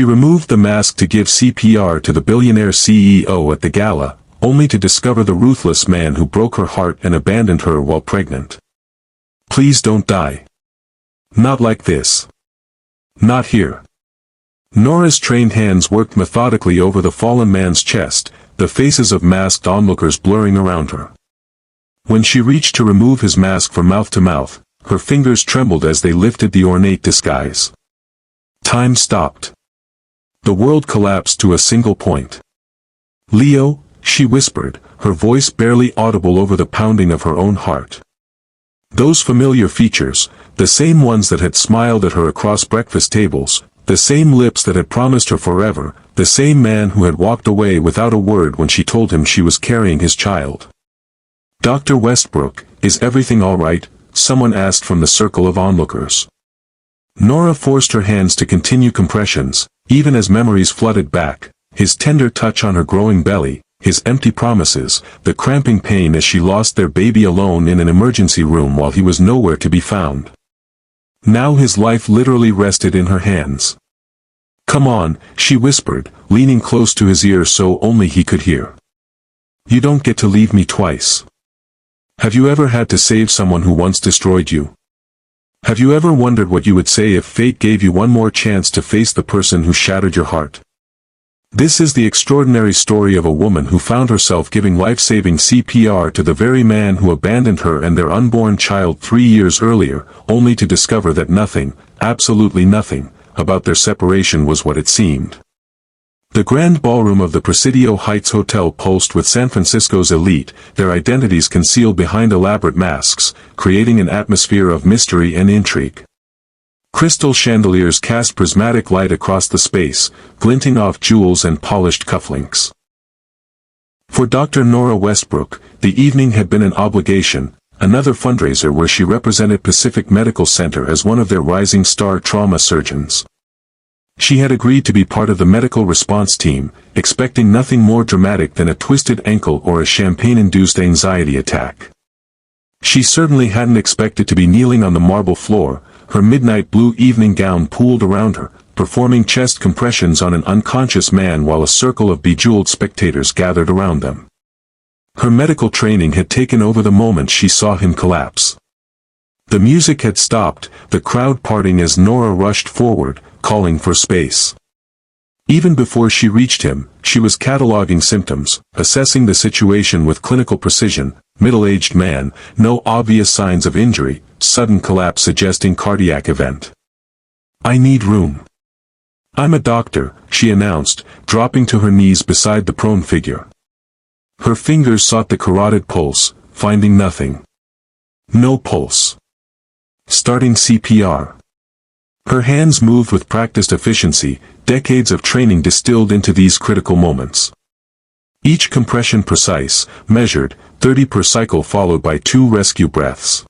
She removed the mask to give CPR to the billionaire CEO at the gala, only to discover the ruthless man who broke her heart and abandoned her while pregnant. Please don't die. Not like this. Not here. Nora's trained hands worked methodically over the fallen man's chest, the faces of masked onlookers blurring around her. When she reached to remove his mask from mouth to mouth, her fingers trembled as they lifted the ornate disguise. Time stopped. The world collapsed to a single point. "Leo," she whispered, her voice barely audible over the pounding of her own heart. Those familiar features, the same ones that had smiled at her across breakfast tables, the same lips that had promised her forever, the same man who had walked away without a word when she told him she was carrying his child. "Dr. Westbrook, is everything all right?" someone asked from the circle of onlookers. Nora forced her hands to continue compressions, even as memories flooded back, his tender touch on her growing belly, his empty promises, the cramping pain as she lost their baby alone in an emergency room while he was nowhere to be found. Now his life literally rested in her hands. "Come on," she whispered, leaning close to his ear so only he could hear. "You don't get to leave me twice. Have you ever had to save someone who once destroyed you? Have you ever wondered what you would say if fate gave you one more chance to face the person who shattered your heart?" This is the extraordinary story of a woman who found herself giving life-saving CPR to the very man who abandoned her and their unborn child 3 years earlier, only to discover that nothing, absolutely nothing, about their separation was what it seemed. The grand ballroom of the Presidio Heights Hotel pulsed with San Francisco's elite, their identities concealed behind elaborate masks, creating an atmosphere of mystery and intrigue. Crystal chandeliers cast prismatic light across the space, glinting off jewels and polished cufflinks. For Dr. Nora Westbrook, the evening had been an obligation, another fundraiser where she represented Pacific Medical Center as one of their rising star trauma surgeons. She had agreed to be part of the medical response team, expecting nothing more dramatic than a twisted ankle or a champagne-induced anxiety attack. She certainly hadn't expected to be kneeling on the marble floor, her midnight blue evening gown pooled around her, performing chest compressions on an unconscious man while a circle of bejeweled spectators gathered around them. Her medical training had taken over the moment she saw him collapse. The music had stopped, the crowd parting as Nora rushed forward, calling for space. Even before she reached him, she was cataloging symptoms, assessing the situation with clinical precision. Middle-aged man, no obvious signs of injury, sudden collapse suggesting cardiac event. "I need room." "I'm a doctor," she announced, dropping to her knees beside the prone figure. Her fingers sought the carotid pulse, finding nothing. No pulse. Starting CPR. Her hands moved with practiced efficiency, decades of training distilled into these critical moments. Each compression precise, measured, 30 per cycle followed by 2 rescue breaths.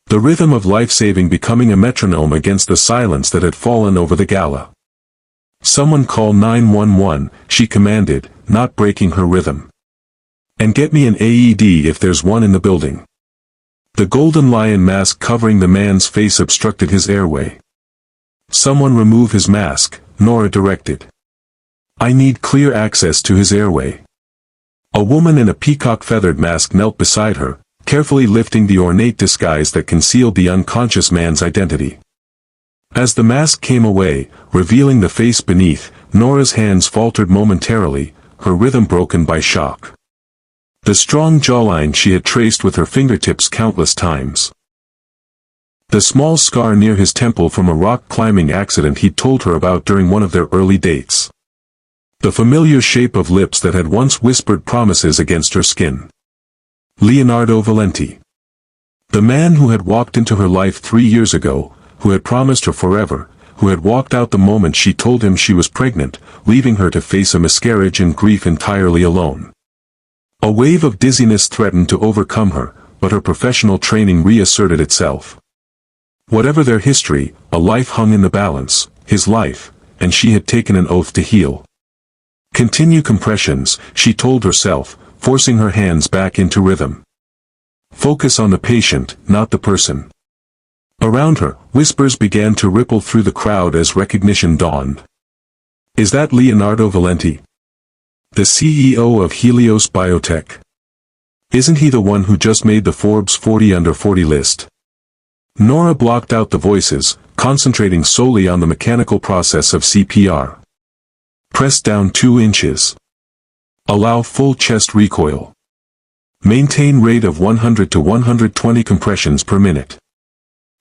The rhythm of life-saving becoming a metronome against the silence that had fallen over the gala. "Someone call 911, she commanded, not breaking her rhythm. "And get me an AED if there's one in the building." The golden lion mask covering the man's face obstructed his airway. "Someone remove his mask," Nora directed. "I need clear access to his airway." A woman in a peacock-feathered mask knelt beside her, carefully lifting the ornate disguise that concealed the unconscious man's identity. As the mask came away, revealing the face beneath, Nora's hands faltered momentarily, her rhythm broken by shock. The strong jawline she had traced with her fingertips countless times. The small scar near his temple from a rock-climbing accident he'd told her about during one of their early dates. The familiar shape of lips that had once whispered promises against her skin. Leonardo Valenti. The man who had walked into her life 3 years ago, who had promised her forever, who had walked out the moment she told him she was pregnant, leaving her to face a miscarriage and grief entirely alone. A wave of dizziness threatened to overcome her, but her professional training reasserted itself. Whatever their history, a life hung in the balance, his life, and she had taken an oath to heal. "Continue compressions," she told herself, forcing her hands back into rhythm. "Focus on the patient, not the person." Around her, whispers began to ripple through the crowd as recognition dawned. Is that Leonardo Valenti? The CEO of Helios Biotech? Isn't he the one who just made the Forbes 40 under 40 list? Nora blocked out the voices, concentrating solely on the mechanical process of CPR. Press down 2 inches. Allow full chest recoil. Maintain rate of 100 to 120 compressions per minute.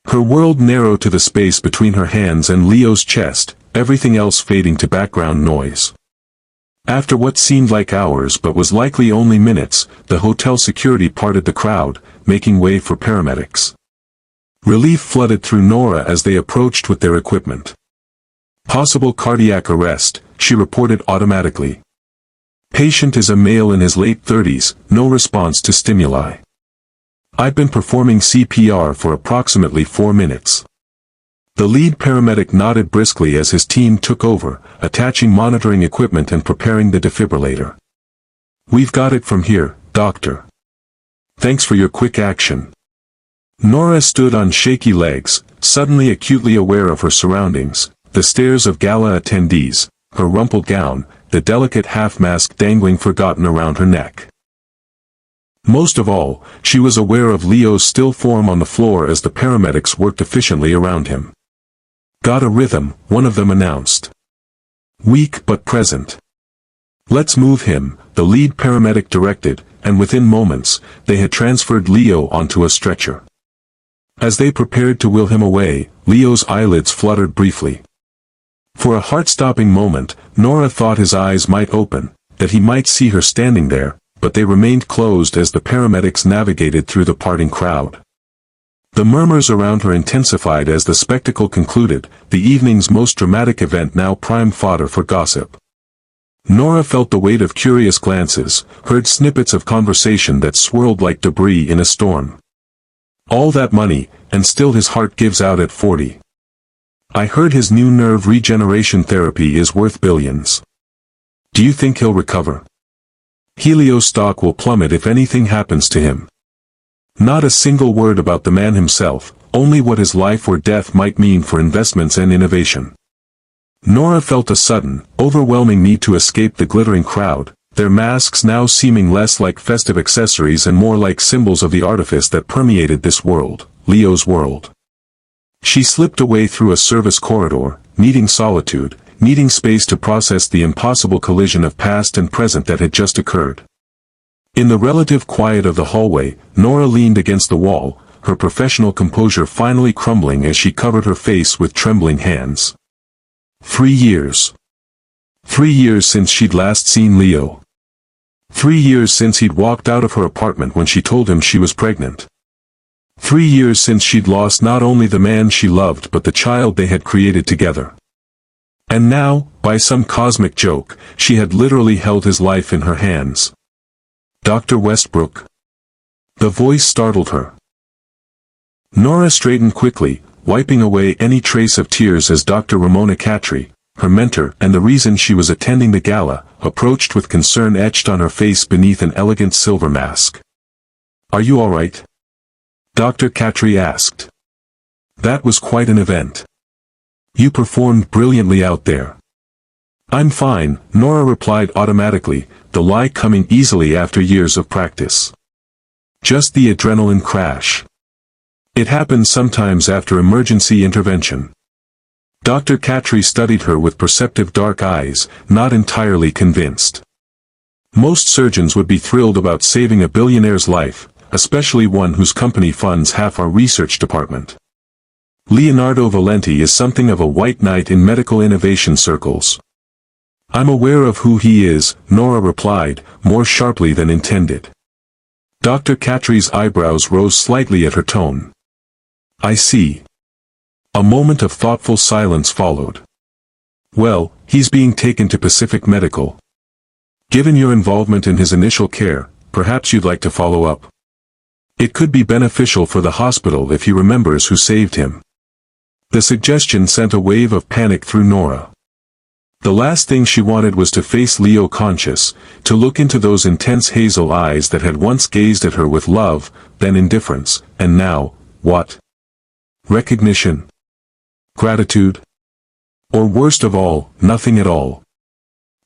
Her world narrowed to the space between her hands and Leo's chest, everything else fading to background noise. After what seemed like hours but was likely only minutes, the hotel security parted the crowd, making way for paramedics. Relief flooded through Nora as they approached with their equipment. Possible cardiac arrest, she reported automatically. Patient is a male in his late 30s, no response to stimuli. I've been performing CPR for approximately 4 minutes. The lead paramedic nodded briskly as his team took over, attaching monitoring equipment and preparing the defibrillator. We've got it from here, doctor. Thanks for your quick action. Nora stood on shaky legs, suddenly acutely aware of her surroundings, the stares of gala attendees, her rumpled gown, the delicate half-mask dangling forgotten around her neck. Most of all, she was aware of Leo's still form on the floor as the paramedics worked efficiently around him. Got a rhythm, one of them announced. Weak but present. Let's move him, the lead paramedic directed, and within moments, they had transferred Leo onto a stretcher. As they prepared to wheel him away, Leo's eyelids fluttered briefly. For a heart-stopping moment, Nora thought his eyes might open, that he might see her standing there, but they remained closed as the paramedics navigated through the parting crowd. The murmurs around her intensified as the spectacle concluded, the evening's most dramatic event now prime fodder for gossip. Nora felt the weight of curious glances, heard snippets of conversation that swirled like debris in a storm. All that money, and still his heart gives out at 40. I heard his new nerve regeneration therapy is worth billions. Do you think he'll recover? Helios stock will plummet if anything happens to him. Not a single word about the man himself, only what his life or death might mean for investments and innovation. Nora felt a sudden, overwhelming need to escape the glittering crowd, their masks now seeming less like festive accessories and more like symbols of the artifice that permeated this world, Leo's world. She slipped away through a service corridor, needing solitude, needing space to process the impossible collision of past and present that had just occurred. In the relative quiet of the hallway, Nora leaned against the wall, her professional composure finally crumbling as she covered her face with trembling hands. 3 years. 3 years since she'd last seen Leo. 3 years since he'd walked out of her apartment when she told him she was pregnant. 3 years since she'd lost not only the man she loved but the child they had created together. And now, by some cosmic joke, she had literally held his life in her hands. Dr. Westbrook? The voice startled her. Nora straightened quickly, wiping away any trace of tears as Dr. Ramona Catry, her mentor and the reason she was attending the gala, approached with concern etched on her face beneath an elegant silver mask. Are you all right? Dr. Catry asked. That was quite an event. You performed brilliantly out there. I'm fine, Nora replied automatically, the lie coming easily after years of practice. Just the adrenaline crash. It happens sometimes after emergency intervention. Dr. Catry studied her with perceptive dark eyes, not entirely convinced. Most surgeons would be thrilled about saving a billionaire's life, especially one whose company funds half our research department. Leonardo Valenti is something of a white knight in medical innovation circles. I'm aware of who he is, Nora replied, more sharply than intended. Dr. Catry's eyebrows rose slightly at her tone. I see. A moment of thoughtful silence followed. Well, he's being taken to Pacific Medical. Given your involvement in his initial care, perhaps you'd like to follow up. It could be beneficial for the hospital if he remembers who saved him. The suggestion sent a wave of panic through Nora. The last thing she wanted was to face Leo conscious, to look into those intense hazel eyes that had once gazed at her with love, then indifference, and now, what? Recognition? Gratitude? Or worst of all, nothing at all.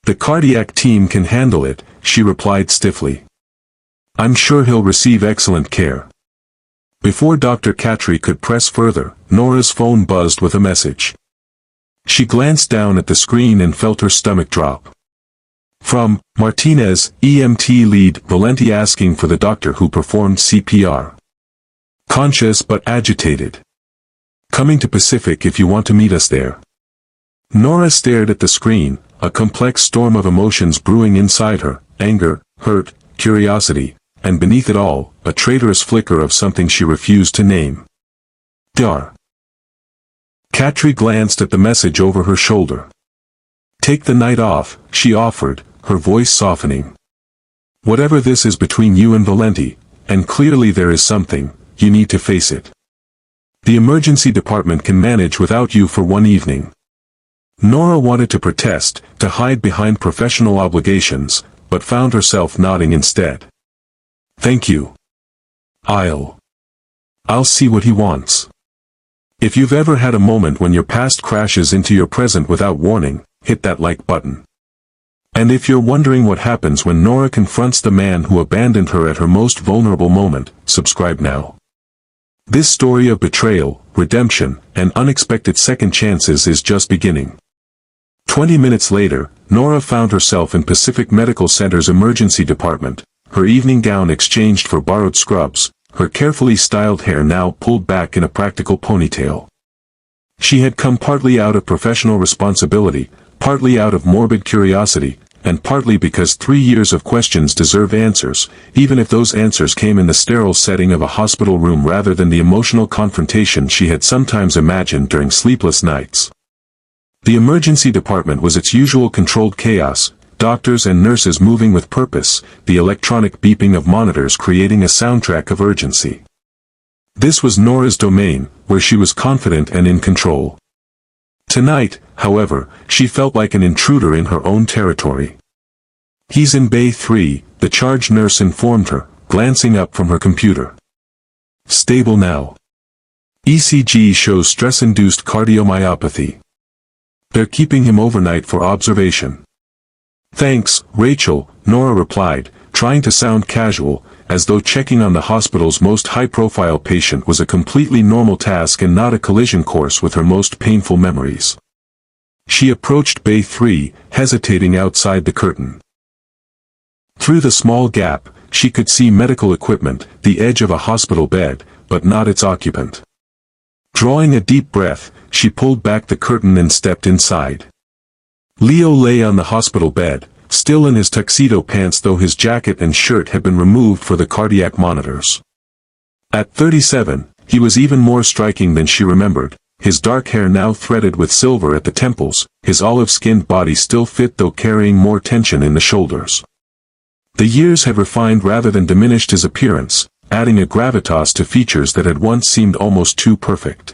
The cardiac team can handle it, she replied stiffly. I'm sure he'll receive excellent care. Before Dr. Katri could press further, Nora's phone buzzed with a message. She glanced down at the screen and felt her stomach drop. From Martinez, EMT lead, Valenti asking for the doctor who performed CPR. Conscious but agitated. Coming to Pacific if you want to meet us there. Nora stared at the screen, a complex storm of emotions brewing inside her, anger, hurt, curiosity, and beneath it all, a traitorous flicker of something she refused to name. Dar. Katri glanced at the message over her shoulder. Take the night off, she offered, her voice softening. Whatever this is between you and Valenti, and clearly there is something, you need to face it. The emergency department can manage without you for one evening. Nora wanted to protest, to hide behind professional obligations, but found herself nodding instead. Thank you. I'll see what he wants. If you've ever had a moment when your past crashes into your present without warning, hit that like button. And if you're wondering what happens when Nora confronts the man who abandoned her at her most vulnerable moment, subscribe now. This story of betrayal, redemption, and unexpected second chances is just beginning. 20 minutes later, Nora found herself in Pacific Medical Center's emergency department, her evening gown exchanged for borrowed scrubs, her carefully styled hair now pulled back in a practical ponytail. She had come partly out of professional responsibility, partly out of morbid curiosity, and partly because 3 years of questions deserve answers, even if those answers came in the sterile setting of a hospital room rather than the emotional confrontation she had sometimes imagined during sleepless nights. The emergency department was its usual controlled chaos, doctors and nurses moving with purpose, the electronic beeping of monitors creating a soundtrack of urgency. This was Nora's domain, where she was confident and in control. Tonight, however, she felt like an intruder in her own territory. He's in Bay 3, the charge nurse informed her, glancing up from her computer. Stable now. ECG shows stress-induced cardiomyopathy. They're keeping him overnight for observation. Thanks, Rachel, Nora replied, trying to sound casual, as though checking on the hospital's most high-profile patient was a completely normal task and not a collision course with her most painful memories. She approached Bay 3, hesitating outside the curtain. Through the small gap, she could see medical equipment, the edge of a hospital bed, but not its occupant. Drawing a deep breath, she pulled back the curtain and stepped inside. Leo lay on the hospital bed, still in his tuxedo pants though his jacket and shirt had been removed for the cardiac monitors. At 37, he was even more striking than she remembered, his dark hair now threaded with silver at the temples, his olive-skinned body still fit though carrying more tension in the shoulders. The years had refined rather than diminished his appearance, adding a gravitas to features that had once seemed almost too perfect.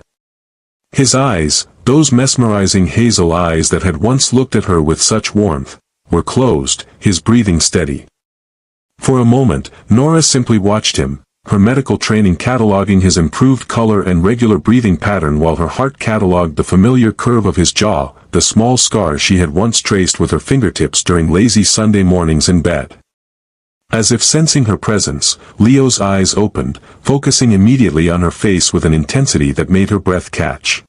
His eyes, those mesmerizing hazel eyes that had once looked at her with such warmth, were closed, his breathing steady. For a moment, Nora simply watched him, her medical training cataloging his improved color and regular breathing pattern while her heart cataloged the familiar curve of his jaw, the small scar she had once traced with her fingertips during lazy Sunday mornings in bed. As if sensing her presence, Leo's eyes opened, focusing immediately on her face with an intensity that made her breath catch.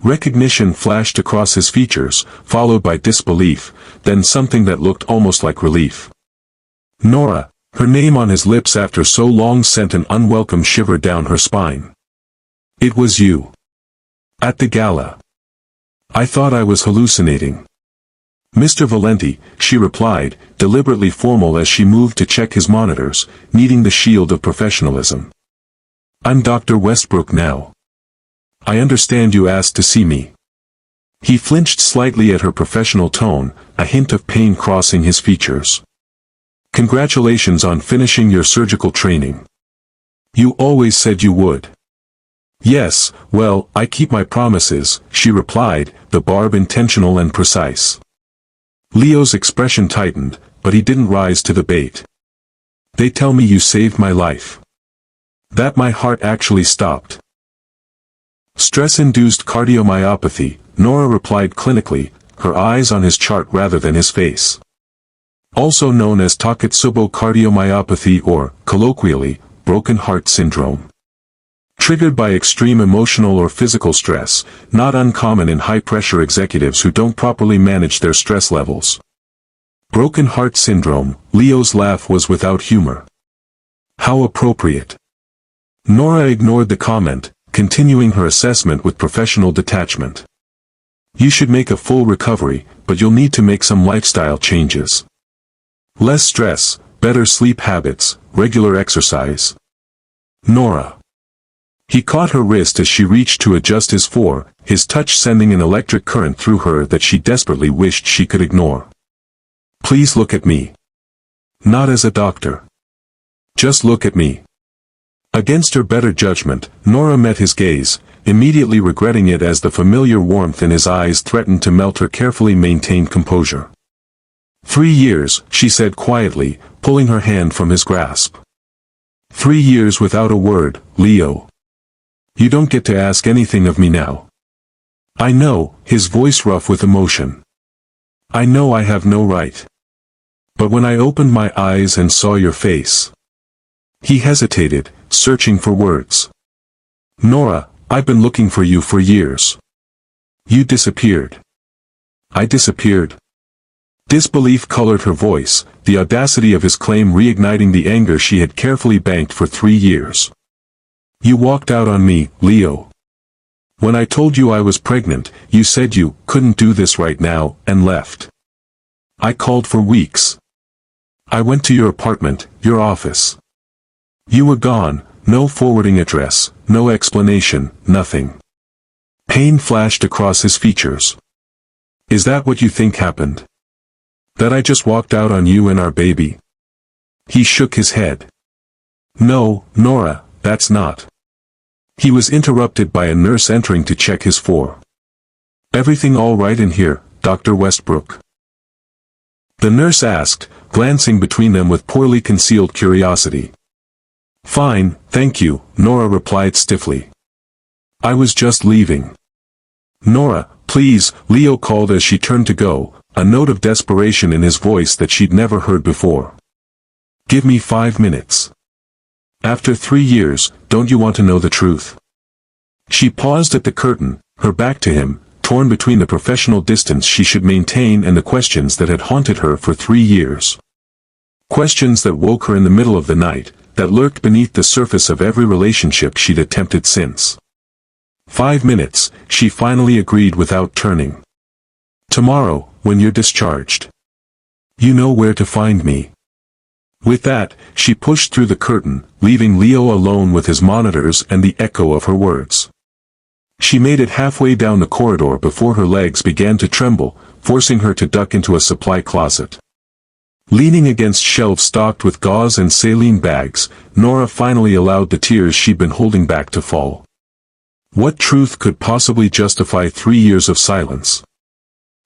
Recognition flashed across his features, followed by disbelief, then something that looked almost like relief. Nora, her name on his lips after so long sent an unwelcome shiver down her spine. It was you. At the gala. I thought I was hallucinating. Mr. Valenti, she replied, deliberately formal as she moved to check his monitors, needing the shield of professionalism. I'm Dr. Westbrook now. I understand you asked to see me. He flinched slightly at her professional tone, a hint of pain crossing his features. Congratulations on finishing your surgical training. You always said you would. Yes, well, I keep my promises, she replied, the barb intentional and precise. Leo's expression tightened, but he didn't rise to the bait. They tell me you saved my life. That my heart actually stopped. Stress-induced cardiomyopathy, Nora replied clinically, her eyes on his chart rather than his face. Also known as Takotsubo cardiomyopathy or, colloquially, broken heart syndrome. Triggered by extreme emotional or physical stress, not uncommon in high-pressure executives who don't properly manage their stress levels. Broken heart syndrome, Leo's laugh was without humor. How appropriate. Nora ignored the comment, continuing her assessment with professional detachment. You should make a full recovery, but you'll need to make some lifestyle changes. Less stress, better sleep habits, regular exercise. Nora. He caught her wrist as she reached to adjust his touch sending an electric current through her that she desperately wished she could ignore. Please look at me. Not as a doctor. Just look at me. Against her better judgment, Nora met his gaze, immediately regretting it as the familiar warmth in his eyes threatened to melt her carefully maintained composure. 3 years, she said quietly, pulling her hand from his grasp. 3 years without a word, Leo. You don't get to ask anything of me now. I know, his voice rough with emotion. I know I have no right. But when I opened my eyes and saw your face. He hesitated, searching for words. Nora, I've been looking for you for years. You disappeared. I disappeared. Disbelief colored her voice, the audacity of his claim reigniting the anger she had carefully banked for 3 years. You walked out on me, Leo. When I told you I was pregnant, you said you couldn't do this right now, and left. I called for weeks. I went to your apartment, your office. You were gone, no forwarding address, no explanation, nothing. Pain flashed across his features. Is that what you think happened? That I just walked out on you and our baby? He shook his head. No, Nora, that's not. He was interrupted by a nurse entering to check his IV. Everything all right in here, Dr. Westbrook? The nurse asked, glancing between them with poorly concealed curiosity. Fine, thank you, Nora replied stiffly. I was just leaving. Nora, please, Leo called as she turned to go, a note of desperation in his voice that she'd never heard before. Give me 5 minutes. After 3 years, don't you want to know the truth? She paused at the curtain, her back to him, torn between the professional distance she should maintain and the questions that had haunted her for 3 years. Questions that woke her in the middle of the night, that lurked beneath the surface of every relationship she'd attempted since. 5 minutes, she finally agreed without turning. Tomorrow, when you're discharged. You know where to find me. With that, she pushed through the curtain, leaving Leo alone with his monitors and the echo of her words. She made it halfway down the corridor before her legs began to tremble, forcing her to duck into a supply closet. Leaning against shelves stocked with gauze and saline bags, Nora finally allowed the tears she'd been holding back to fall. What truth could possibly justify 3 years of silence?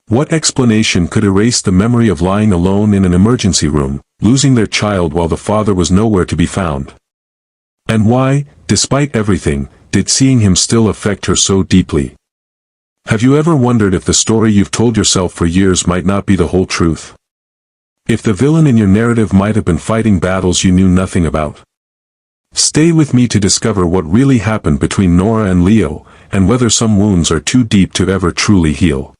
What explanation could erase the memory of lying alone in an emergency room, losing their child while the father was nowhere to be found? And why, despite everything, did seeing him still affect her so deeply? Have you ever wondered if the story you've told yourself for years might not be the whole truth? If the villain in your narrative might have been fighting battles you knew nothing about? Stay with me to discover what really happened between Nora and Leo, and whether some wounds are too deep to ever truly heal.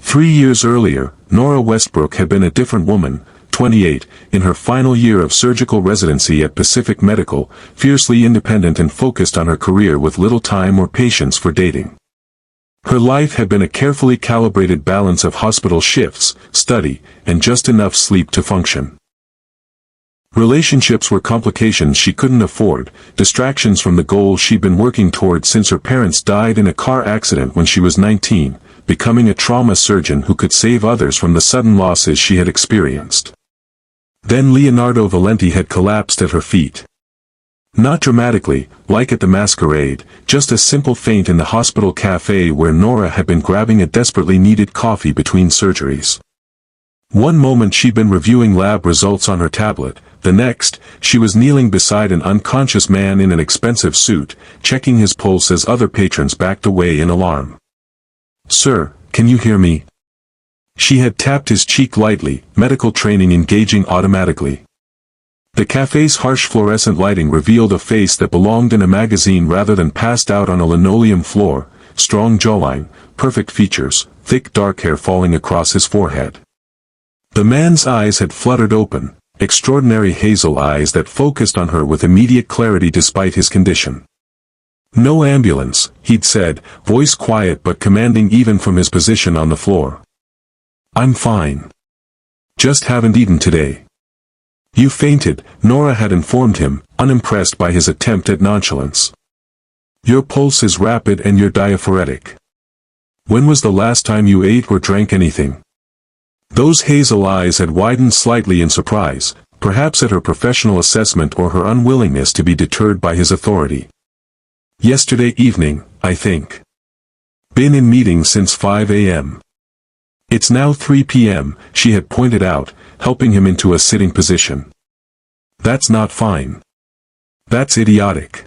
3 years earlier, Nora Westbrook had been a different woman, 28, in her final year of surgical residency at Pacific Medical, fiercely independent and focused on her career with little time or patience for dating. Her life had been a carefully calibrated balance of hospital shifts, study, and just enough sleep to function. Relationships were complications she couldn't afford, distractions from the goals she'd been working toward since her parents died in a car accident when she was 19, becoming a trauma surgeon who could save others from the sudden losses she had experienced. Then Leonardo Valenti had collapsed at her feet. Not dramatically, like at the masquerade, just a simple faint in the hospital cafe where Nora had been grabbing a desperately needed coffee between surgeries. One moment she'd been reviewing lab results on her tablet, the next, she was kneeling beside an unconscious man in an expensive suit, checking his pulse as other patrons backed away in alarm. "Sir, can you hear me?" She had tapped his cheek lightly, medical training engaging automatically. The cafe's harsh fluorescent lighting revealed a face that belonged in a magazine rather than passed out on a linoleum floor, strong jawline, perfect features, thick dark hair falling across his forehead. The man's eyes had fluttered open, extraordinary hazel eyes that focused on her with immediate clarity despite his condition. "No ambulance," he'd said, voice quiet but commanding even from his position on the floor. "I'm fine. Just haven't eaten today." "You fainted," Nora had informed him, unimpressed by his attempt at nonchalance. "Your pulse is rapid and you're diaphoretic. When was the last time you ate or drank anything?" Those hazel eyes had widened slightly in surprise, perhaps at her professional assessment or her unwillingness to be deterred by his authority. "Yesterday evening, I think. Been in meetings since 5 a.m. It's now 3 p.m., she had pointed out, helping him into a sitting position. "That's not fine. That's idiotic."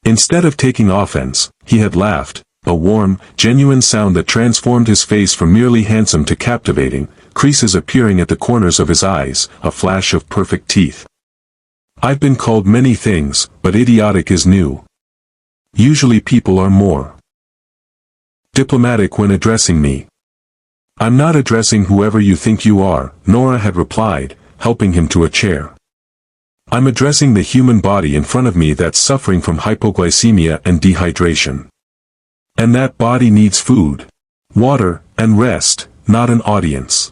Instead of taking offense, he had laughed, a warm, genuine sound that transformed his face from merely handsome to captivating, creases appearing at the corners of his eyes, a flash of perfect teeth. "I've been called many things, but idiotic is new. Usually people are more diplomatic when addressing me." "I'm not addressing whoever you think you are," Nora had replied, helping him to a chair. "I'm addressing the human body in front of me that's suffering from hypoglycemia and dehydration. And that body needs food, water, and rest, not an audience."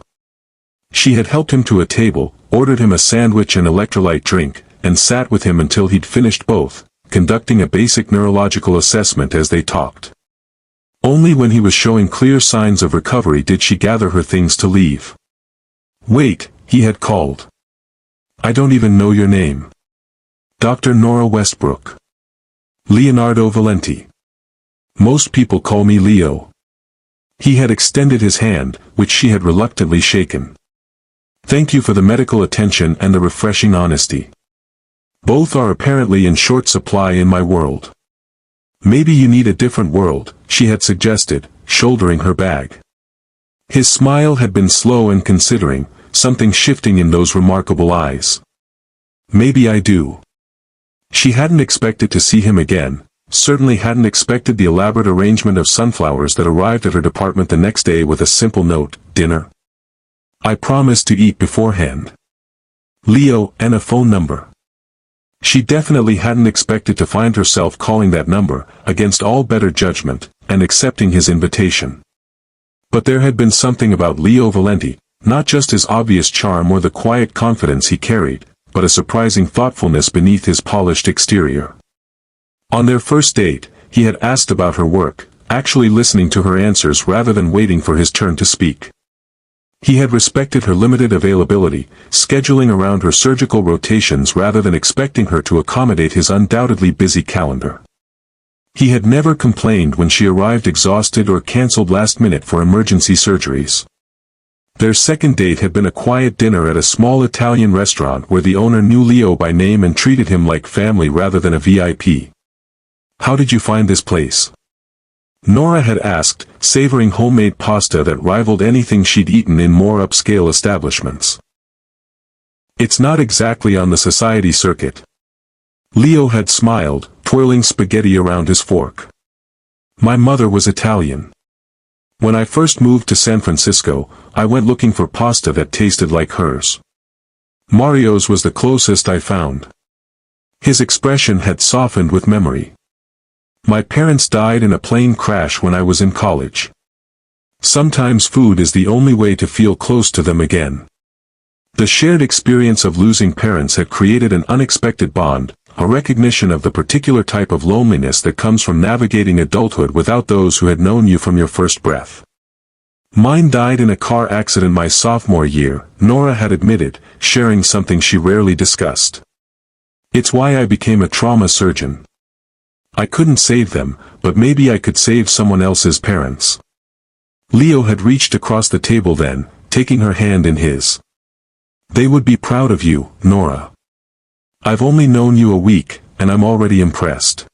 She had helped him to a table, ordered him a sandwich and electrolyte drink, and sat with him until he'd finished both, conducting a basic neurological assessment as they talked. Only when he was showing clear signs of recovery did she gather her things to leave. "Wait," he had called. "I don't even know your name." "Dr. Nora Westbrook. Leonardo Valenti. Most people call me Leo." He had extended his hand, which she had reluctantly shaken. "Thank you for the medical attention and the refreshing honesty. Both are apparently in short supply in my world." "Maybe you need a different world," she had suggested, shouldering her bag. His smile had been slow and considering, something shifting in those remarkable eyes. "Maybe I do." She hadn't expected to see him again, certainly hadn't expected the elaborate arrangement of sunflowers that arrived at her department the next day with a simple note, "Dinner. I promised to eat beforehand. Leo," and a phone number. She definitely hadn't expected to find herself calling that number, against all better judgment, and accepting his invitation. But there had been something about Leo Valenti, not just his obvious charm or the quiet confidence he carried, but a surprising thoughtfulness beneath his polished exterior. On their first date, he had asked about her work, actually listening to her answers rather than waiting for his turn to speak. He had respected her limited availability, scheduling around her surgical rotations rather than expecting her to accommodate his undoubtedly busy calendar. He had never complained when she arrived exhausted or canceled last minute for emergency surgeries. Their second date had been a quiet dinner at a small Italian restaurant where the owner knew Leo by name and treated him like family rather than a VIP. "How did you find this place?" Nora had asked, savoring homemade pasta that rivaled anything she'd eaten in more upscale establishments. "It's not exactly on the society circuit." Leo had smiled, twirling spaghetti around his fork. "My mother was Italian. When I first moved to San Francisco, I went looking for pasta that tasted like hers. Mario's was the closest I found." His expression had softened with memory. "My parents died in a plane crash when I was in college. Sometimes food is the only way to feel close to them again." The shared experience of losing parents had created an unexpected bond, a recognition of the particular type of loneliness that comes from navigating adulthood without those who had known you from your first breath. "Mine died in a car accident my sophomore year," Nora had admitted, sharing something she rarely discussed. "It's why I became a trauma surgeon. I couldn't save them, but maybe I could save someone else's parents." Leo had reached across the table then, taking her hand in his. "They would be proud of you, Nora. I've only known you a week, and I'm already impressed."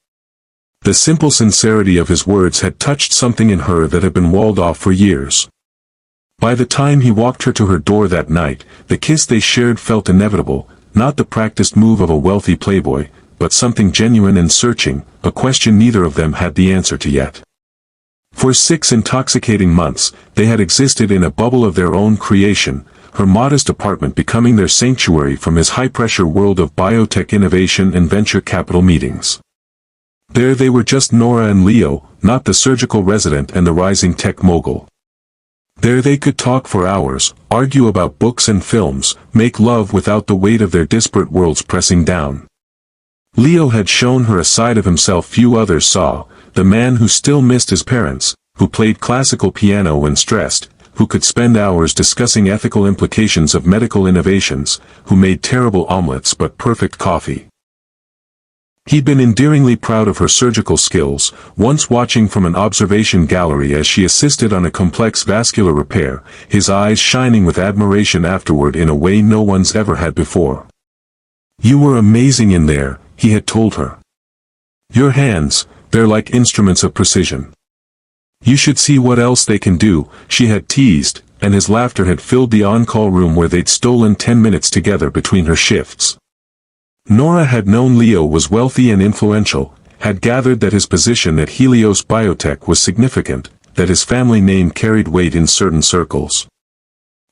The simple sincerity of his words had touched something in her that had been walled off for years. By the time he walked her to her door that night, the kiss they shared felt inevitable, not the practiced move of a wealthy playboy, but something genuine and searching, a question neither of them had the answer to yet. For 6 intoxicating months, they had existed in a bubble of their own creation, her modest apartment becoming their sanctuary from his high-pressure world of biotech innovation and venture capital meetings. There they were, just Nora and Leo, not the surgical resident and the rising tech mogul. There they could talk for hours, argue about books and films, make love without the weight of their disparate worlds pressing down. Leo had shown her a side of himself few others saw, the man who still missed his parents, who played classical piano when stressed, who could spend hours discussing ethical implications of medical innovations, who made terrible omelets but perfect coffee. He'd been endearingly proud of her surgical skills, once watching from an observation gallery as she assisted on a complex vascular repair, his eyes shining with admiration afterward in a way no one's ever had before. "You were amazing in there," he had told her. "Your hands, they're like instruments of precision. You should see what else they can do," she had teased, and his laughter had filled the on-call room where they'd stolen 10 minutes together between her shifts. Nora had known Leo was wealthy and influential, had gathered that his position at Helios Biotech was significant, that his family name carried weight in certain circles.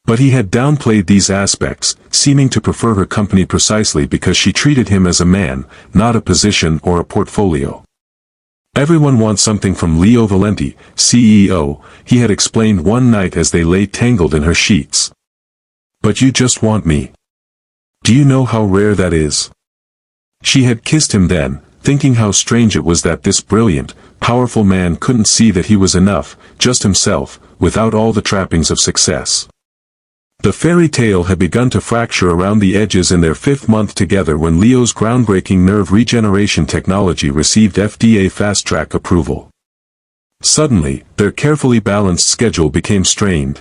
But he had downplayed these aspects, seeming to prefer her company precisely because she treated him as a man, not a position or a portfolio. "Everyone wants something from Leo Valenti, CEO, he had explained one night as they lay tangled in her sheets. "But you just want me. Do you know how rare that is?" She had kissed him then, thinking how strange it was that this brilliant, powerful man couldn't see that he was enough, just himself, without all the trappings of success. The fairy tale had begun to fracture around the edges in their 5th month together when Leo's groundbreaking nerve regeneration technology received FDA fast-track approval. Suddenly, their carefully balanced schedule became strained.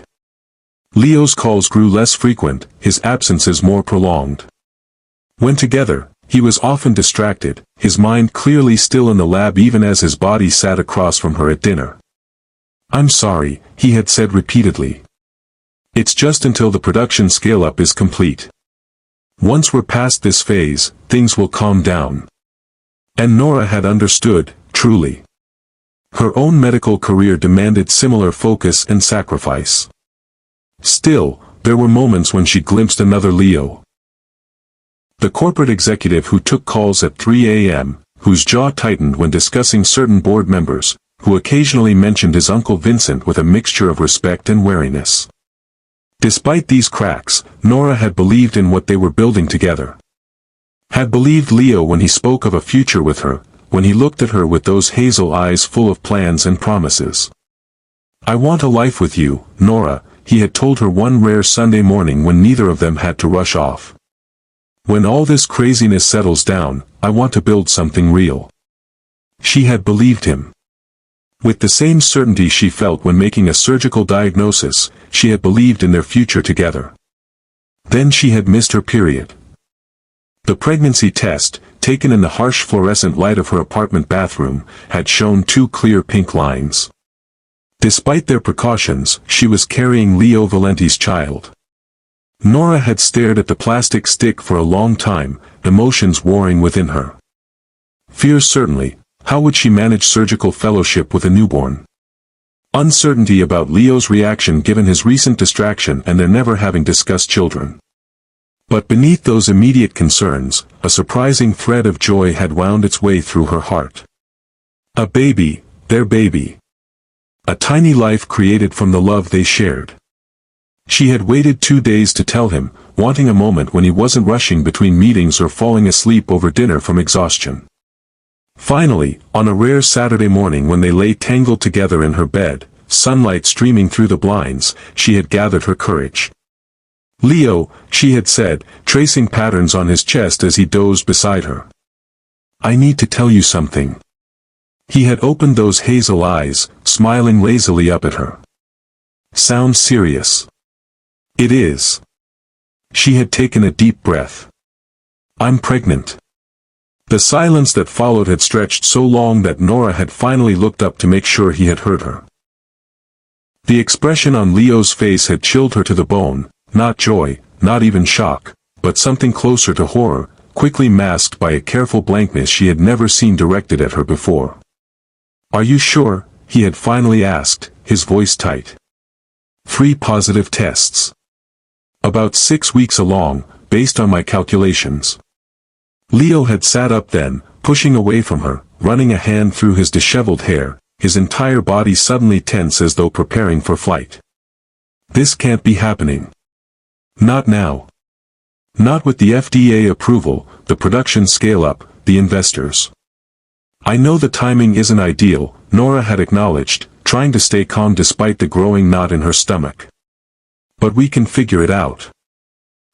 Leo's calls grew less frequent, his absences more prolonged. When together, he was often distracted, his mind clearly still in the lab even as his body sat across from her at dinner. "I'm sorry," he had said repeatedly. "It's just until the production scale-up is complete. Once we're past this phase, things will calm down." And Nora had understood, truly. Her own medical career demanded similar focus and sacrifice. Still, there were moments when she glimpsed another Leo. The corporate executive who took calls at 3 a.m., whose jaw tightened when discussing certain board members, who occasionally mentioned his Uncle Vincent with a mixture of respect and wariness. Despite these cracks, Nora had believed in what they were building together. Had believed Leo when he spoke of a future with her, when he looked at her with those hazel eyes full of plans and promises. "I want a life with you, Nora," he had told her one rare Sunday morning when neither of them had to rush off. "When all this craziness settles down, I want to build something real." She had believed him. With the same certainty she felt when making a surgical diagnosis, she had believed in their future together. Then she had missed her period. The pregnancy test, taken in the harsh fluorescent light of her apartment bathroom, had shown 2 clear pink lines. Despite their precautions, she was carrying Leo Valenti's child. Nora had stared at the plastic stick for a long time, emotions warring within her. Fear certainly. How would she manage surgical fellowship with a newborn? Uncertainty about Leo's reaction given his recent distraction and their never having discussed children. But beneath those immediate concerns, a surprising thread of joy had wound its way through her heart. A baby, their baby. A tiny life created from the love they shared. She had waited 2 days to tell him, wanting a moment when he wasn't rushing between meetings or falling asleep over dinner from exhaustion. Finally, on a rare Saturday morning when they lay tangled together in her bed, sunlight streaming through the blinds, she had gathered her courage. "Leo," she had said, tracing patterns on his chest as he dozed beside her. "I need to tell you something." He had opened those hazel eyes, smiling lazily up at her. "Sounds serious." It is. She had taken a deep breath. I'm pregnant. The silence that followed had stretched so long that Nora had finally looked up to make sure he had heard her. The expression on Leo's face had chilled her to the bone, not joy, not even shock, but something closer to horror, quickly masked by a careful blankness she had never seen directed at her before. Are you sure? He had finally asked, his voice tight. 3 positive tests. About 6 weeks along, based on my calculations. Leo had sat up then, pushing away from her, running a hand through his disheveled hair, his entire body suddenly tense as though preparing for flight. This can't be happening. Not now. Not with the FDA approval, the production scale-up, the investors. I know the timing isn't ideal, Nora had acknowledged, trying to stay calm despite the growing knot in her stomach. But we can figure it out.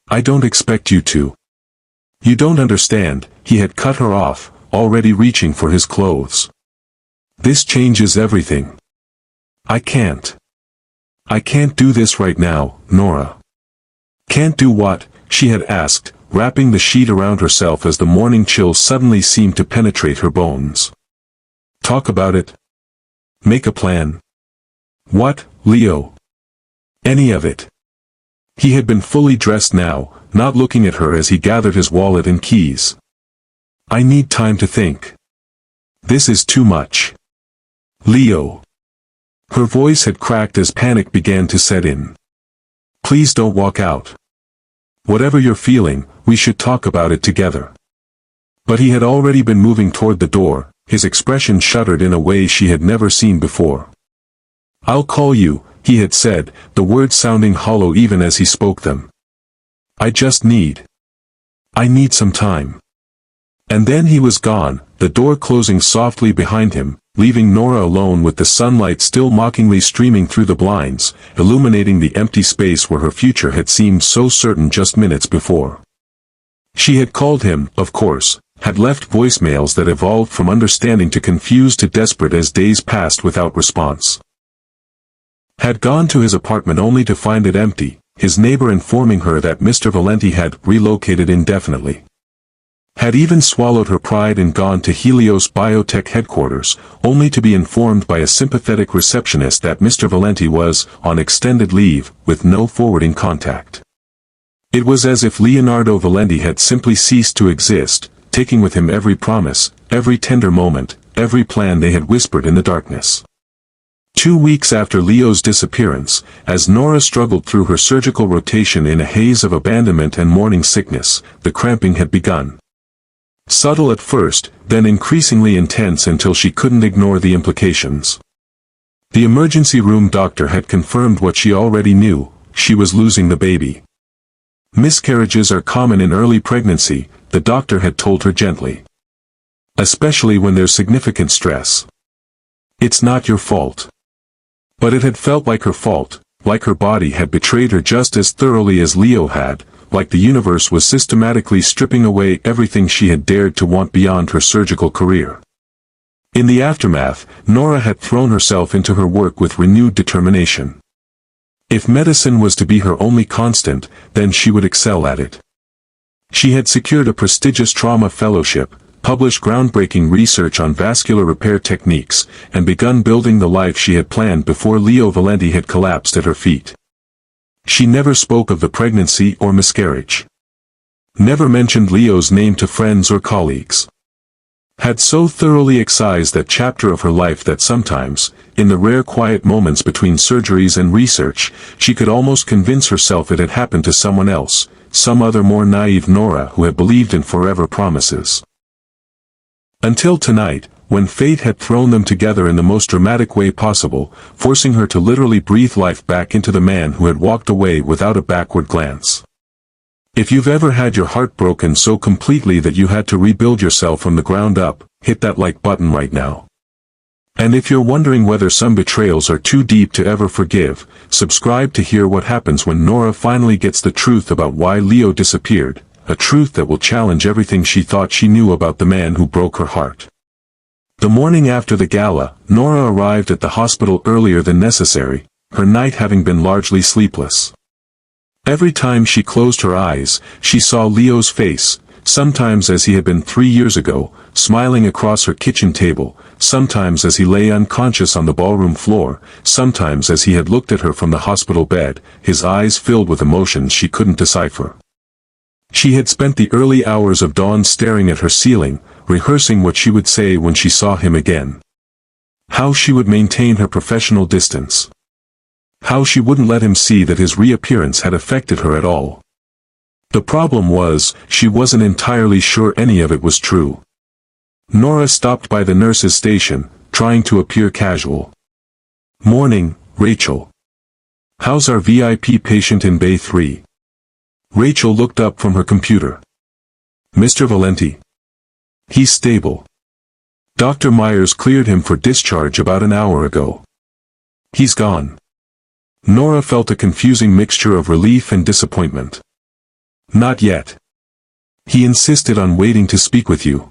I don't expect you to. You don't understand, he had cut her off, already reaching for his clothes. This changes everything. I can't do this right now, Nora. Can't do what? She had asked, wrapping the sheet around herself as the morning chill suddenly seemed to penetrate her bones. Talk about it. Make a plan. What, Leo? Any of it. He had been fully dressed now, not looking at her as he gathered his wallet and keys. I need time to think. This is too much. Leo. Her voice had cracked as panic began to set in. Please don't walk out. Whatever you're feeling, we should talk about it together. But he had already been moving toward the door, his expression shuddered in a way she had never seen before. I'll call you, he had said, the words sounding hollow even as he spoke them. I need some time. And then he was gone, the door closing softly behind him, leaving Nora alone with the sunlight still mockingly streaming through the blinds, illuminating the empty space where her future had seemed so certain just minutes before. She had called him, of course, had left voicemails that evolved from understanding to confused to desperate as days passed without response. Had gone to his apartment only to find it empty, his neighbor informing her that Mr. Valenti had relocated indefinitely. Had even swallowed her pride and gone to Helios Biotech headquarters, only to be informed by a sympathetic receptionist that Mr. Valenti was on extended leave, with no forwarding contact. It was as if Leonardo Valenti had simply ceased to exist, taking with him every promise, every tender moment, every plan they had whispered in the darkness. 2 weeks after Leo's disappearance, as Nora struggled through her surgical rotation in a haze of abandonment and morning sickness, the cramping had begun. Subtle at first, then increasingly intense until she couldn't ignore the implications. The emergency room doctor had confirmed what she already knew, she was losing the baby. Miscarriages are common in early pregnancy, the doctor had told her gently. Especially when there's significant stress. It's not your fault. But it had felt like her fault, like her body had betrayed her just as thoroughly as Leo had, like the universe was systematically stripping away everything she had dared to want beyond her surgical career. In the aftermath, Nora had thrown herself into her work with renewed determination. If medicine was to be her only constant, then she would excel at it. She had secured a prestigious trauma fellowship, published groundbreaking research on vascular repair techniques, and begun building the life she had planned before Leo Valenti had collapsed at her feet. She never spoke of the pregnancy or miscarriage. Never mentioned Leo's name to friends or colleagues. Had so thoroughly excised that chapter of her life that sometimes, in the rare quiet moments between surgeries and research, she could almost convince herself it had happened to someone else, some other more naive Nora who had believed in forever promises. Until tonight, when fate had thrown them together in the most dramatic way possible, forcing her to literally breathe life back into the man who had walked away without a backward glance. If you've ever had your heart broken so completely that you had to rebuild yourself from the ground up, hit that like button right now. And if you're wondering whether some betrayals are too deep to ever forgive, subscribe to hear what happens when Nora finally gets the truth about why Leo disappeared, a truth that will challenge everything she thought she knew about the man who broke her heart. The morning after the gala, Nora arrived at the hospital earlier than necessary, her night having been largely sleepless. Every time she closed her eyes, she saw Leo's face, sometimes as he had been 3 years ago, smiling across her kitchen table, sometimes as he lay unconscious on the ballroom floor, sometimes as he had looked at her from the hospital bed, his eyes filled with emotions she couldn't decipher. She had spent the early hours of dawn staring at her ceiling, rehearsing what she would say when she saw him again. How she would maintain her professional distance. How she wouldn't let him see that his reappearance had affected her at all. The problem was, she wasn't entirely sure any of it was true. Nora stopped by the nurse's station, trying to appear casual. "Morning, Rachel. How's our VIP patient in Bay 3? Rachel looked up from her computer. "Mr. Valenti. He's stable. Dr. Myers cleared him for discharge about an hour ago. He's gone." Nora felt a confusing mixture of relief and disappointment. "Not yet. He insisted on waiting to speak with you."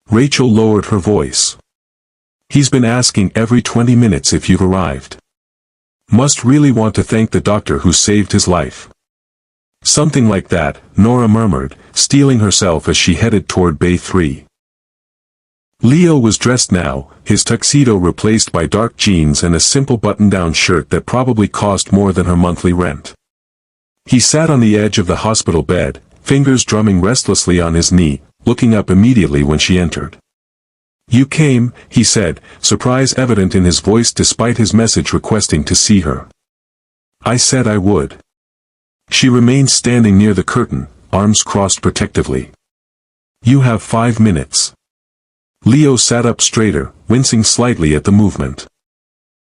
Rachel lowered her voice. "He's been asking every 20 minutes if you've arrived. Must really want to thank the doctor who saved his life." Something like that, Nora murmured, steeling herself as she headed toward Bay 3. Leo was dressed now, his tuxedo replaced by dark jeans and a simple button-down shirt that probably cost more than her monthly rent. He sat on the edge of the hospital bed, fingers drumming restlessly on his knee, looking up immediately when she entered. "You came," he said, surprise evident in his voice despite his message requesting to see her. "I said I would." She remained standing near the curtain, arms crossed protectively. "You have 5 minutes." Leo sat up straighter, wincing slightly at the movement.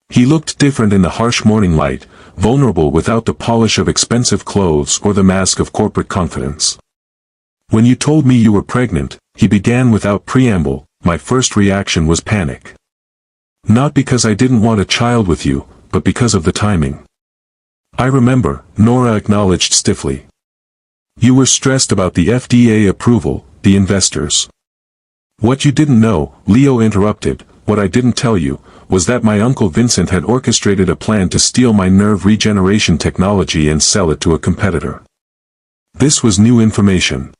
He looked different in the harsh morning light, vulnerable without the polish of expensive clothes or the mask of corporate confidence. "When you told me you were pregnant," he began without preamble, "my first reaction was panic. Not because I didn't want a child with you, but because of the timing." "I remember," Nora acknowledged stiffly. "You were stressed about the FDA approval, the investors." "What you didn't know," Leo interrupted, "what I didn't tell you, was that my uncle Vincent had orchestrated a plan to steal my nerve regeneration technology and sell it to a competitor." This was new information.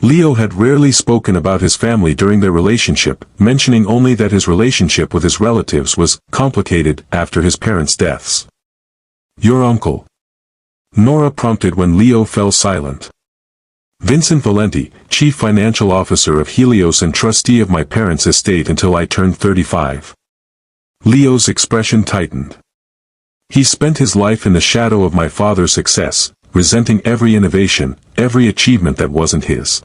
Leo had rarely spoken about his family during their relationship, mentioning only that his relationship with his relatives was complicated after his parents' deaths. "Your uncle?" Nora prompted when Leo fell silent. "Vincent Valenti, chief financial officer of Helios and trustee of my parents' estate until I turned 35. Leo's expression tightened. "He spent his life in the shadow of my father's success, resenting every innovation, every achievement that wasn't his.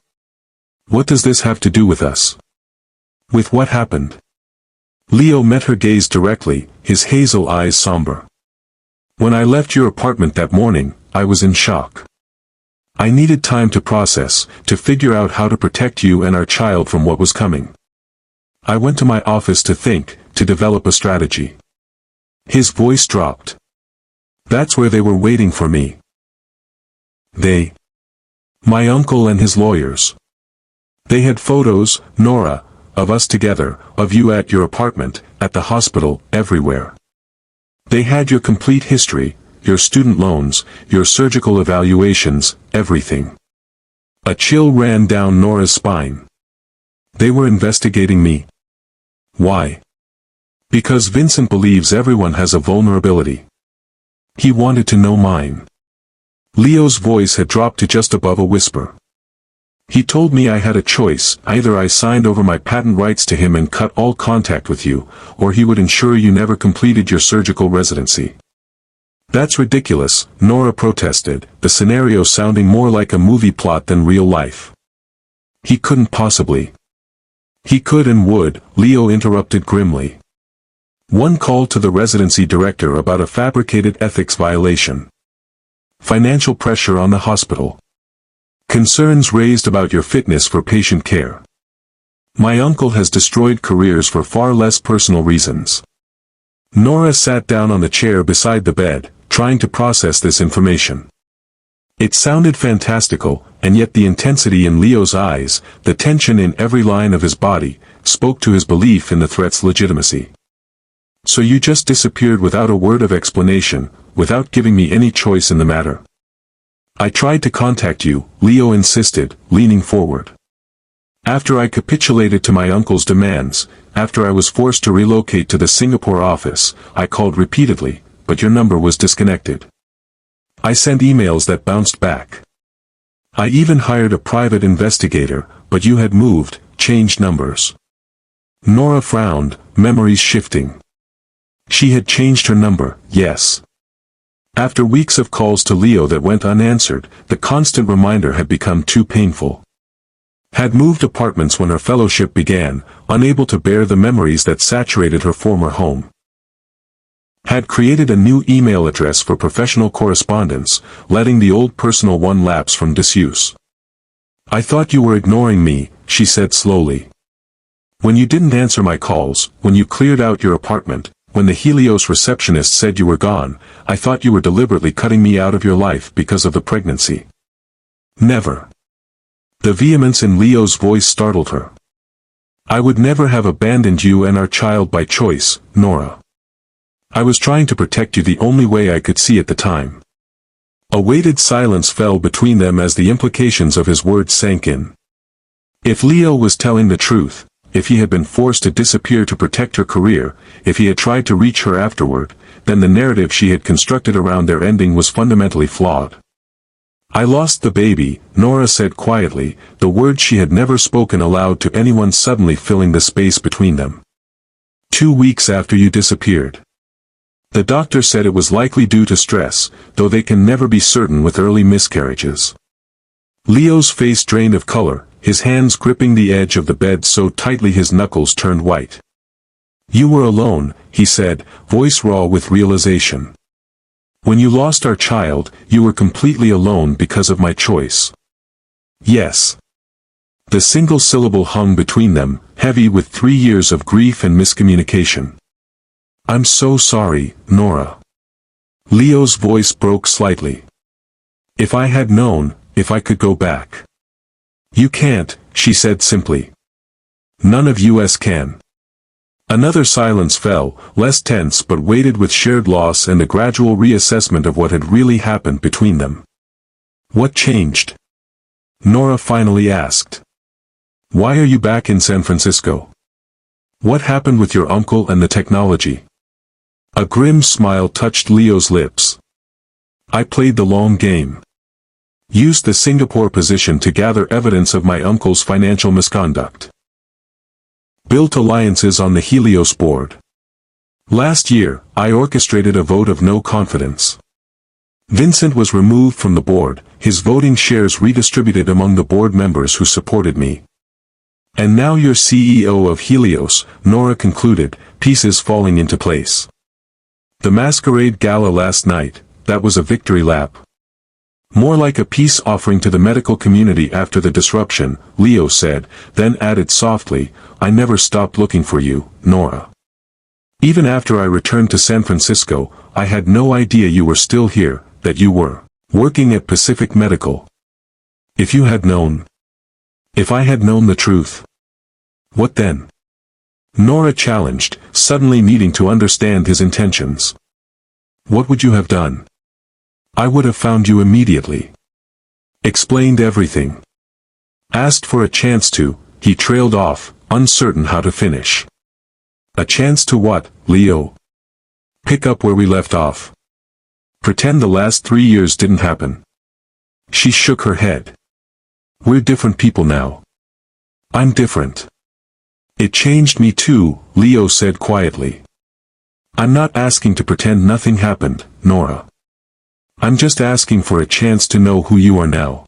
What does this have to do with us? With what happened?" Leo met her gaze directly, his hazel eyes somber. "When I left your apartment that morning, I was in shock. I needed time to process, to figure out how to protect you and our child from what was coming. I went to my office to think, to develop a strategy." His voice dropped. "That's where they were waiting for me." "They?" "My uncle and his lawyers. They had photos, Nora, of us together, of you at your apartment, at the hospital, everywhere. They had your complete history, your student loans, your surgical evaluations, everything." A chill ran down Nora's spine. "They were investigating me. Why?" "Because Vincent believes everyone has a vulnerability. He wanted to know mine." Leo's voice had dropped to just above a whisper. "He told me I had a choice, either I signed over my patent rights to him and cut all contact with you, or he would ensure you never completed your surgical residency." "That's ridiculous," Nora protested, the scenario sounding more like a movie plot than real life. "He couldn't possibly." "He could and would," Leo interrupted grimly. "One call to the residency director about a fabricated ethics violation. Financial pressure on the hospital. Concerns raised about your fitness for patient care. My uncle has destroyed careers for far less personal reasons." Nora sat down on the chair beside the bed, trying to process this information. It sounded fantastical, and yet the intensity in Leo's eyes, the tension in every line of his body, spoke to his belief in the threat's legitimacy. "So you just disappeared without a word of explanation, without giving me any choice in the matter?" I tried to contact you, Leo insisted, leaning forward. After I capitulated to my uncle's demands, after I was forced to relocate to the Singapore office, I called repeatedly, but your number was disconnected. I sent emails that bounced back. I even hired a private investigator, but you had moved, changed numbers. Nora frowned, memories shifting. She had changed her number, yes. After weeks of calls to Leo that went unanswered, the constant reminder had become too painful. Had moved apartments when her fellowship began, unable to bear the memories that saturated her former home. Had created a new email address for professional correspondence, letting the old personal one lapse from disuse. I thought you were ignoring me, she said slowly. When you didn't answer my calls, when you cleared out your apartment, when the Helios receptionist said you were gone, I thought you were deliberately cutting me out of your life because of the pregnancy. Never. The vehemence in Leo's voice startled her. I would never have abandoned you and our child by choice, Nora. I was trying to protect you the only way I could see at the time. A weighted silence fell between them as the implications of his words sank in. If Leo was telling the truth, if he had been forced to disappear to protect her career, if he had tried to reach her afterward, then the narrative she had constructed around their ending was fundamentally flawed. I lost the baby, Nora said quietly, the words she had never spoken aloud to anyone suddenly filling the space between them. 2 weeks after you disappeared. The doctor said it was likely due to stress, though they can never be certain with early miscarriages. Leo's face drained of color, his hands gripping the edge of the bed so tightly his knuckles turned white. You were alone, he said, voice raw with realization. When you lost our child, you were completely alone because of my choice. Yes. The single syllable hung between them, heavy with 3 years of grief and miscommunication. I'm so sorry, Nora. Leo's voice broke slightly. If I had known, if I could go back. You can't, she said simply. None of us can. Another silence fell, less tense but weighted with shared loss and a gradual reassessment of what had really happened between them. What changed? Nora finally asked. Why are you back in San Francisco? What happened with your uncle and the technology? A grim smile touched Leo's lips. I played the long game. Used the Singapore position to gather evidence of my uncle's financial misconduct. Built alliances on the Helios board. Last year, I orchestrated a vote of no confidence. Vincent was removed from the board, his voting shares redistributed among the board members who supported me. And now you're CEO of Helios, Nora concluded, pieces falling into place. The masquerade gala last night, that was a victory lap. More like a peace offering to the medical community after the disruption, Leo said, then added softly, I never stopped looking for you, Nora. Even after I returned to San Francisco, I had no idea you were still here, that you were working at Pacific Medical. If you had known. If I had known the truth. What then? Nora challenged, suddenly needing to understand his intentions. What would you have done? I would have found you immediately. Explained everything. Asked for a chance to, he trailed off, uncertain how to finish. A chance to what, Leo? Pick up where we left off. Pretend the last 3 years didn't happen. She shook her head. We're different people now. I'm different. It changed me too, Leo said quietly. I'm not asking to pretend nothing happened, Nora. I'm just asking for a chance to know who you are now.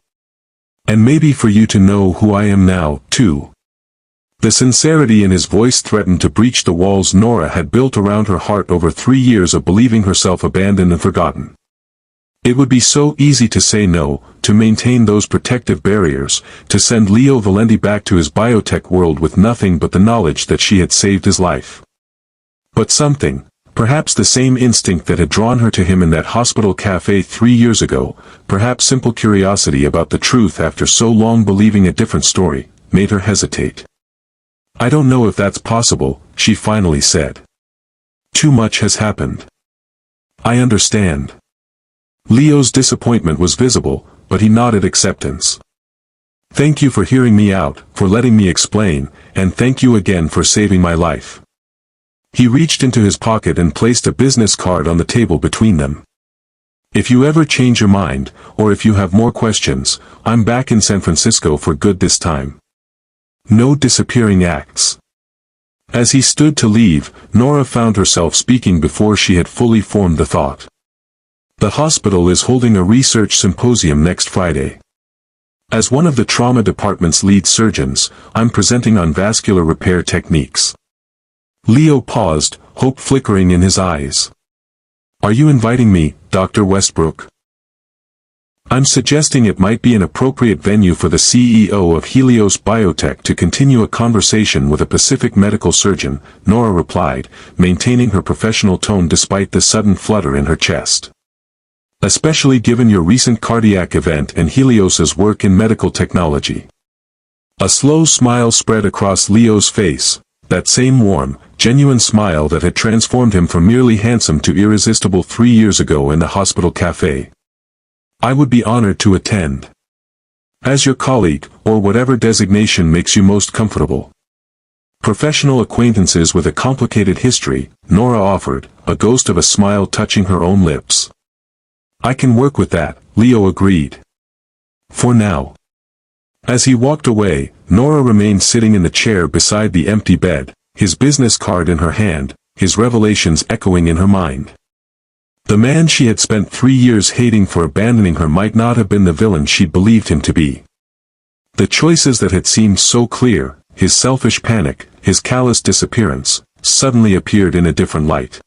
And maybe for you to know who I am now, too. The sincerity in his voice threatened to breach the walls Nora had built around her heart over 3 years of believing herself abandoned and forgotten. It would be so easy to say no, to maintain those protective barriers, to send Leo Valenti back to his biotech world with nothing but the knowledge that she had saved his life. But something, perhaps the same instinct that had drawn her to him in that hospital cafe 3 years ago, perhaps simple curiosity about the truth after so long believing a different story, made her hesitate. I don't know if that's possible, she finally said. Too much has happened. I understand. Leo's disappointment was visible, but he nodded acceptance. "Thank you for hearing me out, for letting me explain, and thank you again for saving my life." He reached into his pocket and placed a business card on the table between them. "If you ever change your mind, or if you have more questions, I'm back in San Francisco for good this time. No disappearing acts." As he stood to leave, Nora found herself speaking before she had fully formed the thought. "The hospital is holding a research symposium next Friday. As one of the trauma department's lead surgeons, I'm presenting on vascular repair techniques." Leo paused, hope flickering in his eyes. "Are you inviting me, Dr. Westbrook?" "I'm suggesting it might be an appropriate venue for the CEO of Helios Biotech to continue a conversation with a Pacific medical surgeon," Nora replied, maintaining her professional tone despite the sudden flutter in her chest. "Especially given your recent cardiac event and Helios's work in medical technology." A slow smile spread across Leo's face, that same warm, genuine smile that had transformed him from merely handsome to irresistible 3 years ago in the hospital cafe. "I would be honored to attend. As your colleague, or whatever designation makes you most comfortable." "Professional acquaintances with a complicated history," Nora offered, a ghost of a smile touching her own lips. "I can work with that," Leo agreed. "For now." As he walked away, Nora remained sitting in the chair beside the empty bed, his business card in her hand, his revelations echoing in her mind. The man she had spent 3 years hating for abandoning her might not have been the villain she'd believed him to be. The choices that had seemed so clear, his selfish panic, his callous disappearance, suddenly appeared in a different light.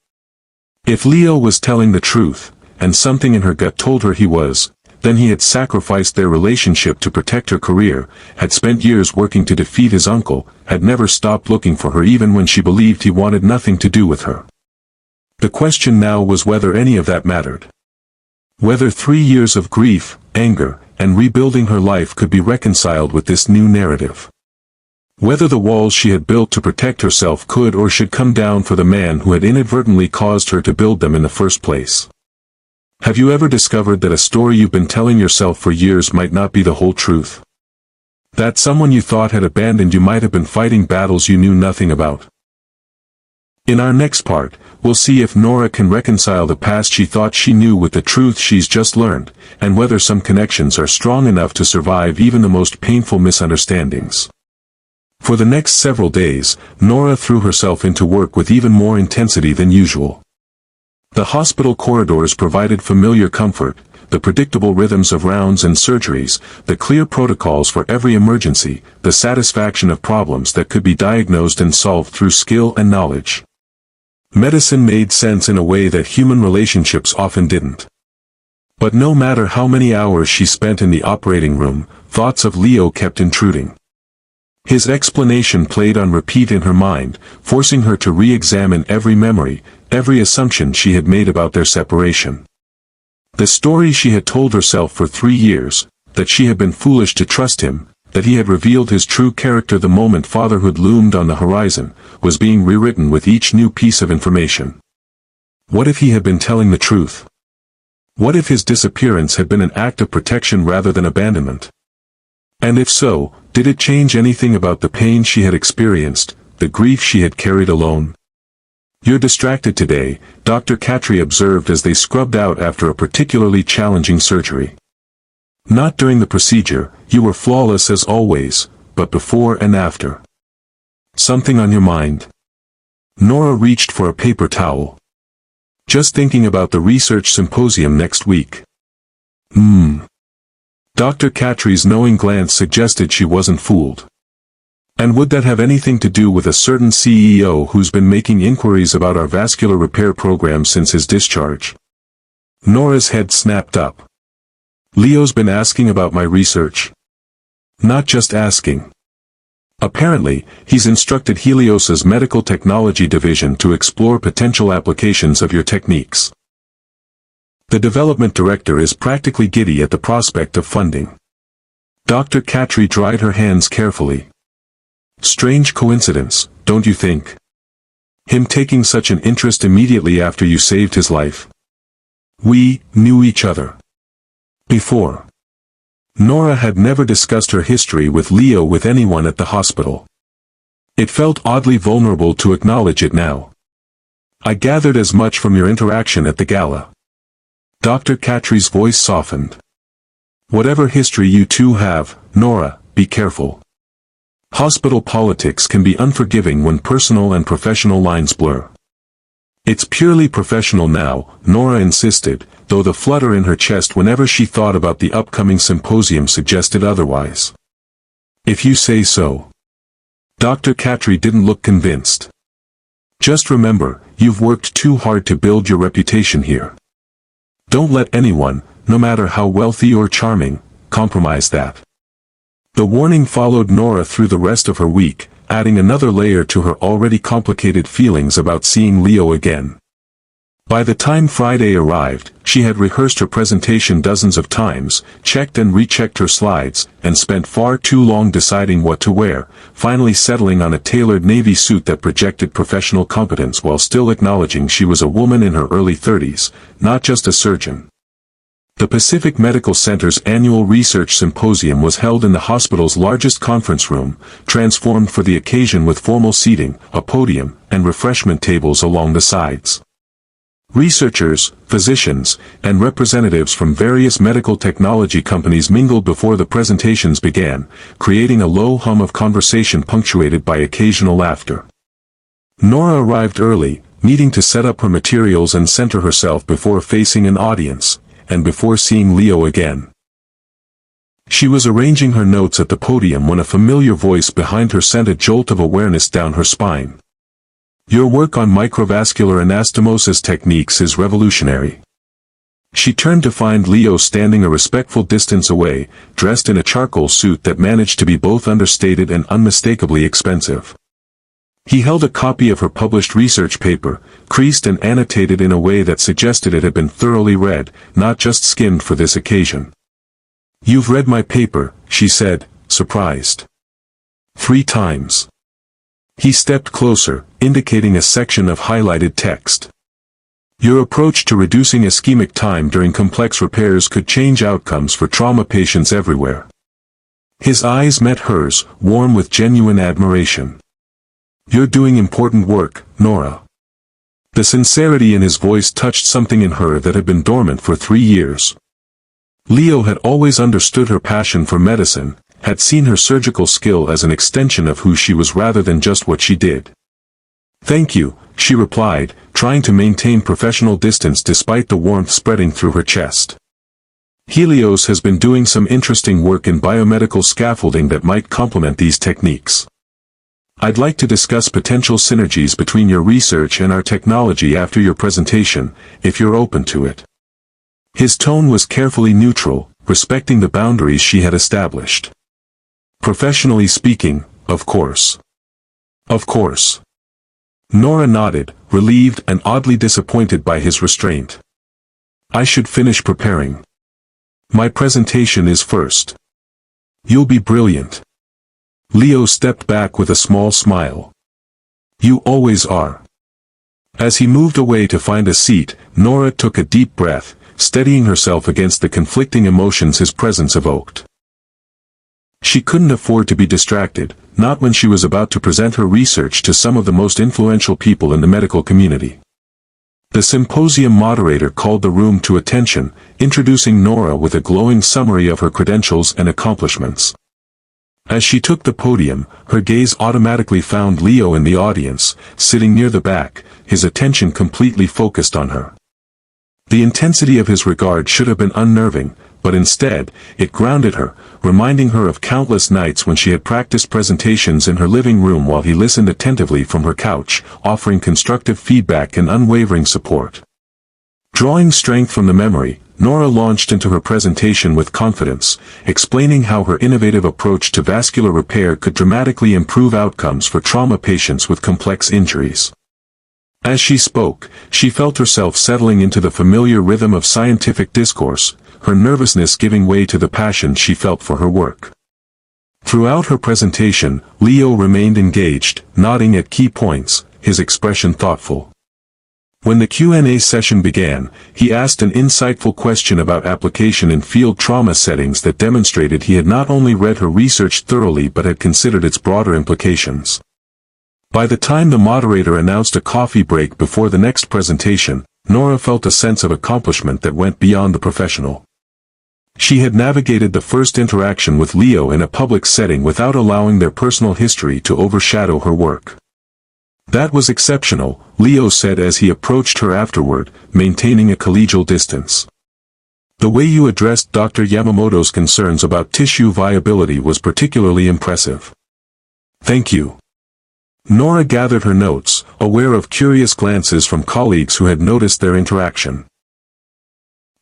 If Leo was telling the truth, and something in her gut told her he was, then he had sacrificed their relationship to protect her career, had spent years working to defeat his uncle, had never stopped looking for her even when she believed he wanted nothing to do with her. The question now was whether any of that mattered. Whether 3 years of grief, anger, and rebuilding her life could be reconciled with this new narrative. Whether the walls she had built to protect herself could or should come down for the man who had inadvertently caused her to build them in the first place. Have you ever discovered that a story you've been telling yourself for years might not be the whole truth? That someone you thought had abandoned you might have been fighting battles you knew nothing about? In our next part, we'll see if Nora can reconcile the past she thought she knew with the truth she's just learned, and whether some connections are strong enough to survive even the most painful misunderstandings. For the next several days, Nora threw herself into work with even more intensity than usual. The hospital corridors provided familiar comfort, the predictable rhythms of rounds and surgeries, the clear protocols for every emergency, the satisfaction of problems that could be diagnosed and solved through skill and knowledge. Medicine made sense in a way that human relationships often didn't. But no matter how many hours she spent in the operating room, thoughts of Leo kept intruding. His explanation played on repeat in her mind, forcing her to re-examine every memory, every assumption she had made about their separation. The story she had told herself for 3 years, that she had been foolish to trust him, that he had revealed his true character the moment fatherhood loomed on the horizon, was being rewritten with each new piece of information. What if he had been telling the truth? What if his disappearance had been an act of protection rather than abandonment? And if so, did it change anything about the pain she had experienced, the grief she had carried alone? "You're distracted today," Dr. Catry observed as they scrubbed out after a particularly challenging surgery. "Not during the procedure, you were flawless as always, but before and after. Something on your mind?" Nora reached for a paper towel. "Just thinking about the research symposium next week." Dr. Catry's knowing glance suggested she wasn't fooled. "And would that have anything to do with a certain CEO who's been making inquiries about our vascular repair program since his discharge?" Nora's head snapped up. "Leo's been asking about my research?" "Not just asking. Apparently, he's instructed Helios's medical technology division to explore potential applications of your techniques. The development director is practically giddy at the prospect of funding." Dr. Catry dried her hands carefully. "Strange coincidence, don't you think? Him taking such an interest immediately after you saved his life." "We knew each other before. Nora had never discussed her history with Leo with anyone at the hospital. It felt oddly vulnerable to acknowledge it now. I gathered as much from your interaction at the gala. Dr. Cattry's voice softened. Whatever history you two have, Nora, be careful. Hospital politics can be unforgiving when personal and professional lines blur. It's purely professional now, Nora insisted, though the flutter in her chest whenever she thought about the upcoming symposium suggested otherwise. If you say so. Dr. Cattry didn't look convinced. Just remember, you've worked too hard to build your reputation here. Don't let anyone, no matter how wealthy or charming, compromise that. The warning followed Nora through the rest of her week, adding another layer to her already complicated feelings about seeing Leo again. By the time Friday arrived, she had rehearsed her presentation dozens of times, checked and rechecked her slides, and spent far too long deciding what to wear, finally settling on a tailored navy suit that projected professional competence while still acknowledging she was a woman in her early 30s, not just a surgeon. The Pacific Medical Center's annual research symposium was held in the hospital's largest conference room, transformed for the occasion with formal seating, a podium, and refreshment tables along the sides. Researchers, physicians, and representatives from various medical technology companies mingled before the presentations began, creating a low hum of conversation punctuated by occasional laughter. Nora arrived early, needing to set up her materials and center herself before facing an audience, and before seeing Leo again. She was arranging her notes at the podium when a familiar voice behind her sent a jolt of awareness down her spine. Your work on microvascular anastomosis techniques is revolutionary. She turned to find Leo standing a respectful distance away, dressed in a charcoal suit that managed to be both understated and unmistakably expensive. He held a copy of her published research paper, creased and annotated in a way that suggested it had been thoroughly read, not just skimmed for this occasion. You've read my paper, she said, surprised. 3 times. He stepped closer, indicating a section of highlighted text. Your approach to reducing ischemic time during complex repairs could change outcomes for trauma patients everywhere. His eyes met hers, warm with genuine admiration. You're doing important work, Nora. The sincerity in his voice touched something in her that had been dormant for 3 years. Leo had always understood her passion for medicine, had seen her surgical skill as an extension of who she was rather than just what she did. Thank you, she replied, trying to maintain professional distance despite the warmth spreading through her chest. Helios has been doing some interesting work in biomedical scaffolding that might complement these techniques. I'd like to discuss potential synergies between your research and our technology after your presentation, if you're open to it. His tone was carefully neutral, respecting the boundaries she had established. Professionally speaking, of course. Of course. Nora nodded, relieved and oddly disappointed by his restraint. I should finish preparing. My presentation is first. You'll be brilliant. Leo stepped back with a small smile. You always are. As he moved away to find a seat, Nora took a deep breath, steadying herself against the conflicting emotions his presence evoked. She couldn't afford to be distracted, not when she was about to present her research to some of the most influential people in the medical community. The symposium moderator called the room to attention, introducing Nora with a glowing summary of her credentials and accomplishments. As she took the podium, her gaze automatically found Leo in the audience, sitting near the back, his attention completely focused on her. The intensity of his regard should have been unnerving, but instead, it grounded her, reminding her of countless nights when she had practiced presentations in her living room while he listened attentively from her couch, offering constructive feedback and unwavering support. Drawing strength from the memory, Nora launched into her presentation with confidence, explaining how her innovative approach to vascular repair could dramatically improve outcomes for trauma patients with complex injuries. As she spoke, she felt herself settling into the familiar rhythm of scientific discourse, her nervousness giving way to the passion she felt for her work. Throughout her presentation, Leo remained engaged, nodding at key points, his expression thoughtful. When the Q&A session began, he asked an insightful question about application in field trauma settings that demonstrated he had not only read her research thoroughly but had considered its broader implications. By the time the moderator announced a coffee break before the next presentation, Nora felt a sense of accomplishment that went beyond the professional. She had navigated the first interaction with Leo in a public setting without allowing their personal history to overshadow her work. "That was exceptional," Leo said as he approached her afterward, maintaining a collegial distance. "The way you addressed Dr. Yamamoto's concerns about tissue viability was particularly impressive." "Thank you." Nora gathered her notes, aware of curious glances from colleagues who had noticed their interaction.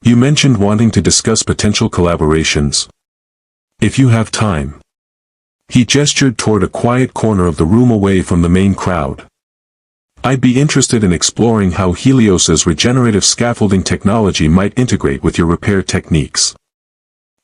"You mentioned wanting to discuss potential collaborations. If you have time." He gestured toward a quiet corner of the room away from the main crowd. "I'd be interested in exploring how Helios's regenerative scaffolding technology might integrate with your repair techniques."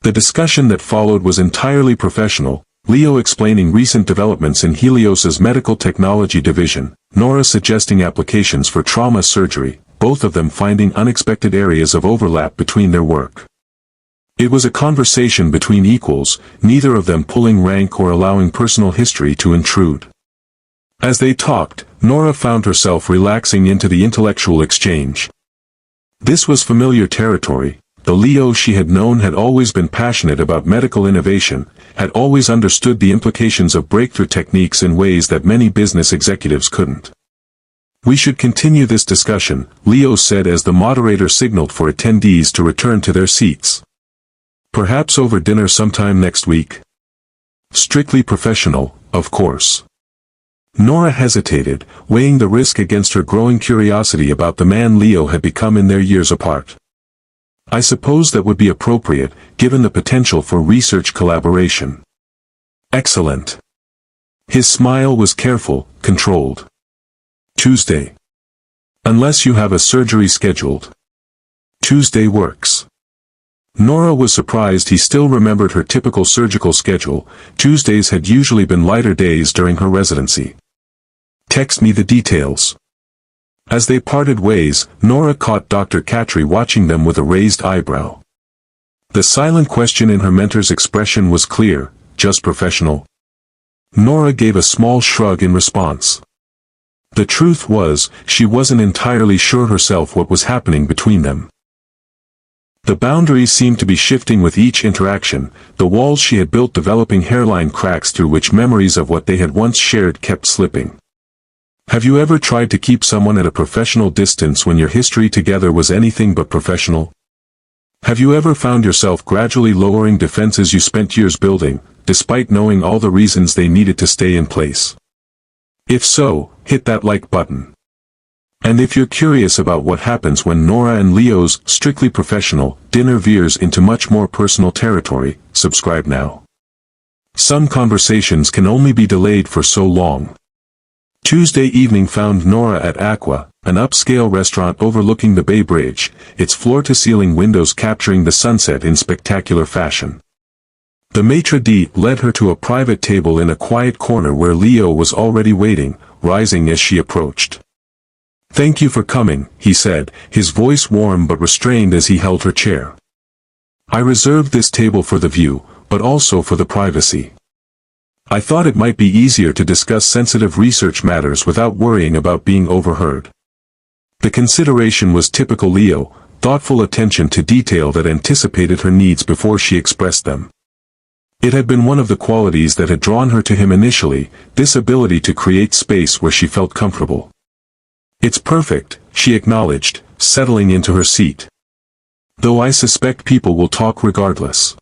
The discussion that followed was entirely professional, Leo explaining recent developments in Helios's medical technology division, Nora suggesting applications for trauma surgery, both of them finding unexpected areas of overlap between their work. It was a conversation between equals, neither of them pulling rank or allowing personal history to intrude. As they talked, Nora found herself relaxing into the intellectual exchange. This was familiar territory. The Leo she had known had always been passionate about medical innovation, had always understood the implications of breakthrough techniques in ways that many business executives couldn't. "We should continue this discussion," Leo said as the moderator signaled for attendees to return to their seats. "Perhaps over dinner sometime next week?" "Strictly professional, of course." Nora hesitated, weighing the risk against her growing curiosity about the man Leo had become in their years apart. "I suppose that would be appropriate, given the potential for research collaboration." "Excellent." His smile was careful, controlled. "Tuesday. Unless you have a surgery scheduled." "Tuesday works." Nora was surprised he still remembered her typical surgical schedule. Tuesdays had usually been lighter days during her residency. "Text me the details." As they parted ways, Nora caught Dr. Katri watching them with a raised eyebrow. The silent question in her mentor's expression was clear, "Just professional?" Nora gave a small shrug in response. The truth was, she wasn't entirely sure herself what was happening between them. The boundaries seemed to be shifting with each interaction, the walls she had built developing hairline cracks through which memories of what they had once shared kept slipping. Have you ever tried to keep someone at a professional distance when your history together was anything but professional? Have you ever found yourself gradually lowering defenses you spent years building, despite knowing all the reasons they needed to stay in place? If so, hit that like button. And if you're curious about what happens when Nora and Leo's strictly professional dinner veers into much more personal territory, subscribe now. Some conversations can only be delayed for so long. Tuesday evening found Nora at Aqua, an upscale restaurant overlooking the Bay Bridge, its floor-to-ceiling windows capturing the sunset in spectacular fashion. The maitre d' led her to a private table in a quiet corner where Leo was already waiting, rising as she approached. "Thank you for coming," he said, his voice warm but restrained as he held her chair. "I reserved this table for the view, but also for the privacy. I thought it might be easier to discuss sensitive research matters without worrying about being overheard." The consideration was typical Leo, thoughtful attention to detail that anticipated her needs before she expressed them. It had been one of the qualities that had drawn her to him initially, this ability to create space where she felt comfortable. "It's perfect," she acknowledged, settling into her seat. "Though I suspect people will talk regardless.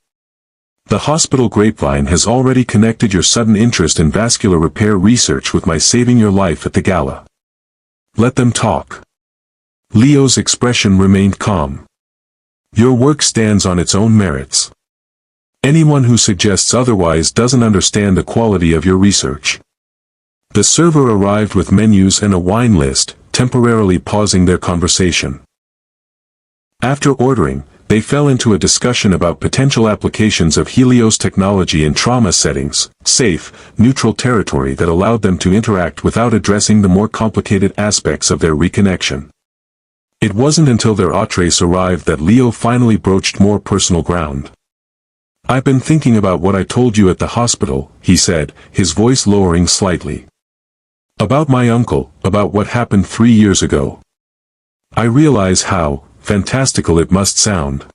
The hospital grapevine has already connected your sudden interest in vascular repair research with my saving your life at the Gala. Let them talk." Leo's expression remained calm. "Your work stands on its own merits. Anyone who suggests otherwise doesn't understand the quality of your research." The server arrived with menus and a wine list, temporarily pausing their conversation. After ordering, they fell into a discussion about potential applications of Helios technology in trauma settings, safe, neutral territory that allowed them to interact without addressing the more complicated aspects of their reconnection. It wasn't until their entrées arrived that Leo finally broached more personal ground. "I've been thinking about what I told you at the hospital," he said, his voice lowering slightly. "About my uncle, about what happened 3 years ago. I realize how fantastical it must sound.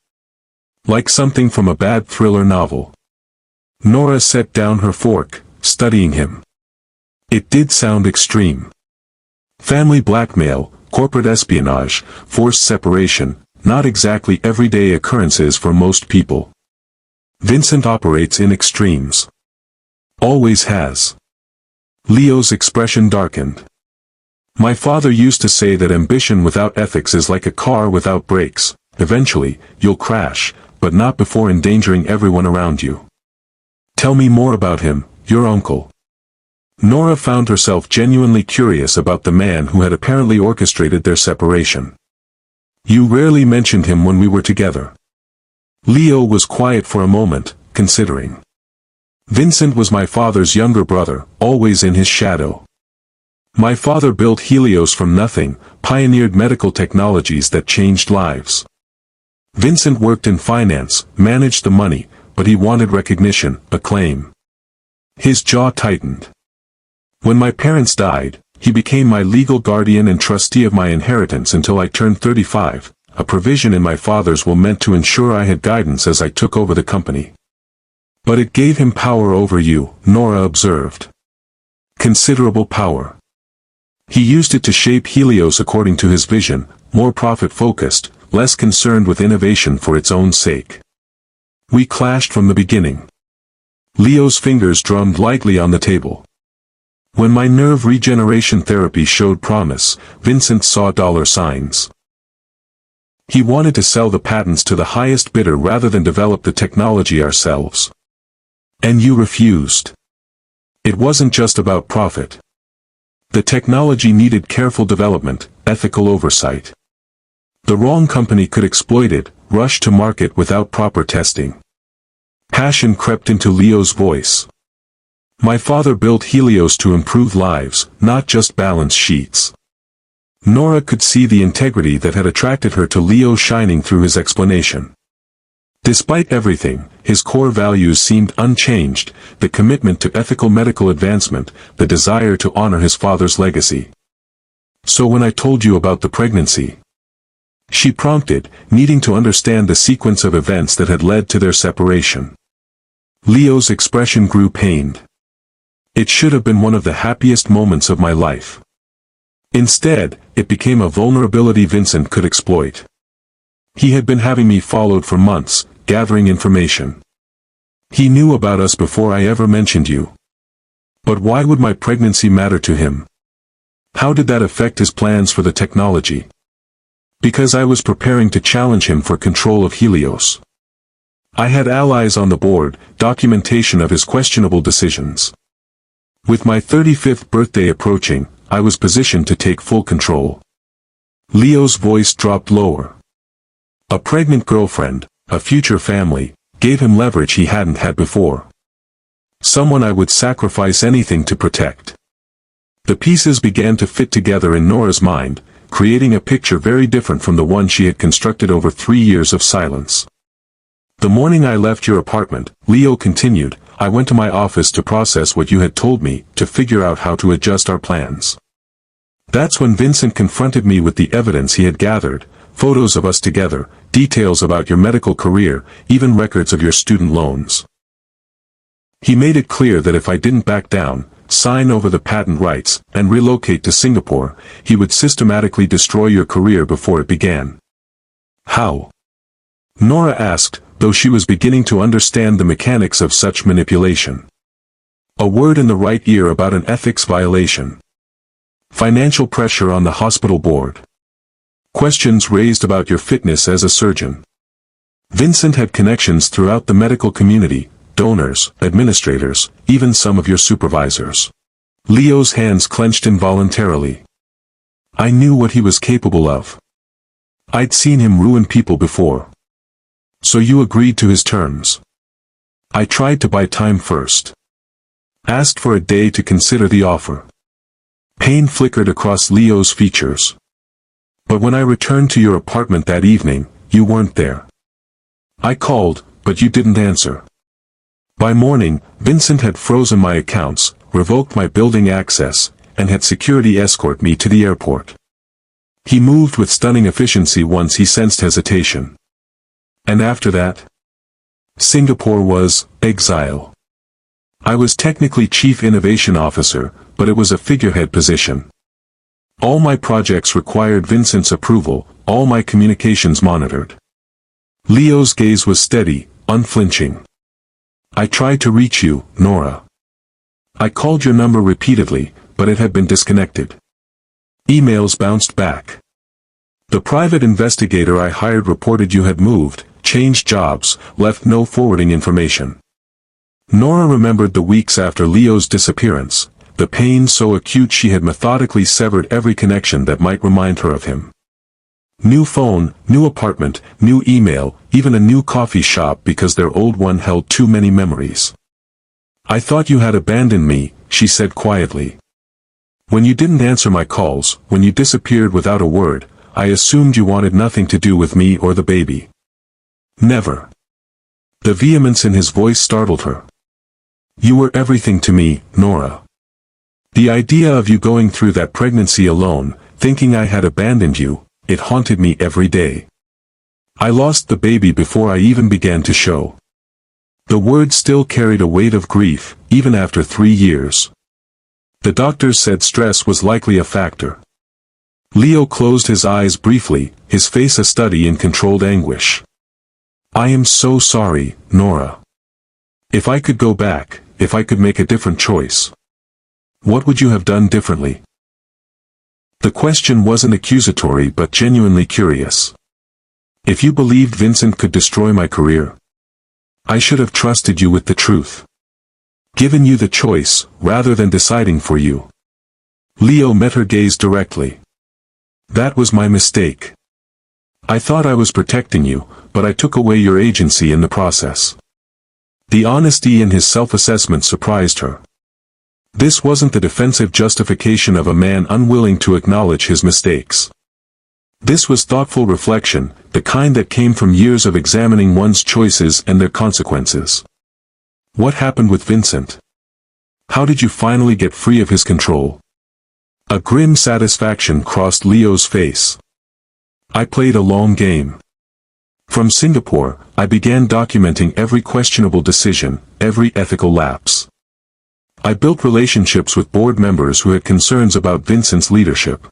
Like something from a bad thriller novel." Nora set down her fork, studying him. "It did sound extreme. Family blackmail, corporate espionage, forced separation, not exactly everyday occurrences for most people. Vincent operates in extremes. Always has." Leo's expression darkened. "My father used to say that ambition without ethics is like a car without brakes. Eventually, you'll crash, but not before endangering everyone around you." "Tell me more about him, your uncle." Nora found herself genuinely curious about the man who had apparently orchestrated their separation. "You rarely mentioned him when we were together." Leo was quiet for a moment, considering. "Vincent was my father's younger brother, always in his shadow. My father built Helios from nothing, pioneered medical technologies that changed lives. Vincent worked in finance, managed the money, but he wanted recognition, acclaim." His jaw tightened. "When my parents died, he became my legal guardian and trustee of my inheritance until I turned 35, a provision in my father's will meant to ensure I had guidance as I took over the company. But it gave him power over you," Nora observed. "Considerable power. He used it to shape Helios according to his vision, more profit-focused, less concerned with innovation for its own sake. We clashed from the beginning." Leo's fingers drummed lightly on the table. "When my nerve regeneration therapy showed promise, Vincent saw dollar signs. He wanted to sell the patents to the highest bidder rather than develop the technology ourselves. And you refused. It wasn't just about profit. The technology needed careful development, ethical oversight. The wrong company could exploit it, rush to market without proper testing." Passion crept into Leo's voice. "My father built Helios to improve lives, not just balance sheets." Nora could see the integrity that had attracted her to Leo shining through his explanation. Despite everything, his core values seemed unchanged, the commitment to ethical medical advancement, the desire to honor his father's legacy. "So when I told you about the pregnancy," she prompted, needing to understand the sequence of events that had led to their separation. Leo's expression grew pained. "It should have been one of the happiest moments of my life. Instead, it became a vulnerability Vincent could exploit. He had been having me followed for months, gathering information. He knew about us before I ever mentioned you. But why would my pregnancy matter to him? How did that affect his plans for the technology? Because I was preparing to challenge him for control of Helios. I had allies on the board, documentation of his questionable decisions. With my 35th birthday approaching, I was positioned to take full control." Leo's voice dropped lower. A pregnant girlfriend, a future family, gave him leverage he hadn't had before. Someone I would sacrifice anything to protect. The pieces began to fit together in Nora's mind, creating a picture very different from the one she had constructed over 3 years of silence. "The morning I left your apartment," Leo continued, "I went to my office to process what you had told me, to figure out how to adjust our plans. That's when Vincent confronted me with the evidence he had gathered, photos of us together, details about your medical career, even records of your student loans. He made it clear that if I didn't back down, sign over the patent rights, and relocate to Singapore, he would systematically destroy your career before it began." "How?" Nora asked, though she was beginning to understand the mechanics of such manipulation. "A word in the right ear about an ethics violation. Financial pressure on the hospital board. Questions raised about your fitness as a surgeon. Vincent had connections throughout the medical community, donors, administrators, even some of your supervisors." Leo's hands clenched involuntarily. "I knew what he was capable of. I'd seen him ruin people before." "So you agreed to his terms?" "I tried to buy time first. Asked for a day to consider the offer." Pain flickered across Leo's features. But when I returned to your apartment that evening, you weren't there. I called, but you didn't answer. By morning, Vincent had frozen my accounts, revoked my building access, and had security escort me to the airport. He moved with stunning efficiency once he sensed hesitation. And after that? Singapore was exile. I was technically Chief Innovation Officer, but it was a figurehead position. All my projects required Vincent's approval, all my communications monitored. Leo's gaze was steady, unflinching. I tried to reach you, Nora. I called your number repeatedly, but it had been disconnected. Emails bounced back. The private investigator I hired reported you had moved, changed jobs, left no forwarding information. Nora remembered the weeks after Leo's disappearance, the pain so acute she had methodically severed every connection that might remind her of him. New phone, new apartment, new email, even a new coffee shop because their old one held too many memories. I thought you had abandoned me, she said quietly. When you didn't answer my calls, when you disappeared without a word, I assumed you wanted nothing to do with me or the baby. Never. The vehemence in his voice startled her. You were everything to me, Nora. The idea of you going through that pregnancy alone, thinking I had abandoned you, it haunted me every day. I lost the baby before I even began to show. The words still carried a weight of grief, even after 3 years. The doctors said stress was likely a factor. Leo closed his eyes briefly, his face a study in controlled anguish. I am so sorry, Nora. If I could go back, if I could make a different choice. What would you have done differently? The question wasn't accusatory but genuinely curious. If you believed Vincent could destroy my career, I should have trusted you with the truth. Given you the choice, rather than deciding for you. Leo met her gaze directly. That was my mistake. I thought I was protecting you, but I took away your agency in the process. The honesty in his self-assessment surprised her. This wasn't the defensive justification of a man unwilling to acknowledge his mistakes. This was thoughtful reflection, the kind that came from years of examining one's choices and their consequences. What happened with Vincent? How did you finally get free of his control? A grim satisfaction crossed Leo's face. I played a long game. From Singapore, I began documenting every questionable decision, every ethical lapse. I built relationships with board members who had concerns about Vincent's leadership.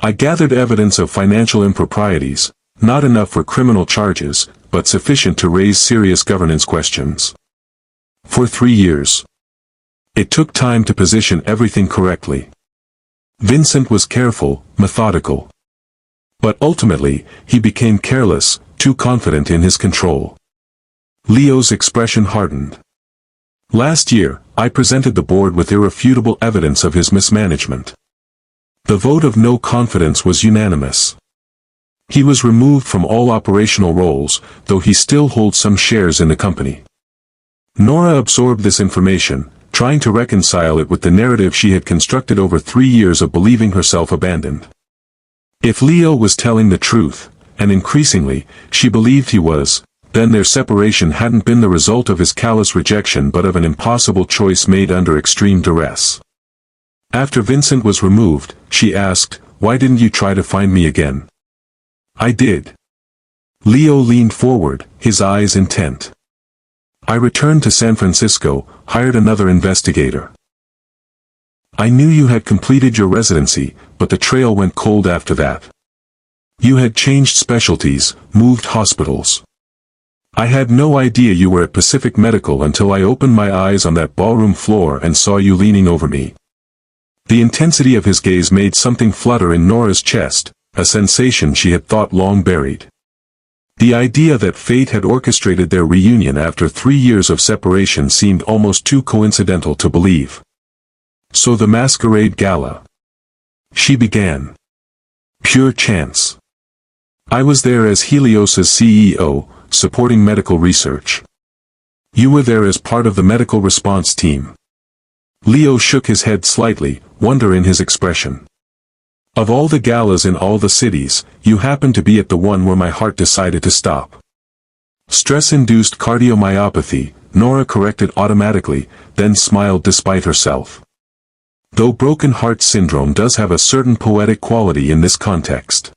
I gathered evidence of financial improprieties, not enough for criminal charges, but sufficient to raise serious governance questions. For 3 years. It took time to position everything correctly. Vincent was careful, methodical. But ultimately, he became careless, too confident in his control. Leo's expression hardened. Last year, I presented the board with irrefutable evidence of his mismanagement. The vote of no confidence was unanimous. He was removed from all operational roles, though he still holds some shares in the company. Nora absorbed this information, trying to reconcile it with the narrative she had constructed over 3 years of believing herself abandoned. If Leo was telling the truth, and increasingly, she believed he was, then their separation hadn't been the result of his callous rejection but of an impossible choice made under extreme duress. After Vincent was removed, she asked, "Why didn't you try to find me again?" "I did." Leo leaned forward, his eyes intent. "I returned to San Francisco, hired another investigator. I knew you had completed your residency, but the trail went cold after that. You had changed specialties, moved hospitals. I had no idea you were at Pacific Medical until I opened my eyes on that ballroom floor and saw you leaning over me." The intensity of his gaze made something flutter in Nora's chest, a sensation she had thought long buried. The idea that fate had orchestrated their reunion after 3 years of separation seemed almost too coincidental to believe. "So the masquerade gala," she began. "Pure chance. I was there as Helios's CEO, supporting medical research. You were there as part of the medical response team." Leo shook his head slightly, wonder in his expression. Of all the galas in all the cities, you happen to be at the one where my heart decided to stop. Stress-induced cardiomyopathy, Nora corrected automatically, then smiled despite herself. Though broken heart syndrome does have a certain poetic quality in this context.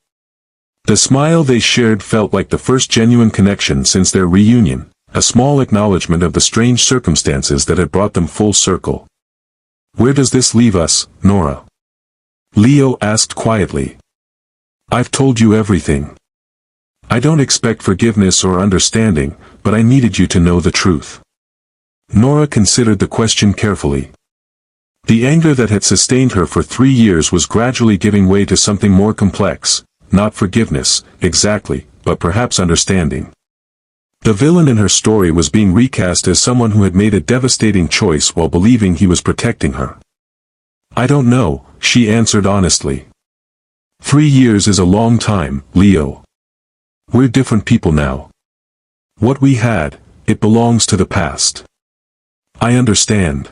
The smile they shared felt like the first genuine connection since their reunion, a small acknowledgement of the strange circumstances that had brought them full circle. Where does this leave us, Nora? Leo asked quietly. I've told you everything. I don't expect forgiveness or understanding, but I needed you to know the truth. Nora considered the question carefully. The anger that had sustained her for 3 years was gradually giving way to something more complex, not forgiveness, exactly, but perhaps understanding. The villain in her story was being recast as someone who had made a devastating choice while believing he was protecting her. I don't know, she answered honestly. 3 years is a long time, Leo. We're different people now. What we had, it belongs to the past. I understand.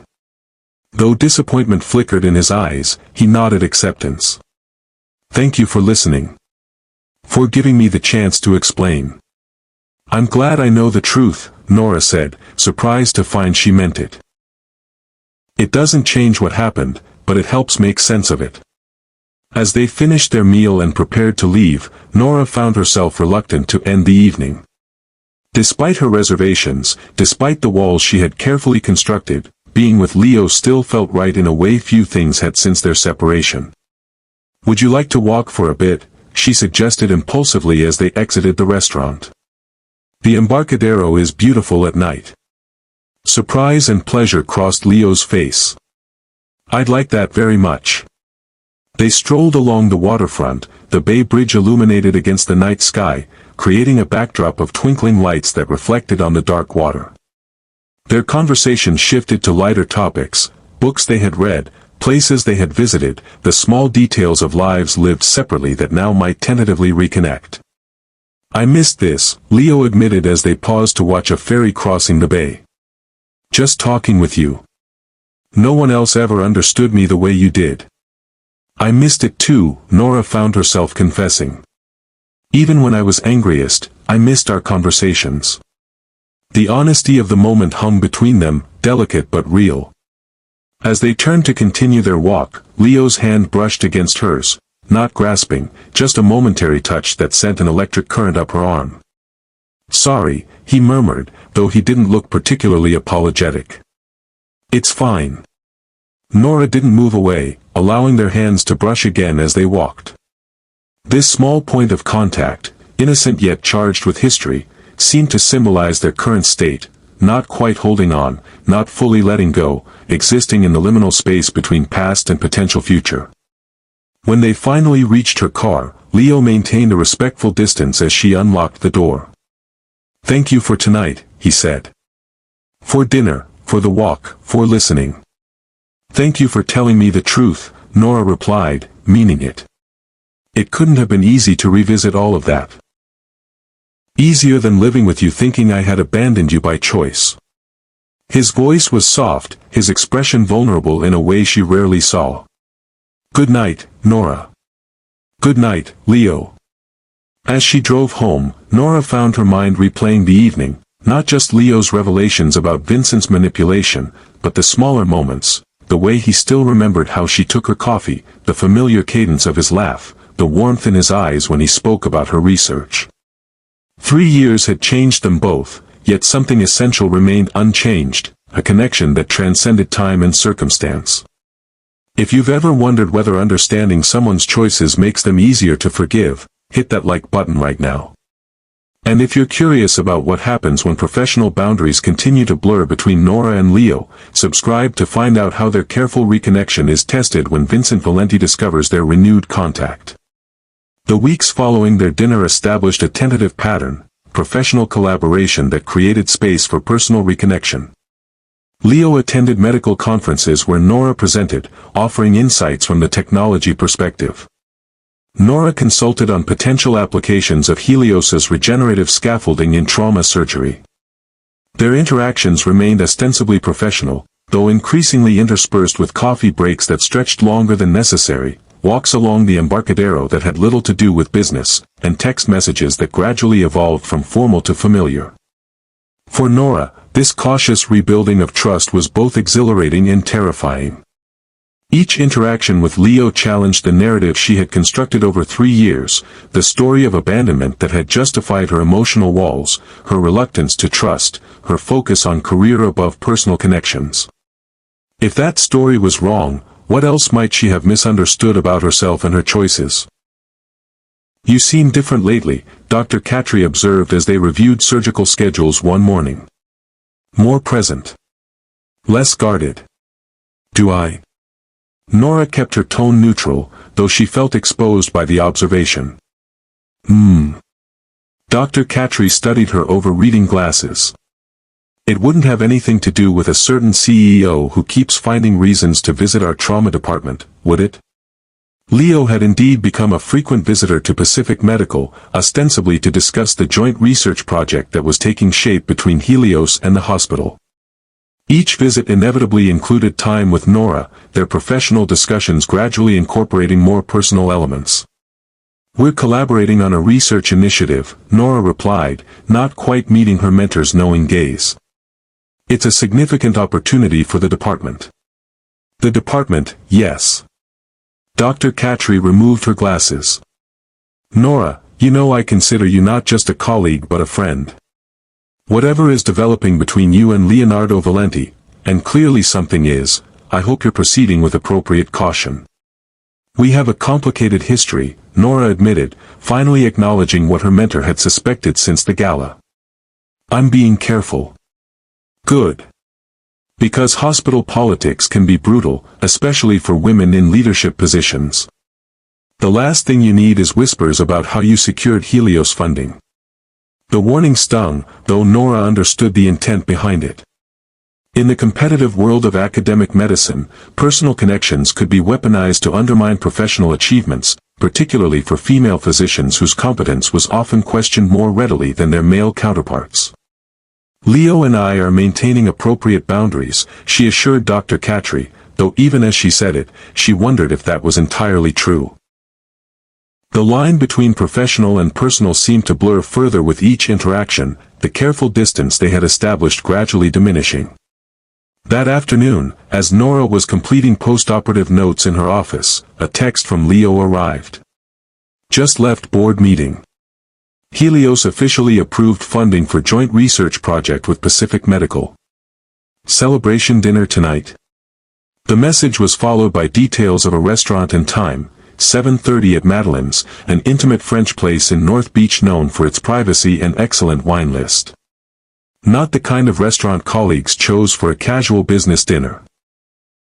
Though disappointment flickered in his eyes, he nodded acceptance. Thank you for listening. For giving me the chance to explain. I'm glad I know the truth, Nora said, surprised to find she meant it. It doesn't change what happened, but it helps make sense of it. As they finished their meal and prepared to leave, Nora found herself reluctant to end the evening. Despite her reservations, despite the walls she had carefully constructed, being with Leo still felt right in a way few things had since their separation. Would you like to walk for a bit? She suggested impulsively as they exited the restaurant. The Embarcadero is beautiful at night. Surprise and pleasure crossed Leo's face. I'd like that very much. They strolled along the waterfront, the Bay Bridge illuminated against the night sky, creating a backdrop of twinkling lights that reflected on the dark water. Their conversation shifted to lighter topics, books they had read, places they had visited, the small details of lives lived separately that now might tentatively reconnect. I missed this, Leo admitted as they paused to watch a ferry crossing the bay. Just talking with you. No one else ever understood me the way you did. I missed it too, Nora found herself confessing. Even when I was angriest, I missed our conversations. The honesty of the moment hung between them, delicate but real. As they turned to continue their walk, Leo's hand brushed against hers, not grasping, just a momentary touch that sent an electric current up her arm. Sorry, he murmured, though he didn't look particularly apologetic. It's fine. Nora didn't move away, allowing their hands to brush again as they walked. This small point of contact, innocent yet charged with history, seemed to symbolize their current state, not quite holding on, not fully letting go, existing in the liminal space between past and potential future. When they finally reached her car, Leo maintained a respectful distance as she unlocked the door. Thank you for tonight, he said. For dinner, for the walk, for listening. Thank you for telling me the truth, Nora replied, meaning it. It couldn't have been easy to revisit all of that. Easier than living with you thinking I had abandoned you by choice. His voice was soft, his expression vulnerable in a way she rarely saw. Good night, Nora. Good night, Leo. As she drove home, Nora found her mind replaying the evening, not just Leo's revelations about Vincent's manipulation, but the smaller moments, the way he still remembered how she took her coffee, the familiar cadence of his laugh, the warmth in his eyes when he spoke about her research. 3 years had changed them both, yet something essential remained unchanged, a connection that transcended time and circumstance. If you've ever wondered whether understanding someone's choices makes them easier to forgive, hit that like button right now. And if you're curious about what happens when professional boundaries continue to blur between Nora and Leo, subscribe to find out how their careful reconnection is tested when Vincent Valenti discovers their renewed contact. The weeks following their dinner established a tentative pattern, professional collaboration that created space for personal reconnection. Leo attended medical conferences where Nora presented, offering insights from the technology perspective. Nora consulted on potential applications of Helios's regenerative scaffolding in trauma surgery. Their interactions remained ostensibly professional, though increasingly interspersed with coffee breaks that stretched longer than necessary, walks along the embarcadero that had little to do with business, and text messages that gradually evolved from formal to familiar. For Nora, this cautious rebuilding of trust was both exhilarating and terrifying. Each interaction with Leo challenged the narrative she had constructed over 3 years, the story of abandonment that had justified her emotional walls, her reluctance to trust, her focus on career above personal connections. If that story was wrong, what else might she have misunderstood about herself and her choices? "You seem different lately," Dr. Catry observed as they reviewed surgical schedules one morning. "More present. Less guarded." "Do I?" Nora kept her tone neutral, though she felt exposed by the observation. Dr. Catry studied her over reading glasses. "It wouldn't have anything to do with a certain CEO who keeps finding reasons to visit our trauma department, would it?" Leo had indeed become a frequent visitor to Pacific Medical, ostensibly to discuss the joint research project that was taking shape between Helios and the hospital. Each visit inevitably included time with Nora, their professional discussions gradually incorporating more personal elements. "We're collaborating on a research initiative," Nora replied, not quite meeting her mentor's knowing gaze. "It's a significant opportunity for the department." "The department, yes." Dr. Catry removed her glasses. "Nora, you know I consider you not just a colleague but a friend. Whatever is developing between you and Leonardo Valenti, and clearly something is, I hope you're proceeding with appropriate caution." "We have a complicated history," Nora admitted, finally acknowledging what her mentor had suspected since the gala. "I'm being careful." "Good. Because hospital politics can be brutal, especially for women in leadership positions. The last thing you need is whispers about how you secured Helios funding." The warning stung, though Nora understood the intent behind it. In the competitive world of academic medicine, personal connections could be weaponized to undermine professional achievements, particularly for female physicians whose competence was often questioned more readily than their male counterparts. "Leo and I are maintaining appropriate boundaries," she assured Dr. Catry, though even as she said it, she wondered if that was entirely true. The line between professional and personal seemed to blur further with each interaction, the careful distance they had established gradually diminishing. That afternoon, as Nora was completing post-operative notes in her office, a text from Leo arrived. "Just left board meeting. Helios officially approved funding for joint research project with Pacific Medical. Celebration dinner tonight." The message was followed by details of a restaurant and time, 7:30 at Madeleine's, an intimate French place in North Beach known for its privacy and excellent wine list. Not the kind of restaurant colleagues chose for a casual business dinner.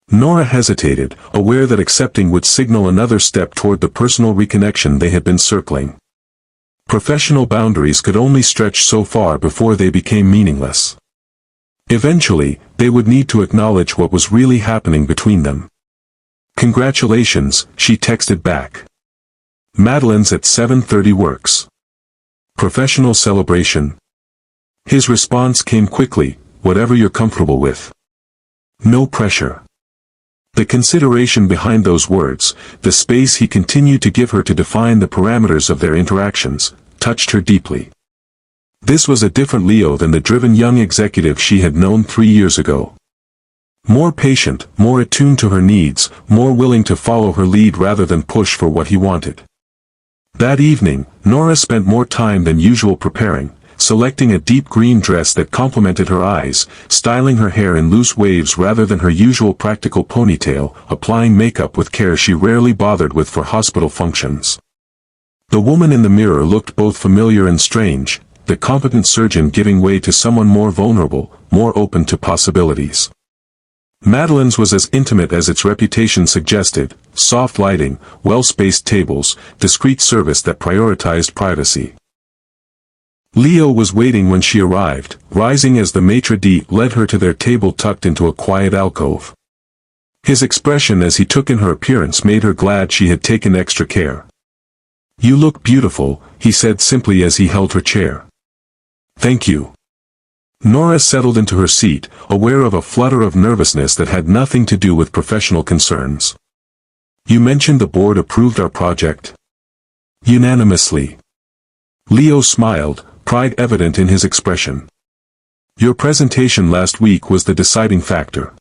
Nora hesitated, aware that accepting would signal another step toward the personal reconnection they had been circling. Professional boundaries could only stretch so far before they became meaningless. Eventually, they would need to acknowledge what was really happening between them. "Congratulations," she texted back. "Madeleine's at 7:30 works. Professional celebration." His response came quickly, "Whatever you're comfortable with. No pressure." The consideration behind those words, the space he continued to give her to define the parameters of their interactions, touched her deeply. This was a different Leo than the driven young executive she had known 3 years ago. More patient, more attuned to her needs, more willing to follow her lead rather than push for what he wanted. That evening, Nora spent more time than usual preparing, selecting a deep green dress that complemented her eyes, styling her hair in loose waves rather than her usual practical ponytail, applying makeup with care she rarely bothered with for hospital functions. The woman in the mirror looked both familiar and strange, the competent surgeon giving way to someone more vulnerable, more open to possibilities. Madeleine's was as intimate as its reputation suggested, soft lighting, well-spaced tables, discreet service that prioritized privacy. Leo was waiting when she arrived, rising as the maitre d' led her to their table tucked into a quiet alcove. His expression as he took in her appearance made her glad she had taken extra care. "You look beautiful," he said simply as he held her chair. "Thank you." Nora settled into her seat, aware of a flutter of nervousness that had nothing to do with professional concerns. You mentioned the board approved our project. Unanimously. Leo smiled, pride evident in his expression. Your presentation last week was the deciding factor.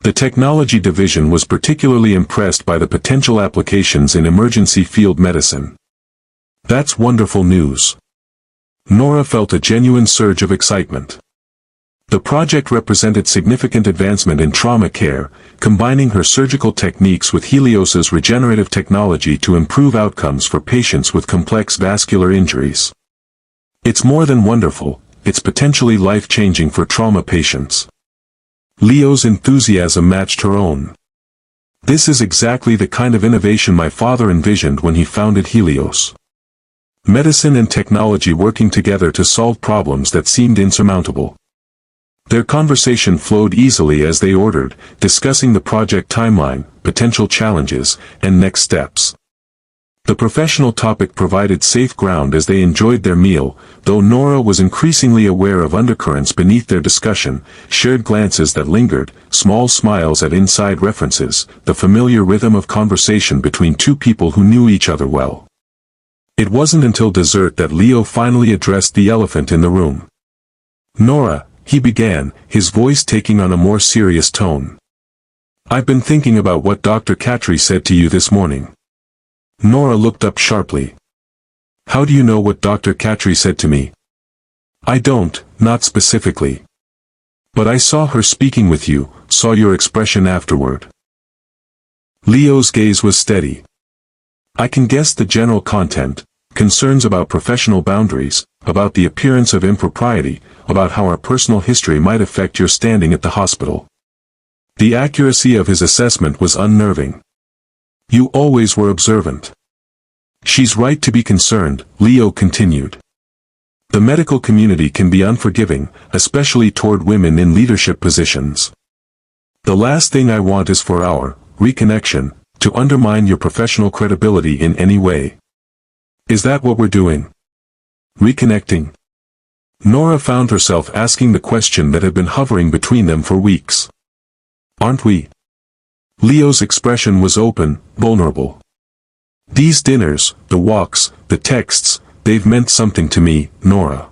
The technology division was particularly impressed by the potential applications in emergency field medicine. That's wonderful news. Nora felt a genuine surge of excitement. The project represented significant advancement in trauma care, combining her surgical techniques with Helios's regenerative technology to improve outcomes for patients with complex vascular injuries. It's more than wonderful, it's potentially life-changing for trauma patients. Leo's enthusiasm matched her own. This is exactly the kind of innovation my father envisioned when he founded Helios. Medicine and technology working together to solve problems that seemed insurmountable. Their conversation flowed easily as they ordered, discussing the project timeline, potential challenges, and next steps. The professional topic provided safe ground as they enjoyed their meal, though Nora was increasingly aware of undercurrents beneath their discussion, shared glances that lingered, small smiles at inside references, the familiar rhythm of conversation between two people who knew each other well. It wasn't until dessert that Leo finally addressed the elephant in the room. Nora, he began, his voice taking on a more serious tone. I've been thinking about what Dr. Khatri said to you this morning. Nora looked up sharply. How do you know what Dr. Khatri said to me? I don't, not specifically. But I saw her speaking with you, saw your expression afterward. Leo's gaze was steady. I can guess the general content, concerns about professional boundaries, about the appearance of impropriety, about how our personal history might affect your standing at the hospital. The accuracy of his assessment was unnerving. You always were observant. She's right to be concerned, Leo continued. The medical community can be unforgiving, especially toward women in leadership positions. The last thing I want is for our reconnection to undermine your professional credibility in any way. Is that what we're doing? Reconnecting? Nora found herself asking the question that had been hovering between them for weeks. Aren't we? Leo's expression was open, vulnerable. These dinners, the walks, the texts, they've meant something to me, Nora.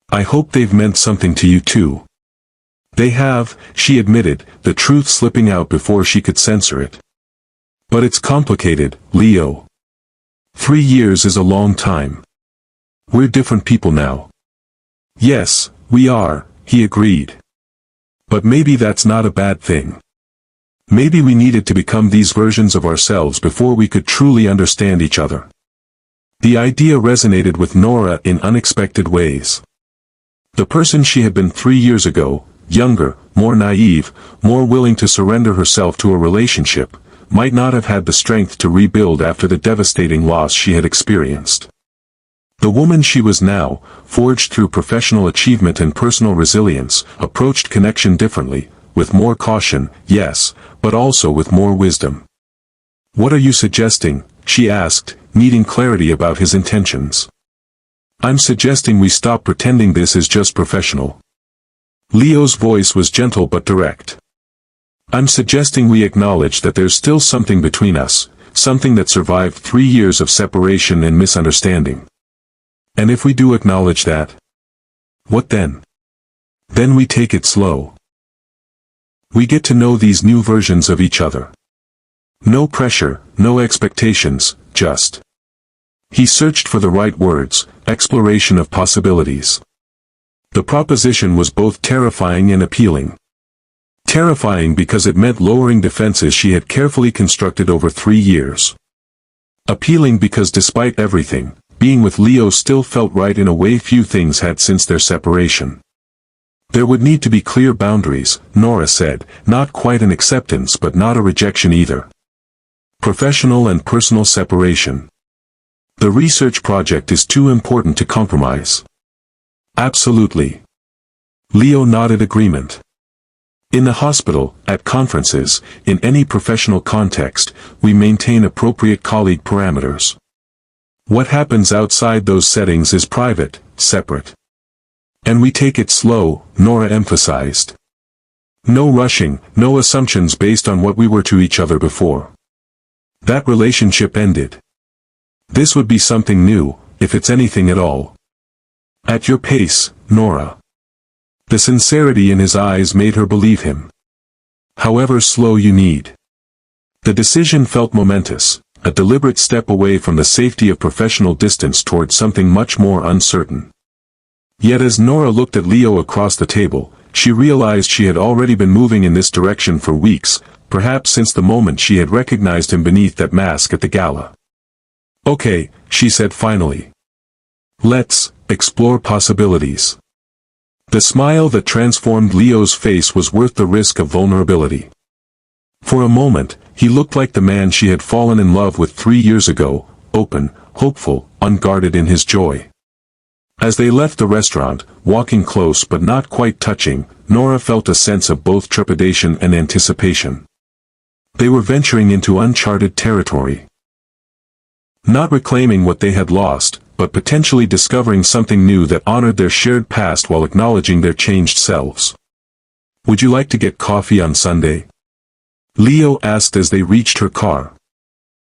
I hope they've meant something to you too. They have, she admitted, the truth slipping out before she could censor it. But it's complicated, Leo. 3 years is a long time. We're different people now. Yes, we are, he agreed. But maybe that's not a bad thing. Maybe we needed to become these versions of ourselves before we could truly understand each other. The idea resonated with Nora in unexpected ways. The person she had been 3 years ago, younger, more naive, more willing to surrender herself to a relationship, might not have had the strength to rebuild after the devastating loss she had experienced. The woman she was now, forged through professional achievement and personal resilience, approached connection differently, with more caution, yes, but also with more wisdom. What are you suggesting? She asked, needing clarity about his intentions. I'm suggesting we stop pretending this is just professional. Leo's voice was gentle but direct. I'm suggesting we acknowledge that there's still something between us, something that survived 3 years of separation and misunderstanding. And if we do acknowledge that, what then? Then we take it slow. We get to know these new versions of each other. No pressure, no expectations, just. He searched for the right words, exploration of possibilities. The proposition was both terrifying and appealing. Terrifying because it meant lowering defenses she had carefully constructed over 3 years. Appealing because despite everything, being with Leo still felt right in a way few things had since their separation. There would need to be clear boundaries, Nora said, not quite an acceptance but not a rejection either. Professional and personal separation. The research project is too important to compromise. Absolutely. Leo nodded agreement. In the hospital, at conferences, in any professional context, we maintain appropriate colleague parameters. What happens outside those settings is private, separate. And we take it slow, Nora emphasized. No rushing, no assumptions based on what we were to each other before. That relationship ended. This would be something new, if it's anything at all. At your pace, Nora. The sincerity in his eyes made her believe him. However slow you need. The decision felt momentous, a deliberate step away from the safety of professional distance toward something much more uncertain. Yet as Nora looked at Leo across the table, she realized she had already been moving in this direction for weeks, perhaps since the moment she had recognized him beneath that mask at the gala. Okay, she said finally. Let's explore possibilities. The smile that transformed Leo's face was worth the risk of vulnerability. For a moment, he looked like the man she had fallen in love with 3 years ago, open, hopeful, unguarded in his joy. As they left the restaurant, walking close but not quite touching, Nora felt a sense of both trepidation and anticipation. They were venturing into uncharted territory. Not reclaiming what they had lost, but potentially discovering something new that honored their shared past while acknowledging their changed selves. Would you like to get coffee on Sunday? Leo asked as they reached her car.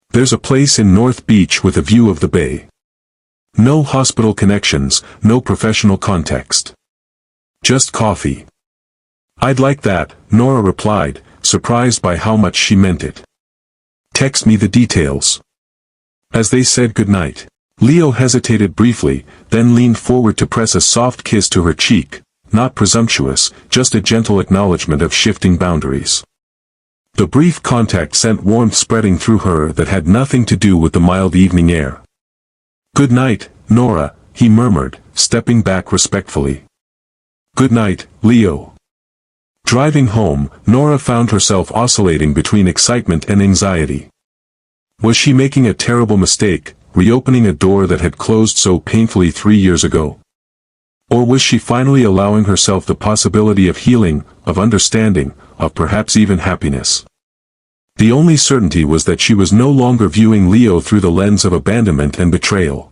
There's a place in North Beach with a view of the bay. No hospital connections, no professional context. Just coffee. I'd like that, Nora replied, surprised by how much she meant it. Text me the details. As they said goodnight, Leo hesitated briefly, then leaned forward to press a soft kiss to her cheek, not presumptuous, just a gentle acknowledgement of shifting boundaries. The brief contact sent warmth spreading through her that had nothing to do with the mild evening air. Good night, Nora, he murmured, stepping back respectfully. Good night, Leo. Driving home, Nora found herself oscillating between excitement and anxiety. Was she making a terrible mistake, reopening a door that had closed so painfully 3 years ago? Or was she finally allowing herself the possibility of healing, of understanding, of perhaps even happiness? The only certainty was that she was no longer viewing Leo through the lens of abandonment and betrayal.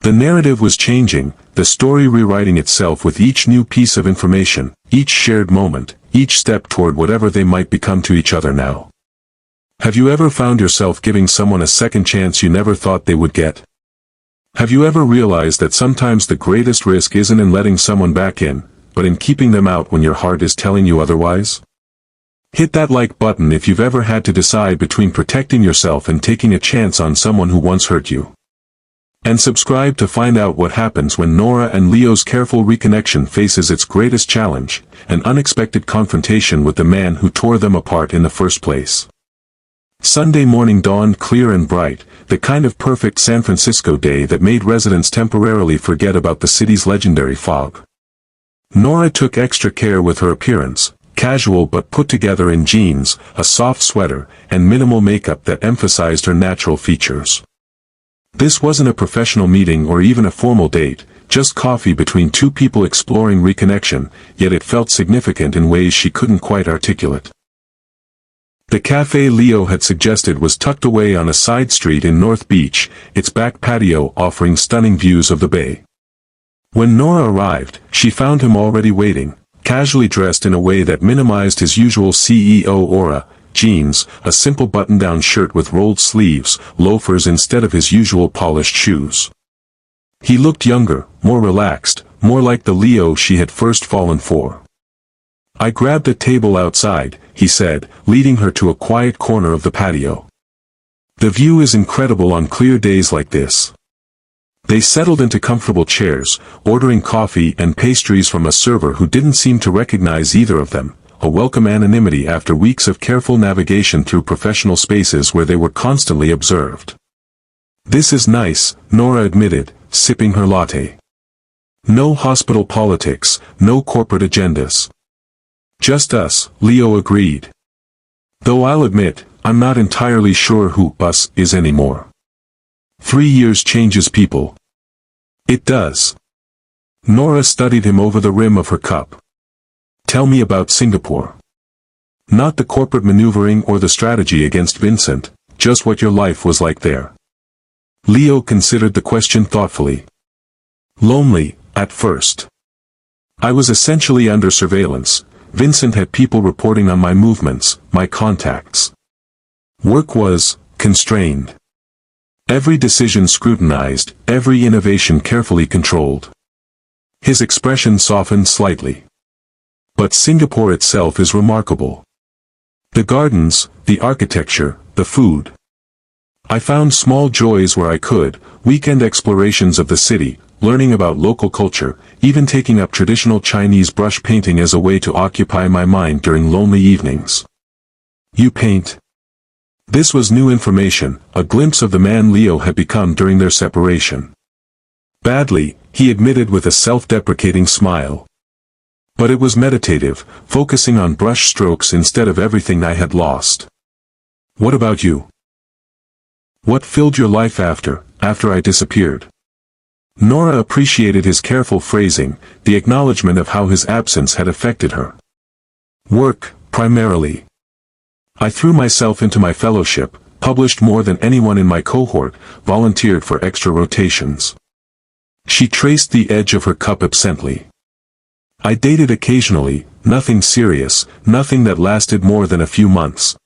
The narrative was changing, the story rewriting itself with each new piece of information, each shared moment, each step toward whatever they might become to each other now. Have you ever found yourself giving someone a second chance you never thought they would get? Have you ever realized that sometimes the greatest risk isn't in letting someone back in, but in keeping them out when your heart is telling you otherwise? Hit that like button if you've ever had to decide between protecting yourself and taking a chance on someone who once hurt you. And subscribe to find out what happens when Nora and Leo's careful reconnection faces its greatest challenge, an unexpected confrontation with the man who tore them apart in the first place. Sunday morning dawned clear and bright, the kind of perfect San Francisco day that made residents temporarily forget about the city's legendary fog. Nora took extra care with her appearance, casual but put together in jeans, a soft sweater, and minimal makeup that emphasized her natural features. This wasn't a professional meeting or even a formal date, just coffee between two people exploring reconnection, yet it felt significant in ways she couldn't quite articulate. The cafe Leo had suggested was tucked away on a side street in North Beach, its back patio offering stunning views of the bay. When Nora arrived, she found him already waiting, casually dressed in a way that minimized his usual CEO aura, jeans, a simple button-down shirt with rolled sleeves, loafers instead of his usual polished shoes. He looked younger, more relaxed, more like the Leo she had first fallen for. I grabbed a table outside, he said, leading her to a quiet corner of the patio. The view is incredible on clear days like this. They settled into comfortable chairs, ordering coffee and pastries from a server who didn't seem to recognize either of them, a welcome anonymity after weeks of careful navigation through professional spaces where they were constantly observed. This is nice, Nora admitted, sipping her latte. No hospital politics, no corporate agendas. Just us, Leo agreed. Though I'll admit, I'm not entirely sure who us is anymore. 3 years changes people. It does. Nora studied him over the rim of her cup. Tell me about Singapore. Not the corporate maneuvering or the strategy against Vincent, just what your life was like there. Leo considered the question thoughtfully. Lonely, at first. I was essentially under surveillance. Vincent had people reporting on my movements, my contacts. Work was constrained. Every decision scrutinized, every innovation carefully controlled. His expression softened slightly. But Singapore itself is remarkable. The gardens, the architecture, the food. I found small joys where I could, weekend explorations of the city, learning about local culture, even taking up traditional Chinese brush painting as a way to occupy my mind during lonely evenings. You paint? This was new information, a glimpse of the man Leo had become during their separation. Badly, he admitted with a self-deprecating smile. But it was meditative, focusing on brush strokes instead of everything I had lost. What about you? What filled your life after I disappeared? Nora appreciated his careful phrasing, the acknowledgement of how his absence had affected her. Work, primarily. I threw myself into my fellowship, published more than anyone in my cohort, volunteered for extra rotations. She traced the edge of her cup absently. I dated occasionally, nothing serious, nothing that lasted more than a few months.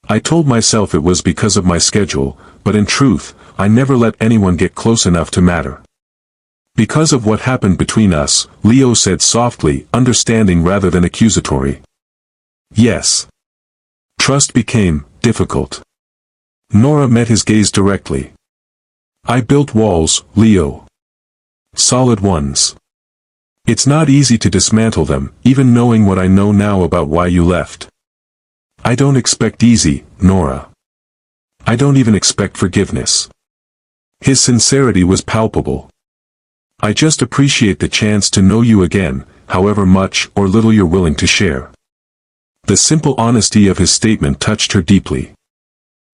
I told myself it was because of my schedule, but in truth, I never let anyone get close enough to matter. Because of what happened between us, Leo said softly, understanding rather than accusatory. Yes. Trust became difficult. Nora met his gaze directly. I built walls, Leo. Solid ones. It's not easy to dismantle them, even knowing what I know now about why you left. I don't expect easy, Nora. I don't even expect forgiveness. His sincerity was palpable. I just appreciate the chance to know you again, however much or little you're willing to share. The simple honesty of his statement touched her deeply.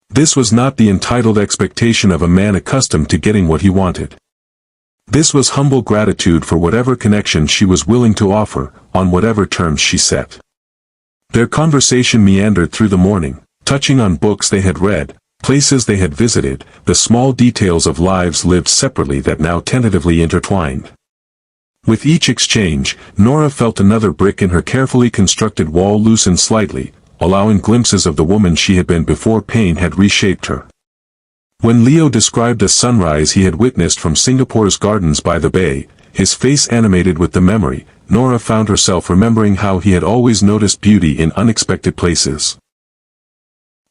This was not the entitled expectation of a man accustomed to getting what he wanted. This was humble gratitude for whatever connection she was willing to offer, on whatever terms she set. Their conversation meandered through the morning, touching on books they had read, places they had visited, the small details of lives lived separately that now tentatively intertwined. With each exchange, Nora felt another brick in her carefully constructed wall loosen slightly, allowing glimpses of the woman she had been before pain had reshaped her. When Leo described a sunrise he had witnessed from Singapore's gardens by the bay, his face animated with the memory, Nora found herself remembering how he had always noticed beauty in unexpected places.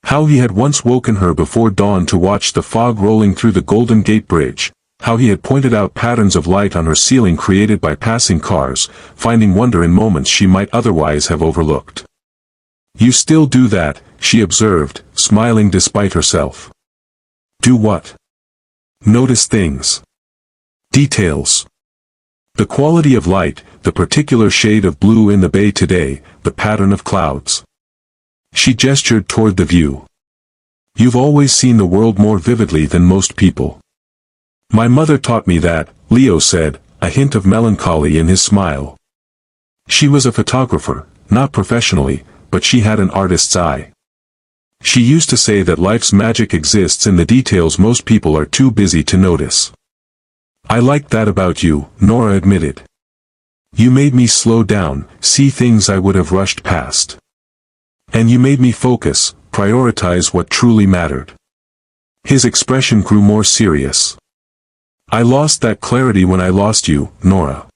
How he had once woken her before dawn to watch the fog rolling through the Golden Gate Bridge, how he had pointed out patterns of light on her ceiling created by passing cars, finding wonder in moments she might otherwise have overlooked. You still do that, she observed, smiling despite herself. Do what? Notice things. Details. The quality of light, the particular shade of blue in the bay today, the pattern of clouds. She gestured toward the view. You've always seen the world more vividly than most people. My mother taught me that, Leo said, a hint of melancholy in his smile. She was a photographer, not professionally, but she had an artist's eye. She used to say that life's magic exists in the details most people are too busy to notice. I liked that about you, Nora admitted. You made me slow down, see things I would have rushed past. And you made me focus, prioritize what truly mattered. His expression grew more serious. I lost that clarity when I lost you, Nora.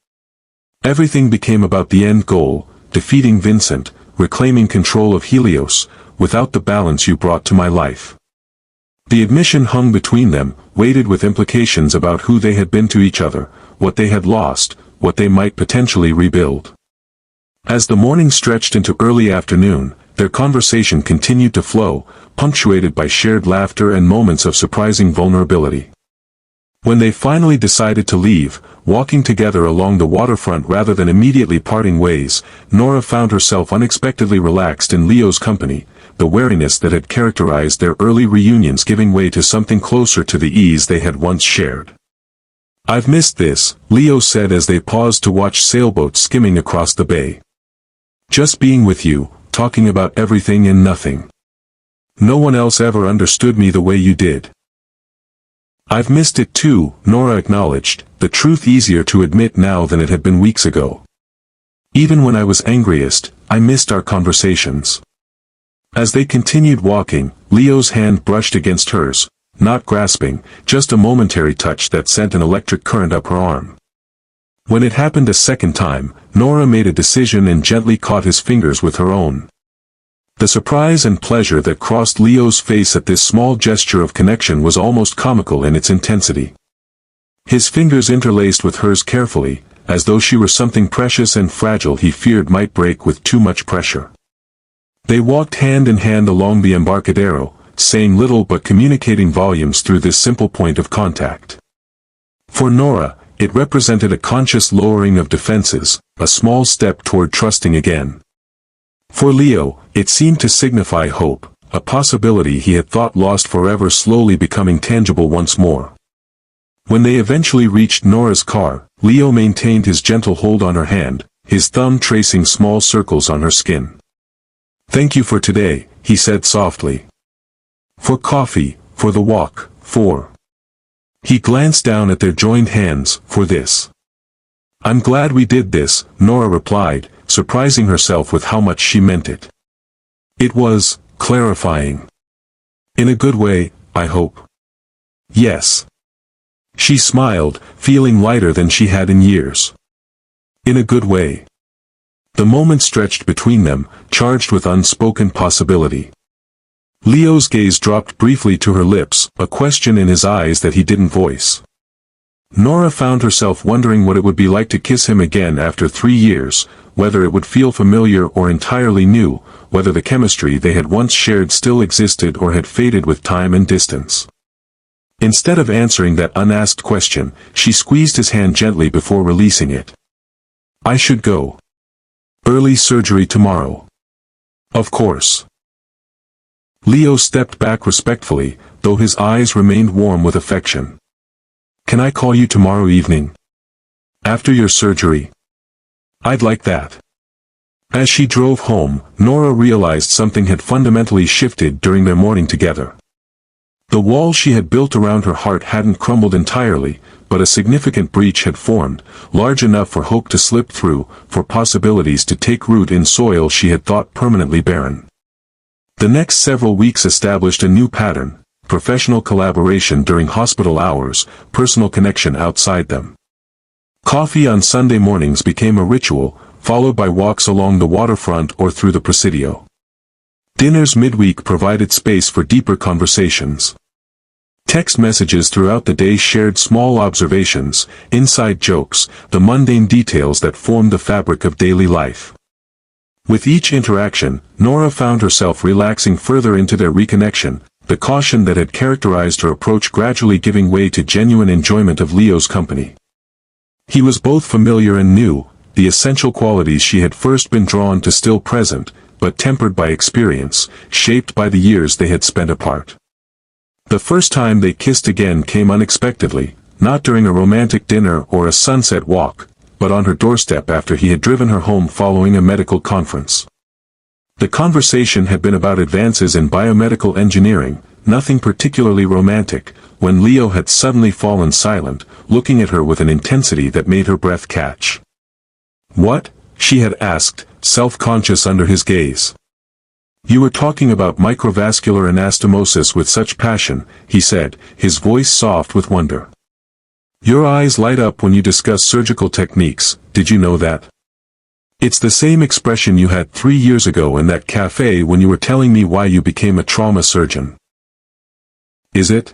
Everything became about the end goal, defeating Vincent, reclaiming control of Helios, without the balance you brought to my life. The admission hung between them, weighted with implications about who they had been to each other, what they had lost, what they might potentially rebuild. As the morning stretched into early afternoon, their conversation continued to flow, punctuated by shared laughter and moments of surprising vulnerability. When they finally decided to leave, walking together along the waterfront rather than immediately parting ways, Nora found herself unexpectedly relaxed in Leo's company, the wariness that had characterized their early reunions giving way to something closer to the ease they had once shared. I've missed this, Leo said as they paused to watch sailboats skimming across the bay. Just being with you, talking about everything and nothing. No one else ever understood me the way you did. I've missed it too, Nora acknowledged, the truth easier to admit now than it had been weeks ago. Even when I was angriest, I missed our conversations. As they continued walking, Leo's hand brushed against hers, not grasping, just a momentary touch that sent an electric current up her arm. When it happened a second time, Nora made a decision and gently caught his fingers with her own. The surprise and pleasure that crossed Leo's face at this small gesture of connection was almost comical in its intensity. His fingers interlaced with hers carefully, as though she were something precious and fragile he feared might break with too much pressure. They walked hand in hand along the Embarcadero, saying little but communicating volumes through this simple point of contact. For Nora, it represented a conscious lowering of defenses, a small step toward trusting again. For Leo, it seemed to signify hope, a possibility he had thought lost forever slowly becoming tangible once more. When they eventually reached Nora's car, Leo maintained his gentle hold on her hand, his thumb tracing small circles on her skin. "Thank you for today," he said softly. "For coffee, for the walk, for..." He glanced down at their joined hands, "for this." "I'm glad we did this," Nora replied, surprising herself with how much she meant it. It was clarifying. "In a good way, I hope." "Yes." She smiled, feeling lighter than she had in years. "In a good way." The moment stretched between them, charged with unspoken possibility. Leo's gaze dropped briefly to her lips, a question in his eyes that he didn't voice. Nora found herself wondering what it would be like to kiss him again after 3 years, whether it would feel familiar or entirely new, whether the chemistry they had once shared still existed or had faded with time and distance. Instead of answering that unasked question, she squeezed his hand gently before releasing it. "I should go. Early surgery tomorrow." "Of course." Leo stepped back respectfully, though his eyes remained warm with affection. "Can I call you tomorrow evening? After your surgery?" "I'd like that." As she drove home, Nora realized something had fundamentally shifted during their morning together. The wall she had built around her heart hadn't crumbled entirely, but a significant breach had formed, large enough for hope to slip through, for possibilities to take root in soil she had thought permanently barren. The next several weeks established a new pattern: professional collaboration during hospital hours, personal connection outside them. Coffee on Sunday mornings became a ritual, followed by walks along the waterfront or through the Presidio. Dinners midweek provided space for deeper conversations. Text messages throughout the day shared small observations, inside jokes, the mundane details that formed the fabric of daily life. With each interaction, Nora found herself relaxing further into their reconnection, the caution that had characterized her approach gradually giving way to genuine enjoyment of Leo's company. He was both familiar and new, the essential qualities she had first been drawn to still present, but tempered by experience, shaped by the years they had spent apart. The first time they kissed again came unexpectedly, not during a romantic dinner or a sunset walk, but on her doorstep after he had driven her home following a medical conference. The conversation had been about advances in biomedical engineering, nothing particularly romantic, when Leo had suddenly fallen silent, looking at her with an intensity that made her breath catch. "What?" she had asked, self-conscious under his gaze. "You were talking about microvascular anastomosis with such passion," he said, his voice soft with wonder. "Your eyes light up when you discuss surgical techniques, did you know that? It's the same expression you had 3 years ago in that cafe when you were telling me why you became a trauma surgeon." "Is it?"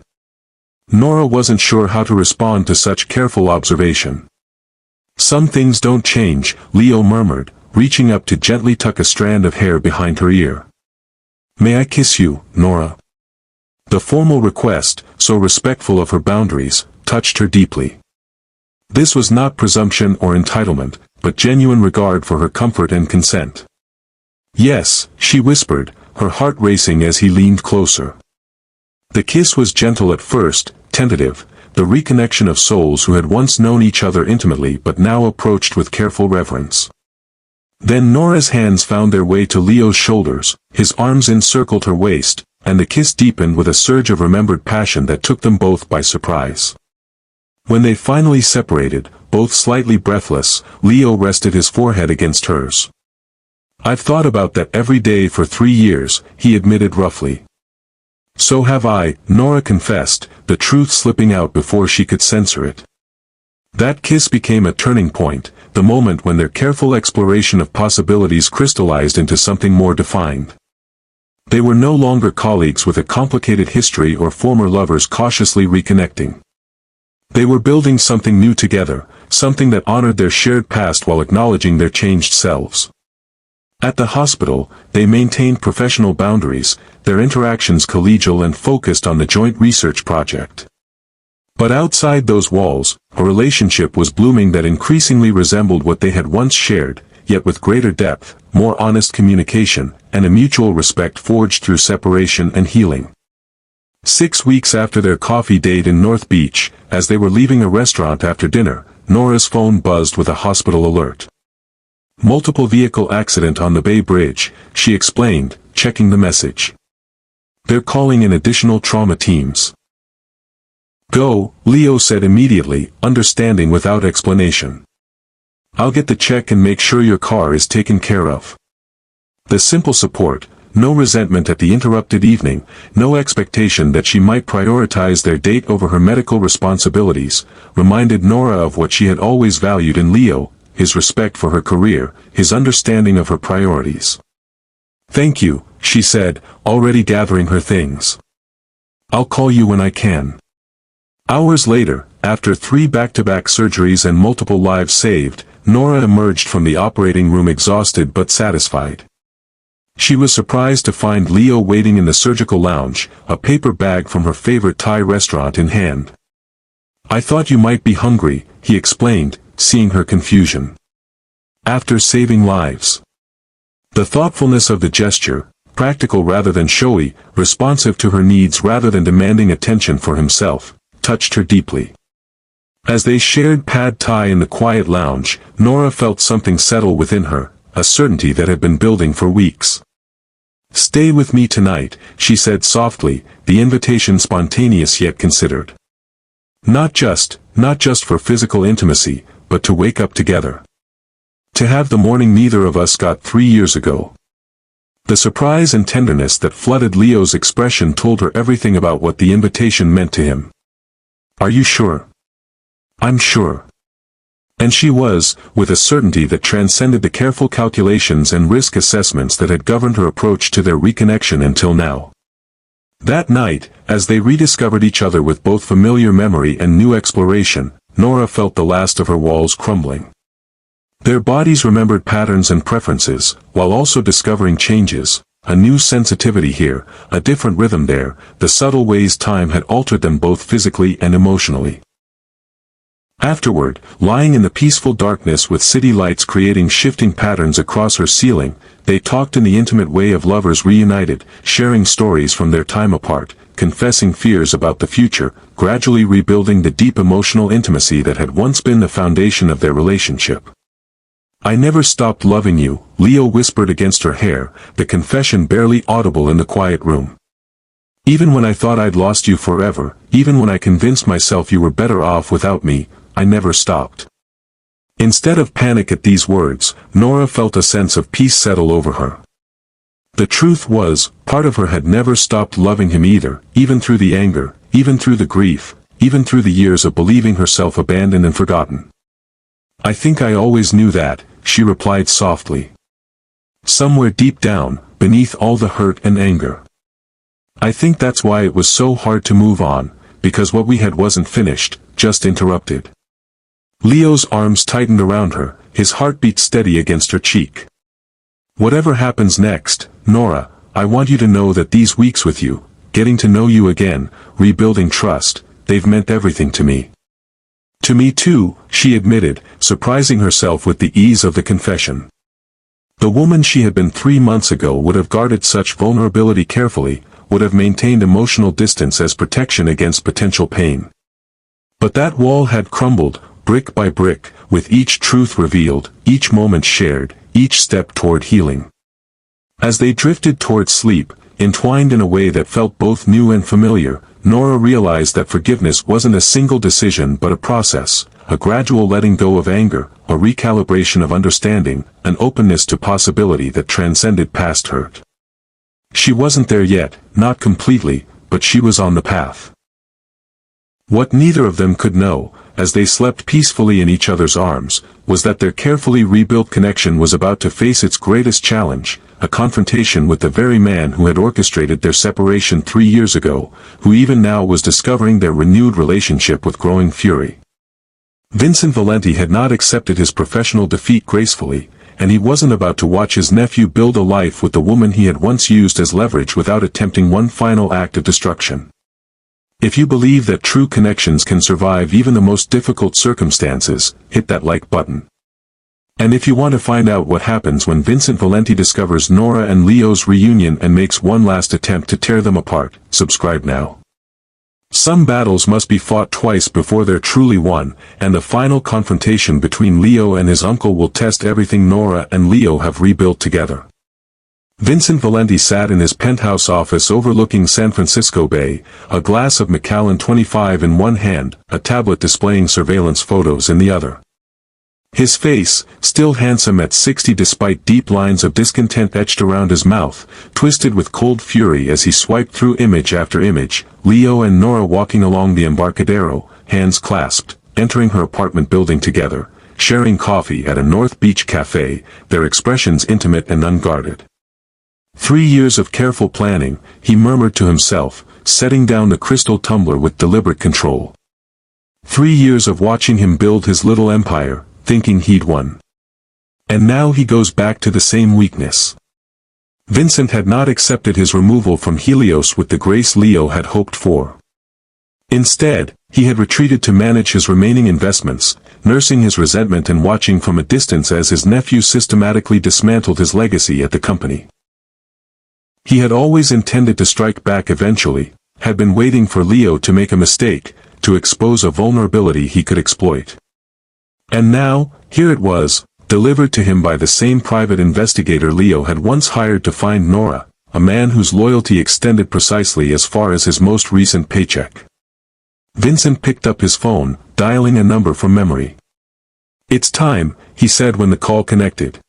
Nora wasn't sure how to respond to such careful observation. "Some things don't change," Leo murmured, reaching up to gently tuck a strand of hair behind her ear. "May I kiss you, Nora?" The formal request, so respectful of her boundaries, touched her deeply. This was not presumption or entitlement, but genuine regard for her comfort and consent. "Yes," she whispered, her heart racing as he leaned closer. The kiss was gentle at first, tentative, the reconnection of souls who had once known each other intimately but now approached with careful reverence. Then Nora's hands found their way to Leo's shoulders, his arms encircled her waist, and the kiss deepened with a surge of remembered passion that took them both by surprise. When they finally separated, both slightly breathless, Leo rested his forehead against hers. "I've thought about that every day for 3 years," he admitted roughly. So have I, Nora confessed, the truth slipping out before she could censor it. That kiss became a turning point, the moment when their careful exploration of possibilities crystallized into something more defined. They were no longer colleagues with a complicated history or former lovers cautiously reconnecting. They were building something new together, something that honored their shared past while acknowledging their changed selves. At the hospital, they maintained professional boundaries, their interactions collegial and focused on the joint research project. But outside those walls, a relationship was blooming that increasingly resembled what they had once shared, yet with greater depth, more honest communication, and a mutual respect forged through separation and healing. 6 weeks after their coffee date in North Beach, as they were leaving a restaurant after dinner, Nora's phone buzzed with a hospital alert. Multiple vehicle accident on the Bay Bridge, she explained, checking the message. They're calling in additional trauma teams. Go, Leo said immediately, understanding without explanation. I'll get the check and make sure your car is taken care of. The simple support, no resentment at the interrupted evening, no expectation that she might prioritize their date over her medical responsibilities, reminded Nora of what she had always valued in Leo, his respect for her career, his understanding of her priorities. Thank you, she said, already gathering her things. I'll call you when I can. Hours later, after 3 back-to-back surgeries and multiple lives saved, Nora emerged from the operating room exhausted but satisfied. She was surprised to find Leo waiting in the surgical lounge, a paper bag from her favorite Thai restaurant in hand. I thought you might be hungry, he explained, seeing her confusion. After saving lives. The thoughtfulness of the gesture, practical rather than showy, responsive to her needs rather than demanding attention for himself, touched her deeply. As they shared pad thai in the quiet lounge, Nora felt something settle within her, a certainty that had been building for weeks. Stay with me tonight, she said softly, the invitation spontaneous yet considered. Not just for physical intimacy, but to wake up together. To have the morning neither of us got 3 years ago. The surprise and tenderness that flooded Leo's expression told her everything about what the invitation meant to him. Are you sure? I'm sure. And she was, with a certainty that transcended the careful calculations and risk assessments that had governed her approach to their reconnection until now. That night, as they rediscovered each other with both familiar memory and new exploration, Nora felt the last of her walls crumbling. Their bodies remembered patterns and preferences, while also discovering changes, a new sensitivity here, a different rhythm there, the subtle ways time had altered them both physically and emotionally. Afterward, lying in the peaceful darkness with city lights creating shifting patterns across her ceiling, they talked in the intimate way of lovers reunited, sharing stories from their time apart, confessing fears about the future, gradually rebuilding the deep emotional intimacy that had once been the foundation of their relationship. I never stopped loving you, Leo whispered against her hair, the confession barely audible in the quiet room. Even when I thought I'd lost you forever, even when I convinced myself you were better off without me, I never stopped. Instead of panic at these words, Nora felt a sense of peace settle over her. The truth was, part of her had never stopped loving him either, even through the anger, even through the grief, even through the years of believing herself abandoned and forgotten. I think I always knew that, she replied softly. Somewhere deep down, beneath all the hurt and anger. I think that's why it was so hard to move on, because what we had wasn't finished, just interrupted. Leo's arms tightened around her, his heartbeat steady against her cheek. Whatever happens next, Nora, I want you to know that these weeks with you, getting to know you again, rebuilding trust, they've meant everything to me. To me too, she admitted, surprising herself with the ease of the confession. The woman she had been 3 months ago would have guarded such vulnerability carefully, would have maintained emotional distance as protection against potential pain. But that wall had crumbled, brick by brick, with each truth revealed, each moment shared, each step toward healing. As they drifted toward sleep, entwined in a way that felt both new and familiar, Nora realized that forgiveness wasn't a single decision but a process, a gradual letting go of anger, a recalibration of understanding, an openness to possibility that transcended past hurt. She wasn't there yet, not completely, but she was on the path. What neither of them could know, as they slept peacefully in each other's arms, was that their carefully rebuilt connection was about to face its greatest challenge, a confrontation with the very man who had orchestrated their separation 3 years ago, who even now was discovering their renewed relationship with growing fury. Vincent Valenti had not accepted his professional defeat gracefully, and he wasn't about to watch his nephew build a life with the woman he had once used as leverage without attempting one final act of destruction. If you believe that true connections can survive even the most difficult circumstances, hit that like button. And if you want to find out what happens when Vincent Valenti discovers Nora and Leo's reunion and makes one last attempt to tear them apart, subscribe now. Some battles must be fought twice before they're truly won, and the final confrontation between Leo and his uncle will test everything Nora and Leo have rebuilt together. Vincent Valenti sat in his penthouse office overlooking San Francisco Bay, a glass of Macallan 25 in one hand, a tablet displaying surveillance photos in the other. His face, still handsome at 60 despite deep lines of discontent etched around his mouth, twisted with cold fury as he swiped through image after image, Leo and Nora walking along the Embarcadero, hands clasped, entering her apartment building together, sharing coffee at a North Beach cafe, their expressions intimate and unguarded. 3 years of careful planning, he murmured to himself, setting down the crystal tumbler with deliberate control. 3 years of watching him build his little empire, thinking he'd won. And now he goes back to the same weakness. Vincent had not accepted his removal from Helios with the grace Leo had hoped for. Instead, he had retreated to manage his remaining investments, nursing his resentment and watching from a distance as his nephew systematically dismantled his legacy at the company. He had always intended to strike back eventually, had been waiting for Leo to make a mistake, to expose a vulnerability he could exploit. And now, here it was, delivered to him by the same private investigator Leo had once hired to find Nora, a man whose loyalty extended precisely as far as his most recent paycheck. Vincent picked up his phone, dialing a number from memory. "It's time," he said when the call connected.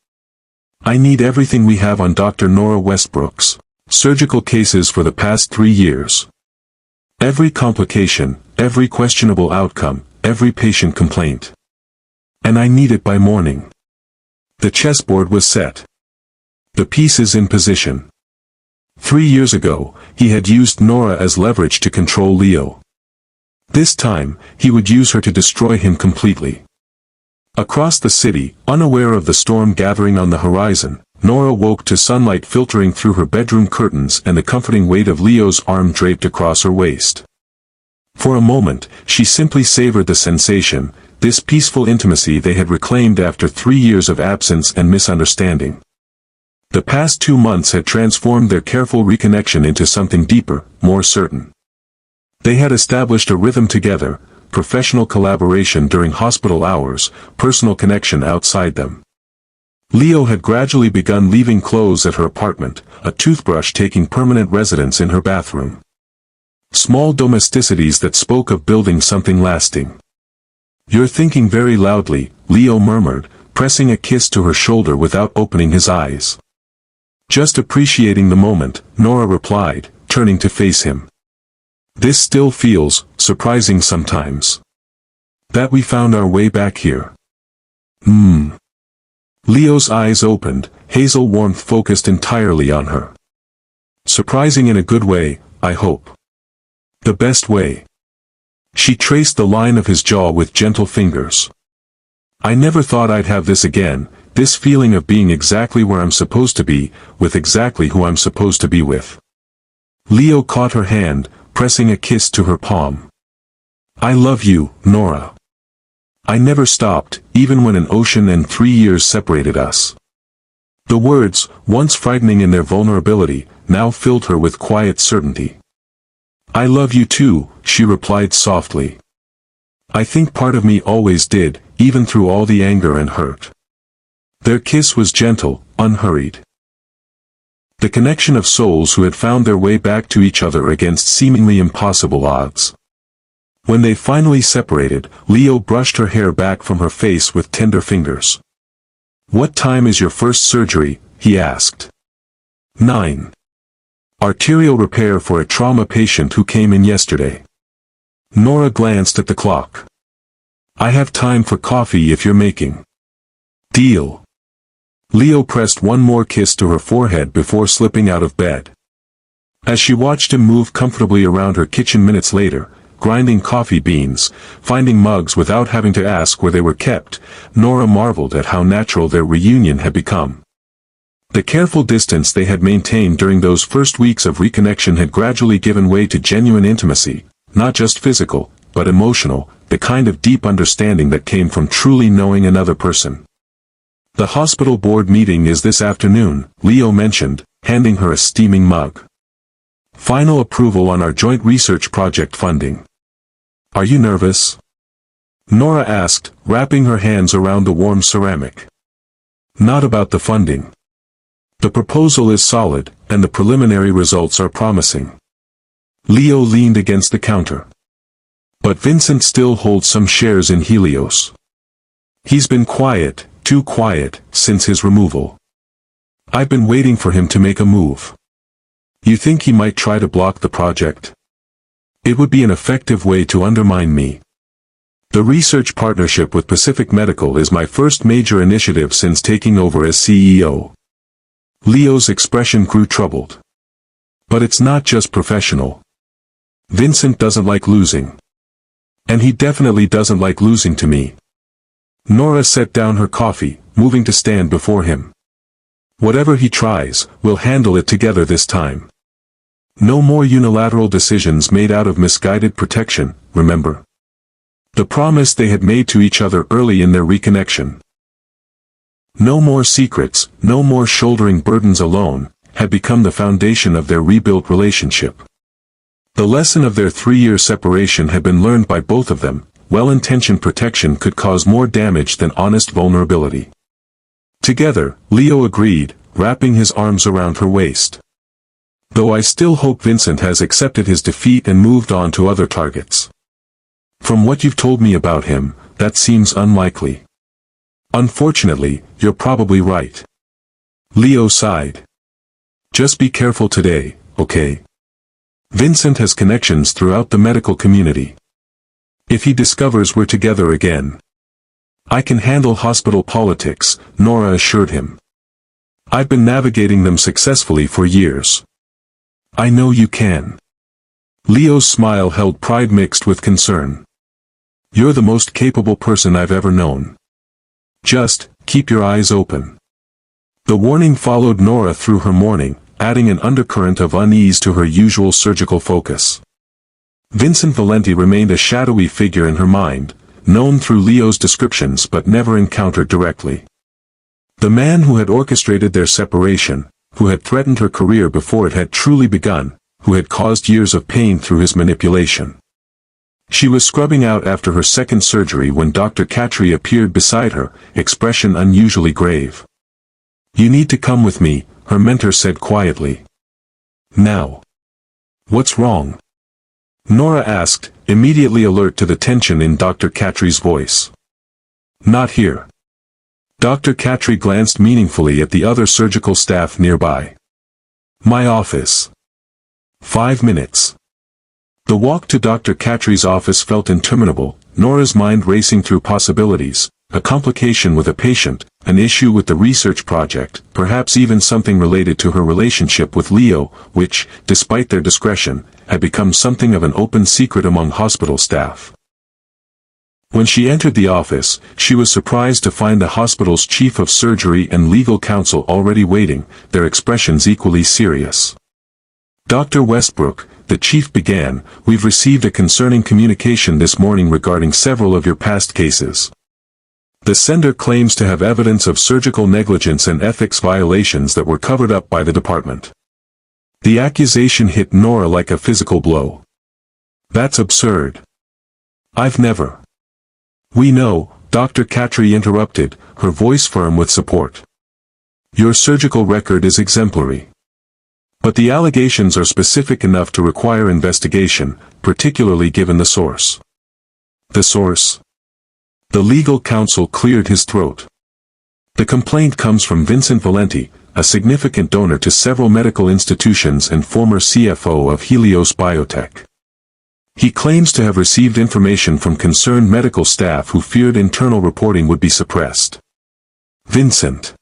"I need everything we have on Dr. Nora Westbrook's surgical cases for the past 3 years. Every complication, every questionable outcome, every patient complaint. And I need it by morning." The chessboard was set. The pieces in position. 3 years ago, he had used Nora as leverage to control Leo. This time, he would use her to destroy him completely. Across the city, unaware of the storm gathering on the horizon, Nora woke to sunlight filtering through her bedroom curtains and the comforting weight of Leo's arm draped across her waist. For a moment, she simply savored the sensation, this peaceful intimacy they had reclaimed after 3 years of absence and misunderstanding. The past 2 months had transformed their careful reconnection into something deeper, more certain. They had established a rhythm together, professional collaboration during hospital hours, personal connection outside them. Leo had gradually begun leaving clothes at her apartment, a toothbrush taking permanent residence in her bathroom. Small domesticities that spoke of building something lasting. "You're thinking very loudly," Leo murmured, pressing a kiss to her shoulder without opening his eyes. "Just appreciating the moment," Nora replied, turning to face him. "This still feels surprising sometimes. That we found our way back here." Leo's eyes opened, hazel warmth focused entirely on her. "Surprising in a good way, I hope." "The best way." She traced the line of his jaw with gentle fingers. "I never thought I'd have this again, this feeling of being exactly where I'm supposed to be, with exactly who I'm supposed to be with." Leo caught her hand, pressing a kiss to her palm. "I love you, Nora. I never stopped, even when an ocean and 3 years separated us." The words, once frightening in their vulnerability, now filled her with quiet certainty. "I love you too," she replied softly. "I think part of me always did, even through all the anger and hurt." Their kiss was gentle, unhurried. The connection of souls who had found their way back to each other against seemingly impossible odds. When they finally separated, Leo brushed her hair back from her face with tender fingers. "What time is your first surgery?" he asked. 9. Arterial repair for a trauma patient who came in yesterday. Nora glanced at the clock. I have time for coffee if you're making. Deal. Leo pressed one more kiss to her forehead before slipping out of bed. As she watched him move comfortably around her kitchen minutes later, grinding coffee beans, finding mugs without having to ask where they were kept, Nora marveled at how natural their reunion had become. The careful distance they had maintained during those first weeks of reconnection had gradually given way to genuine intimacy, not just physical, but emotional, the kind of deep understanding that came from truly knowing another person. The hospital board meeting is this afternoon, Leo mentioned, handing her a steaming mug. Final approval on our joint research project funding. Are you nervous? Nora asked, wrapping her hands around the warm ceramic. Not about the funding. The proposal is solid, and the preliminary results are promising. Leo leaned against the counter. But Vincent still holds some shares in Helios. He's been quiet, too quiet, since his removal. I've been waiting for him to make a move. You think he might try to block the project? It would be an effective way to undermine me. The research partnership with Pacific Medical is my first major initiative since taking over as CEO. Leo's expression grew troubled. But it's not just professional. Vincent doesn't like losing. And he definitely doesn't like losing to me. Nora set down her coffee, moving to stand before him. Whatever he tries, we'll handle it together this time. No more unilateral decisions made out of misguided protection, remember? The promise they had made to each other early in their reconnection. No more secrets, no more shouldering burdens alone, had become the foundation of their rebuilt relationship. The lesson of their 3-year separation had been learned by both of them. Well-intentioned protection could cause more damage than honest vulnerability. Together, Leo agreed, wrapping his arms around her waist. Though I still hope Vincent has accepted his defeat and moved on to other targets. From what you've told me about him, that seems unlikely. Unfortunately, you're probably right. Leo sighed. Just be careful today, okay? Vincent has connections throughout the medical community. If he discovers we're together again. I can handle hospital politics, Nora assured him. I've been navigating them successfully for years. I know you can. Leo's smile held pride mixed with concern. You're the most capable person I've ever known. Just, keep your eyes open. The warning followed Nora through her morning, adding an undercurrent of unease to her usual surgical focus. Vincent Valenti remained a shadowy figure in her mind, known through Leo's descriptions but never encountered directly. The man who had orchestrated their separation, who had threatened her career before it had truly begun, who had caused years of pain through his manipulation. She was scrubbing out after her second surgery when Dr. Catry appeared beside her, expression unusually grave. You need to come with me, her mentor said quietly. Now. What's wrong? Nora asked, immediately alert to the tension in Dr. Catry's voice. Not here. Dr. Catry glanced meaningfully at the other surgical staff nearby. My office. 5 minutes. The walk to Dr. Catry's office felt interminable, Nora's mind racing through possibilities, a complication with a patient, an issue with the research project, perhaps even something related to her relationship with Leo, which, despite their discretion, had become something of an open secret among hospital staff. When she entered the office, she was surprised to find the hospital's chief of surgery and legal counsel already waiting, their expressions equally serious. Dr. Westbrook, the chief began, we've received a concerning communication this morning regarding several of your past cases. The sender claims to have evidence of surgical negligence and ethics violations that were covered up by the department. The accusation hit Nora like a physical blow. That's absurd. I've never. We know, Dr. Catry interrupted, her voice firm with support. Your surgical record is exemplary. But the allegations are specific enough to require investigation, particularly given the source. The source? The legal counsel cleared his throat. The complaint comes from Vincent Valenti, a significant donor to several medical institutions and former CFO of Helios Biotech. He claims to have received information from concerned medical staff who feared internal reporting would be suppressed. Vincent.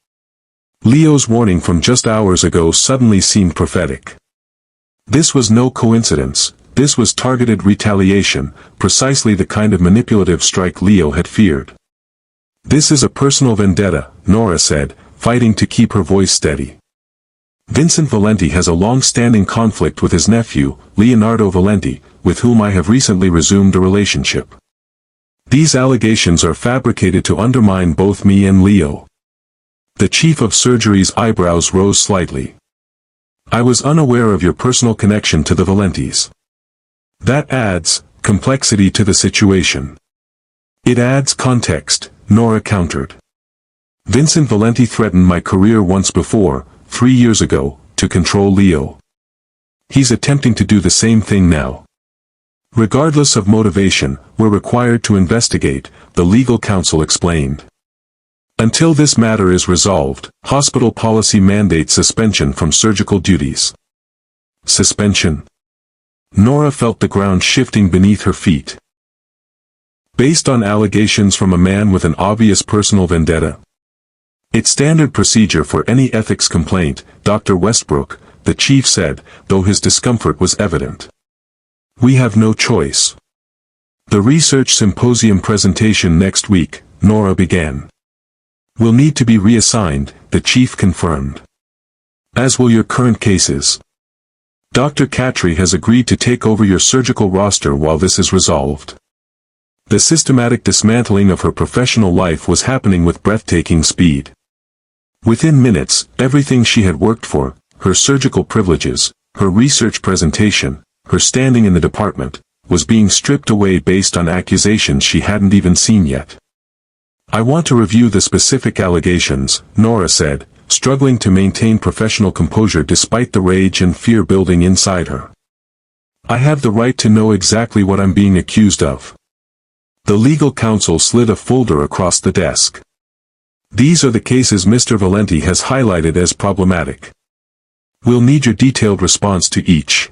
Leo's warning from just hours ago suddenly seemed prophetic. This was no coincidence, this was targeted retaliation, precisely the kind of manipulative strike Leo had feared. This is a personal vendetta, Nora said, fighting to keep her voice steady. Vincent Valenti has a long-standing conflict with his nephew, Leonardo Valenti, with whom I have recently resumed a relationship. These allegations are fabricated to undermine both me and Leo. The chief of surgery's eyebrows rose slightly. I was unaware of your personal connection to the Valentis. That adds complexity to the situation. It adds context, Nora countered. Vincent Valenti threatened my career once before, 3 years ago, to control Leo. He's attempting to do the same thing now. Regardless of motivation, we're required to investigate, the legal counsel explained. Until this matter is resolved, hospital policy mandates suspension from surgical duties. Suspension? Nora felt the ground shifting beneath her feet. Based on allegations from a man with an obvious personal vendetta? It's standard procedure for any ethics complaint, Dr. Westbrook, the chief said, though his discomfort was evident. We have no choice. The research symposium presentation next week, Nora began. Will need to be reassigned, the chief confirmed. As will your current cases. Dr. Katri has agreed to take over your surgical roster while this is resolved. The systematic dismantling of her professional life was happening with breathtaking speed. Within minutes, everything she had worked for, her surgical privileges, her research presentation, her standing in the department, was being stripped away based on accusations she hadn't even seen yet. I want to review the specific allegations, Nora said, struggling to maintain professional composure despite the rage and fear building inside her. I have the right to know exactly what I'm being accused of. The legal counsel slid a folder across the desk. These are the cases Mr. Valenti has highlighted as problematic. We'll need your detailed response to each.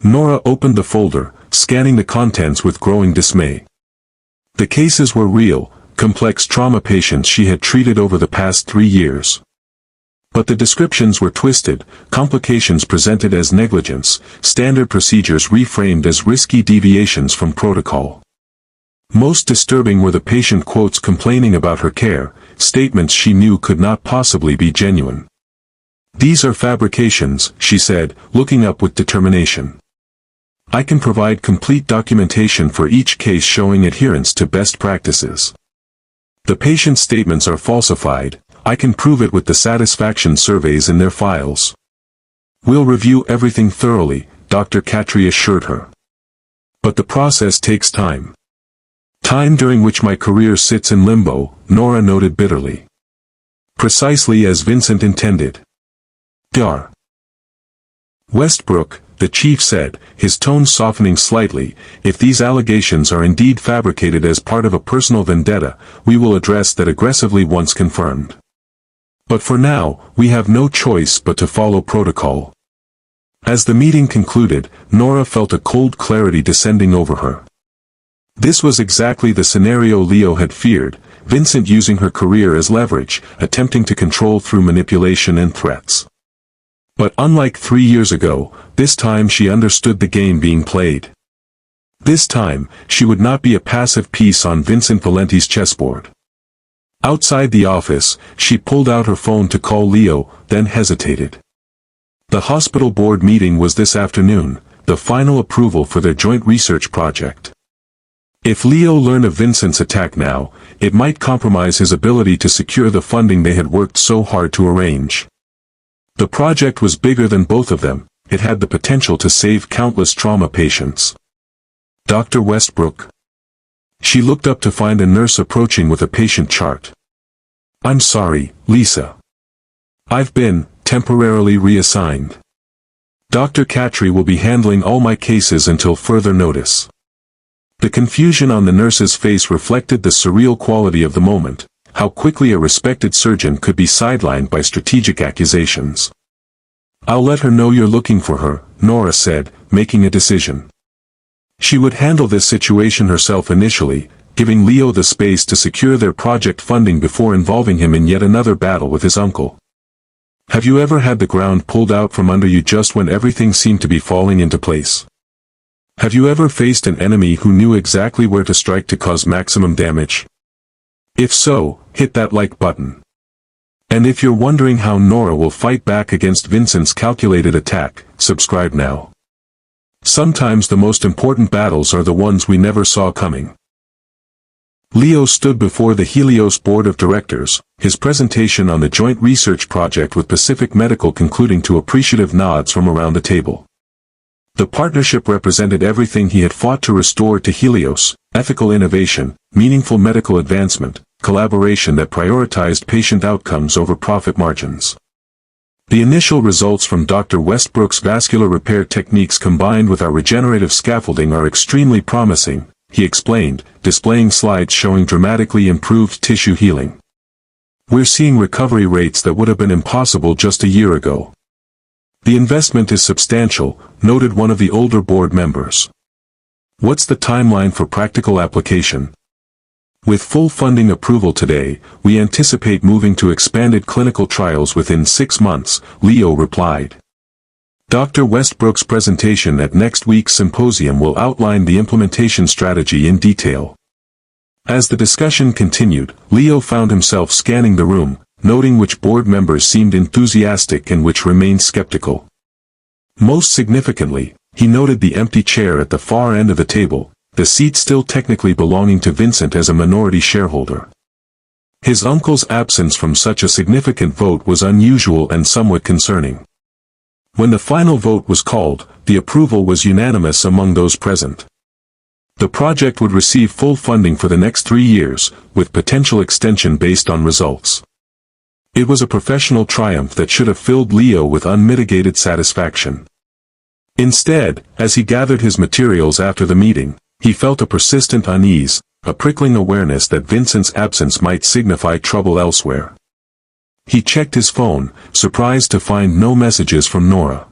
Nora opened the folder, scanning the contents with growing dismay. The cases were real, complex trauma patients she had treated over the past 3 years. But the descriptions were twisted, complications presented as negligence, standard procedures reframed as risky deviations from protocol. Most disturbing were the patient quotes complaining about her care, statements she knew could not possibly be genuine. These are fabrications, she said, looking up with determination. I can provide complete documentation for each case showing adherence to best practices. The patient's statements are falsified, I can prove it with the satisfaction surveys in their files. We'll review everything thoroughly, Dr. Katri assured her. But the process takes time. Time during which my career sits in limbo, Nora noted bitterly. Precisely as Vincent intended. Dr. Westbrook, the chief said, his tone softening slightly, if these allegations are indeed fabricated as part of a personal vendetta, we will address that aggressively once confirmed. But for now, we have no choice but to follow protocol. As the meeting concluded, Nora felt a cold clarity descending over her. This was exactly the scenario Leo had feared, Vincent using her career as leverage, attempting to control through manipulation and threats. But unlike 3 years ago, this time she understood the game being played. This time, she would not be a passive piece on Vincent Valenti's chessboard. Outside the office, she pulled out her phone to call Leo, then hesitated. The hospital board meeting was this afternoon, the final approval for their joint research project. If Leo learned of Vincent's attack now, it might compromise his ability to secure the funding they had worked so hard to arrange. The project was bigger than both of them, it had the potential to save countless trauma patients. Dr. Westbrook. She looked up to find a nurse approaching with a patient chart. I'm sorry, Lisa. I've been temporarily reassigned. Dr. Katri will be handling all my cases until further notice. The confusion on the nurse's face reflected the surreal quality of the moment. how quickly a respected surgeon could be sidelined by strategic accusations. "I'll let her know you're looking for her," Nora said, making a decision. She would handle this situation herself initially, giving Leo the space to secure their project funding before involving him in yet another battle with his uncle. Have you ever had the ground pulled out from under you just when everything seemed to be falling into place? Have you ever faced an enemy who knew exactly where to strike to cause maximum damage? If so, hit that like button. And if you're wondering how Nora will fight back against Vincent's calculated attack, subscribe now. Sometimes the most important battles are the ones we never saw coming. Leo stood before the Helios Board of Directors, his presentation on the joint research project with Pacific Medical concluding to appreciative nods from around the table. The partnership represented everything he had fought to restore to Helios: ethical innovation, meaningful medical advancement, collaboration that prioritized patient outcomes over profit margins. The initial results from Dr. Westbrook's vascular repair techniques combined with our regenerative scaffolding are extremely promising, he explained, displaying slides showing dramatically improved tissue healing. We're seeing recovery rates that would have been impossible just a year ago. The investment is substantial, noted one of the older board members. What's the timeline for practical application? With full funding approval today, we anticipate moving to expanded clinical trials within 6 months, Leo replied. Dr. Westbrook's presentation at next week's symposium will outline the implementation strategy in detail. As the discussion continued, Leo found himself scanning the room, noting which board members seemed enthusiastic and which remained skeptical. Most significantly, he noted the empty chair at the far end of the table, the seat still technically belonging to Vincent as a minority shareholder. His uncle's absence from such a significant vote was unusual and somewhat concerning. When the final vote was called, the approval was unanimous among those present. The project would receive full funding for the next 3 years, with potential extension based on results. It was a professional triumph that should have filled Leo with unmitigated satisfaction. Instead, as he gathered his materials after the meeting, he felt a persistent unease, a prickling awareness that Vincent's absence might signify trouble elsewhere. He checked his phone, surprised to find no messages from Nora.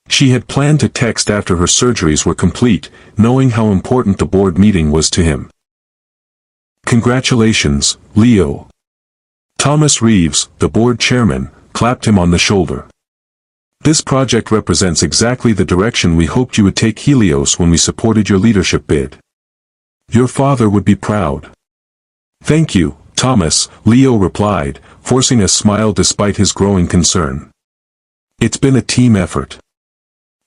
She had planned to text after her surgeries were complete, knowing how important the board meeting was to him. "Congratulations, Leo." Thomas Reeves, the board chairman, clapped him on the shoulder. "This project represents exactly the direction we hoped you would take Helios when we supported your leadership bid. Your father would be proud." "Thank you, Thomas," Leo replied, forcing a smile despite his growing concern. "It's been a team effort."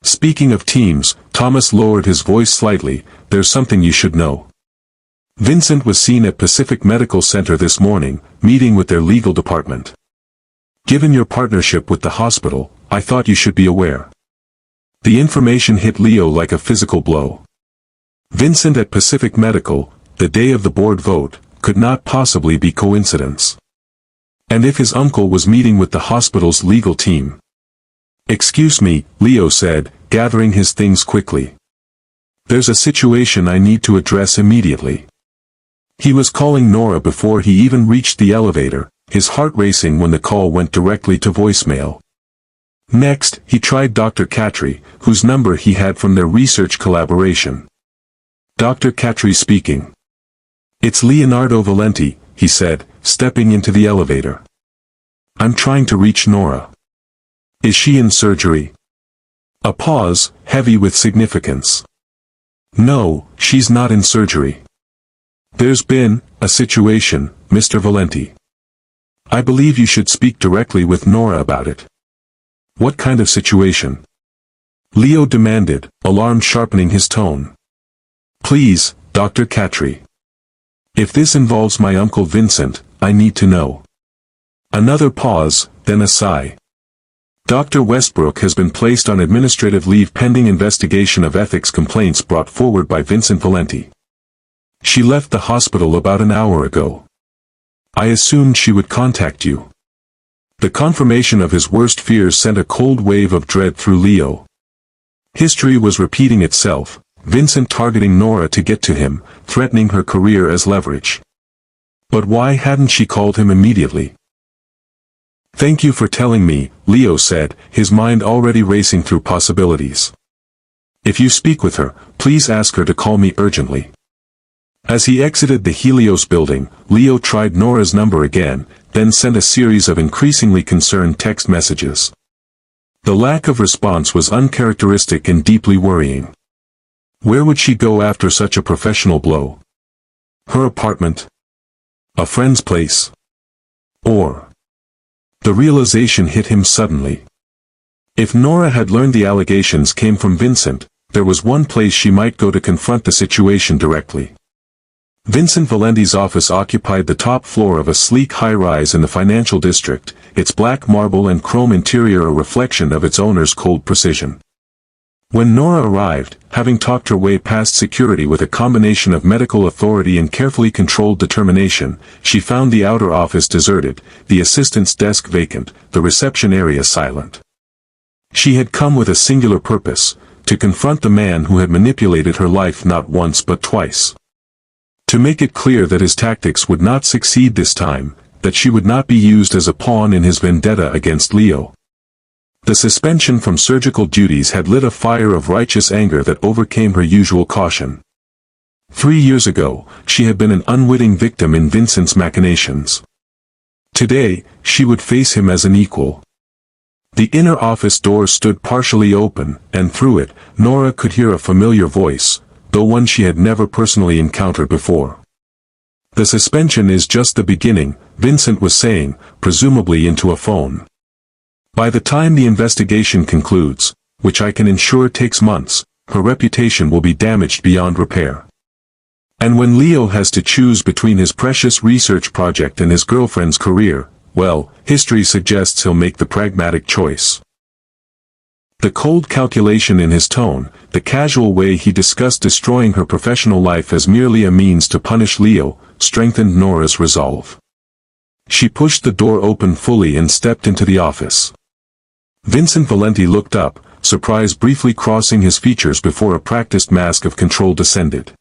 "Speaking of teams," Thomas lowered his voice slightly, "there's something you should know. Vincent was seen at Pacific Medical Center this morning, meeting with their legal department. Given your partnership with the hospital, I thought you should be aware." The information hit Leo like a physical blow. Vincent at Pacific Medical, the day of the board vote, could not possibly be coincidence. And if his uncle was meeting with the hospital's legal team? "Excuse me," Leo said, gathering his things quickly. "There's a situation I need to address immediately." He was calling Nora before he even reached the elevator, his heart racing when the call went directly to voicemail. Next, he tried Dr. Catry, whose number he had from their research collaboration. "Dr. Catry speaking." "It's Leonardo Valenti," he said, stepping into the elevator. "I'm trying to reach Nora." "Is she in surgery?" A pause, heavy with significance. "No, she's not in surgery. There's been a situation, Mr. Valenti. I believe you should speak directly with Nora about it." "What kind of situation?" Leo demanded, alarm sharpening his tone. "Please, Dr. Catry. If this involves my uncle Vincent, I need to know." Another pause, then a sigh. "Dr. Westbrook has been placed on administrative leave pending investigation of ethics complaints brought forward by Vincent Valenti. She left the hospital about an hour ago. I assumed she would contact you." The confirmation of his worst fears sent a cold wave of dread through Leo. History was repeating itself, Vincent targeting Nora to get to him, threatening her career as leverage. But why hadn't she called him immediately? "Thank you for telling me," Leo said, his mind already racing through possibilities. "If you speak with her, please ask her to call me urgently." As he exited the Helios building, Leo tried Nora's number again, then sent a series of increasingly concerned text messages. The lack of response was uncharacteristic and deeply worrying. Where would she go after such a professional blow? Her apartment? A friend's place? Or... The realization hit him suddenly. If Nora had learned the allegations came from Vincent, there was one place she might go to confront the situation directly. Vincent Valenti's office occupied the top floor of a sleek high-rise in the financial district, its black marble and chrome interior a reflection of its owner's cold precision. When Nora arrived, having talked her way past security with a combination of medical authority and carefully controlled determination, she found the outer office deserted, the assistant's desk vacant, the reception area silent. She had come with a singular purpose, to confront the man who had manipulated her life not once but twice. To make it clear that his tactics would not succeed this time, that she would not be used as a pawn in his vendetta against Leo. The suspension from surgical duties had lit a fire of righteous anger that overcame her usual caution. 3 years ago, she had been an unwitting victim in Vincent's machinations. Today, she would face him as an equal. The inner office door stood partially open, and through it, Nora could hear a familiar voice, though one she had never personally encountered before. "The suspension is just the beginning," Vincent was saying, presumably into a phone. "By the time the investigation concludes, which I can ensure takes months, her reputation will be damaged beyond repair. And when Leo has to choose between his precious research project and his girlfriend's career, well, history suggests he'll make the pragmatic choice." The cold calculation in his tone, the casual way he discussed destroying her professional life as merely a means to punish Leo, strengthened Nora's resolve. She pushed the door open fully and stepped into the office. Vincent Valenti looked up, surprise briefly crossing his features before a practiced mask of control descended.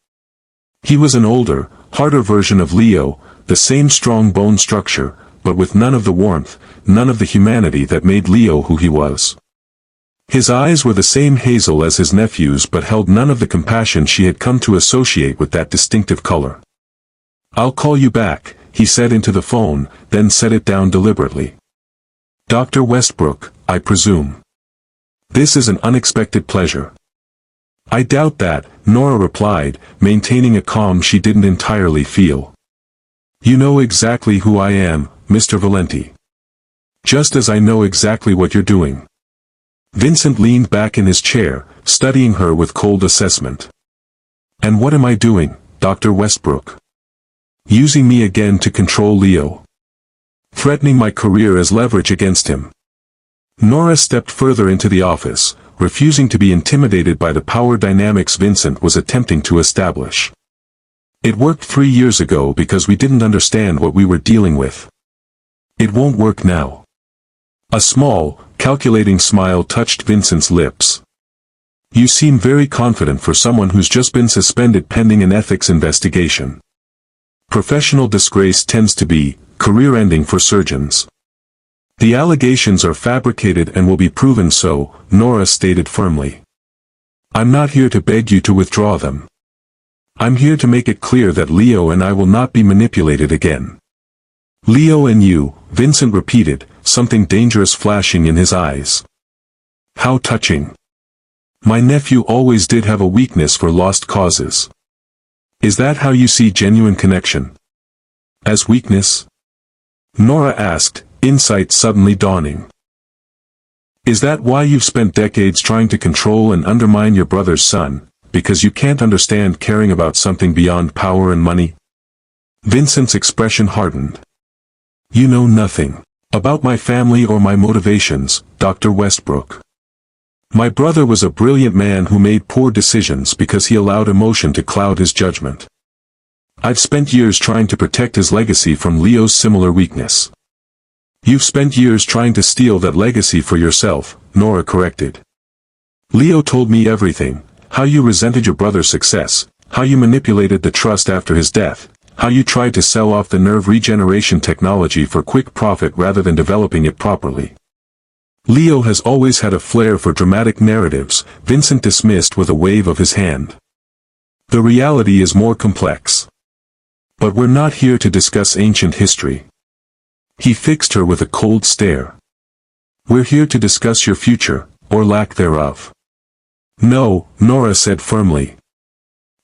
He was an older, harder version of Leo, the same strong bone structure, but with none of the warmth, none of the humanity that made Leo who he was. His eyes were the same hazel as his nephew's but held none of the compassion she had come to associate with that distinctive color. "I'll call you back," he said into the phone, then set it down deliberately. "Dr. Westbrook, I presume. This is an unexpected pleasure." "I doubt that," Nora replied, maintaining a calm she didn't entirely feel. "You know exactly who I am, Mr. Valenti. Just as I know exactly what you're doing." Vincent leaned back in his chair, studying her with cold assessment. "And what am I doing, Dr. Westbrook? Using me again to control Leo? Threatening my career as leverage against him?" Nora stepped further into the office, refusing to be intimidated by the power dynamics Vincent was attempting to establish. "It worked 3 years ago because we didn't understand what we were dealing with. It won't work now." A small, calculating smile touched Vincent's lips. "You seem very confident for someone who's just been suspended pending an ethics investigation. Professional disgrace tends to be career-ending for surgeons." "The allegations are fabricated and will be proven so," Nora stated firmly. "I'm not here to beg you to withdraw them. I'm here to make it clear that Leo and I will not be manipulated again." "Leo and you," Vincent repeated, something dangerous flashing in his eyes. "How touching. My nephew always did have a weakness for lost causes. Is that how you see genuine connection? As weakness?" Nora asked, insight suddenly dawning. "Is that why you've spent decades trying to control and undermine your brother's son, because you can't understand caring about something beyond power and money?" Vincent's expression hardened. "You know nothing about my family or my motivations, Dr. Westbrook. My brother was a brilliant man who made poor decisions because he allowed emotion to cloud his judgment. I've spent years trying to protect his legacy from Leo's similar weakness." "You've spent years trying to steal that legacy for yourself," Nora corrected. "Leo told me everything, how you resented your brother's success, how you manipulated the trust after his death, how you tried to sell off the nerve regeneration technology for quick profit rather than developing it properly. Leo has always had a flair for dramatic narratives, Vincent dismissed with a wave of his hand. The reality is more complex. But we're not here to discuss ancient history. He fixed her with a cold stare. We're here to discuss your future, or lack thereof. No, Nora said firmly.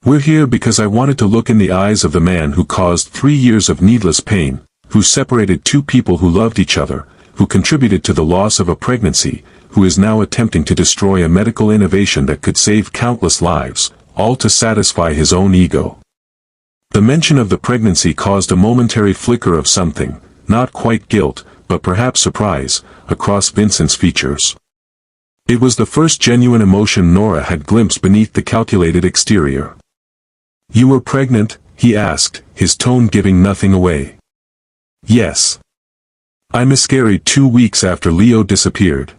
We're here because I wanted to look in the eyes of the man who caused 3 years of needless pain, who separated two people who loved each other, who contributed to the loss of a pregnancy, who is now attempting to destroy a medical innovation that could save countless lives, all to satisfy his own ego. The mention of the pregnancy caused a momentary flicker of something, not quite guilt, but perhaps surprise, across Vincent's features. It was the first genuine emotion Nora had glimpsed beneath the calculated exterior. You were pregnant? He asked, his tone giving nothing away. Yes. I miscarried 2 weeks after Leo disappeared.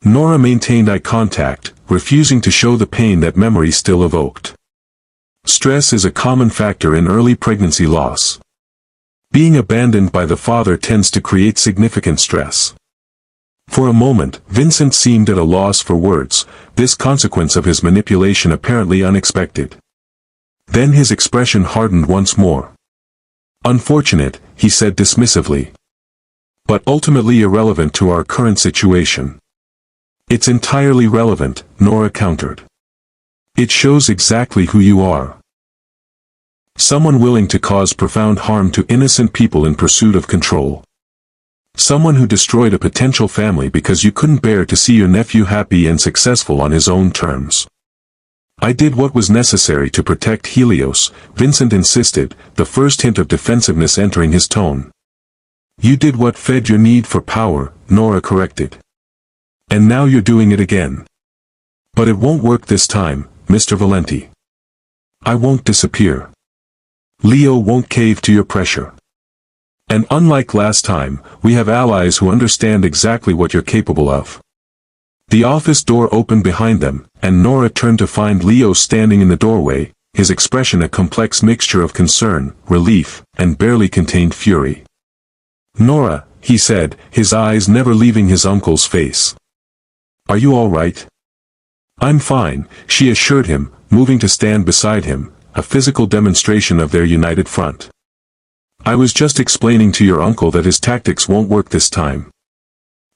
Nora maintained eye contact, refusing to show the pain that memory still evoked. Stress is a common factor in early pregnancy loss. Being abandoned by the father tends to create significant stress. For a moment, Vincent seemed at a loss for words, this consequence of his manipulation apparently unexpected. Then his expression hardened once more. Unfortunate, he said dismissively. But ultimately irrelevant to our current situation. It's entirely relevant, Nora countered. It shows exactly who you are. Someone willing to cause profound harm to innocent people in pursuit of control. Someone who destroyed a potential family because you couldn't bear to see your nephew happy and successful on his own terms. I did what was necessary to protect Helios, Vincent insisted, the first hint of defensiveness entering his tone. You did what fed your need for power, Nora corrected. And now you're doing it again. But it won't work this time, Mr. Valenti. I won't disappear. Leo won't cave to your pressure. And unlike last time, we have allies who understand exactly what you're capable of. The office door opened behind them, and Nora turned to find Leo standing in the doorway, his expression a complex mixture of concern, relief, and barely contained fury. Nora, he said, his eyes never leaving his uncle's face. Are you all right? I'm fine, she assured him, moving to stand beside him, a physical demonstration of their united front. I was just explaining to your uncle that his tactics won't work this time.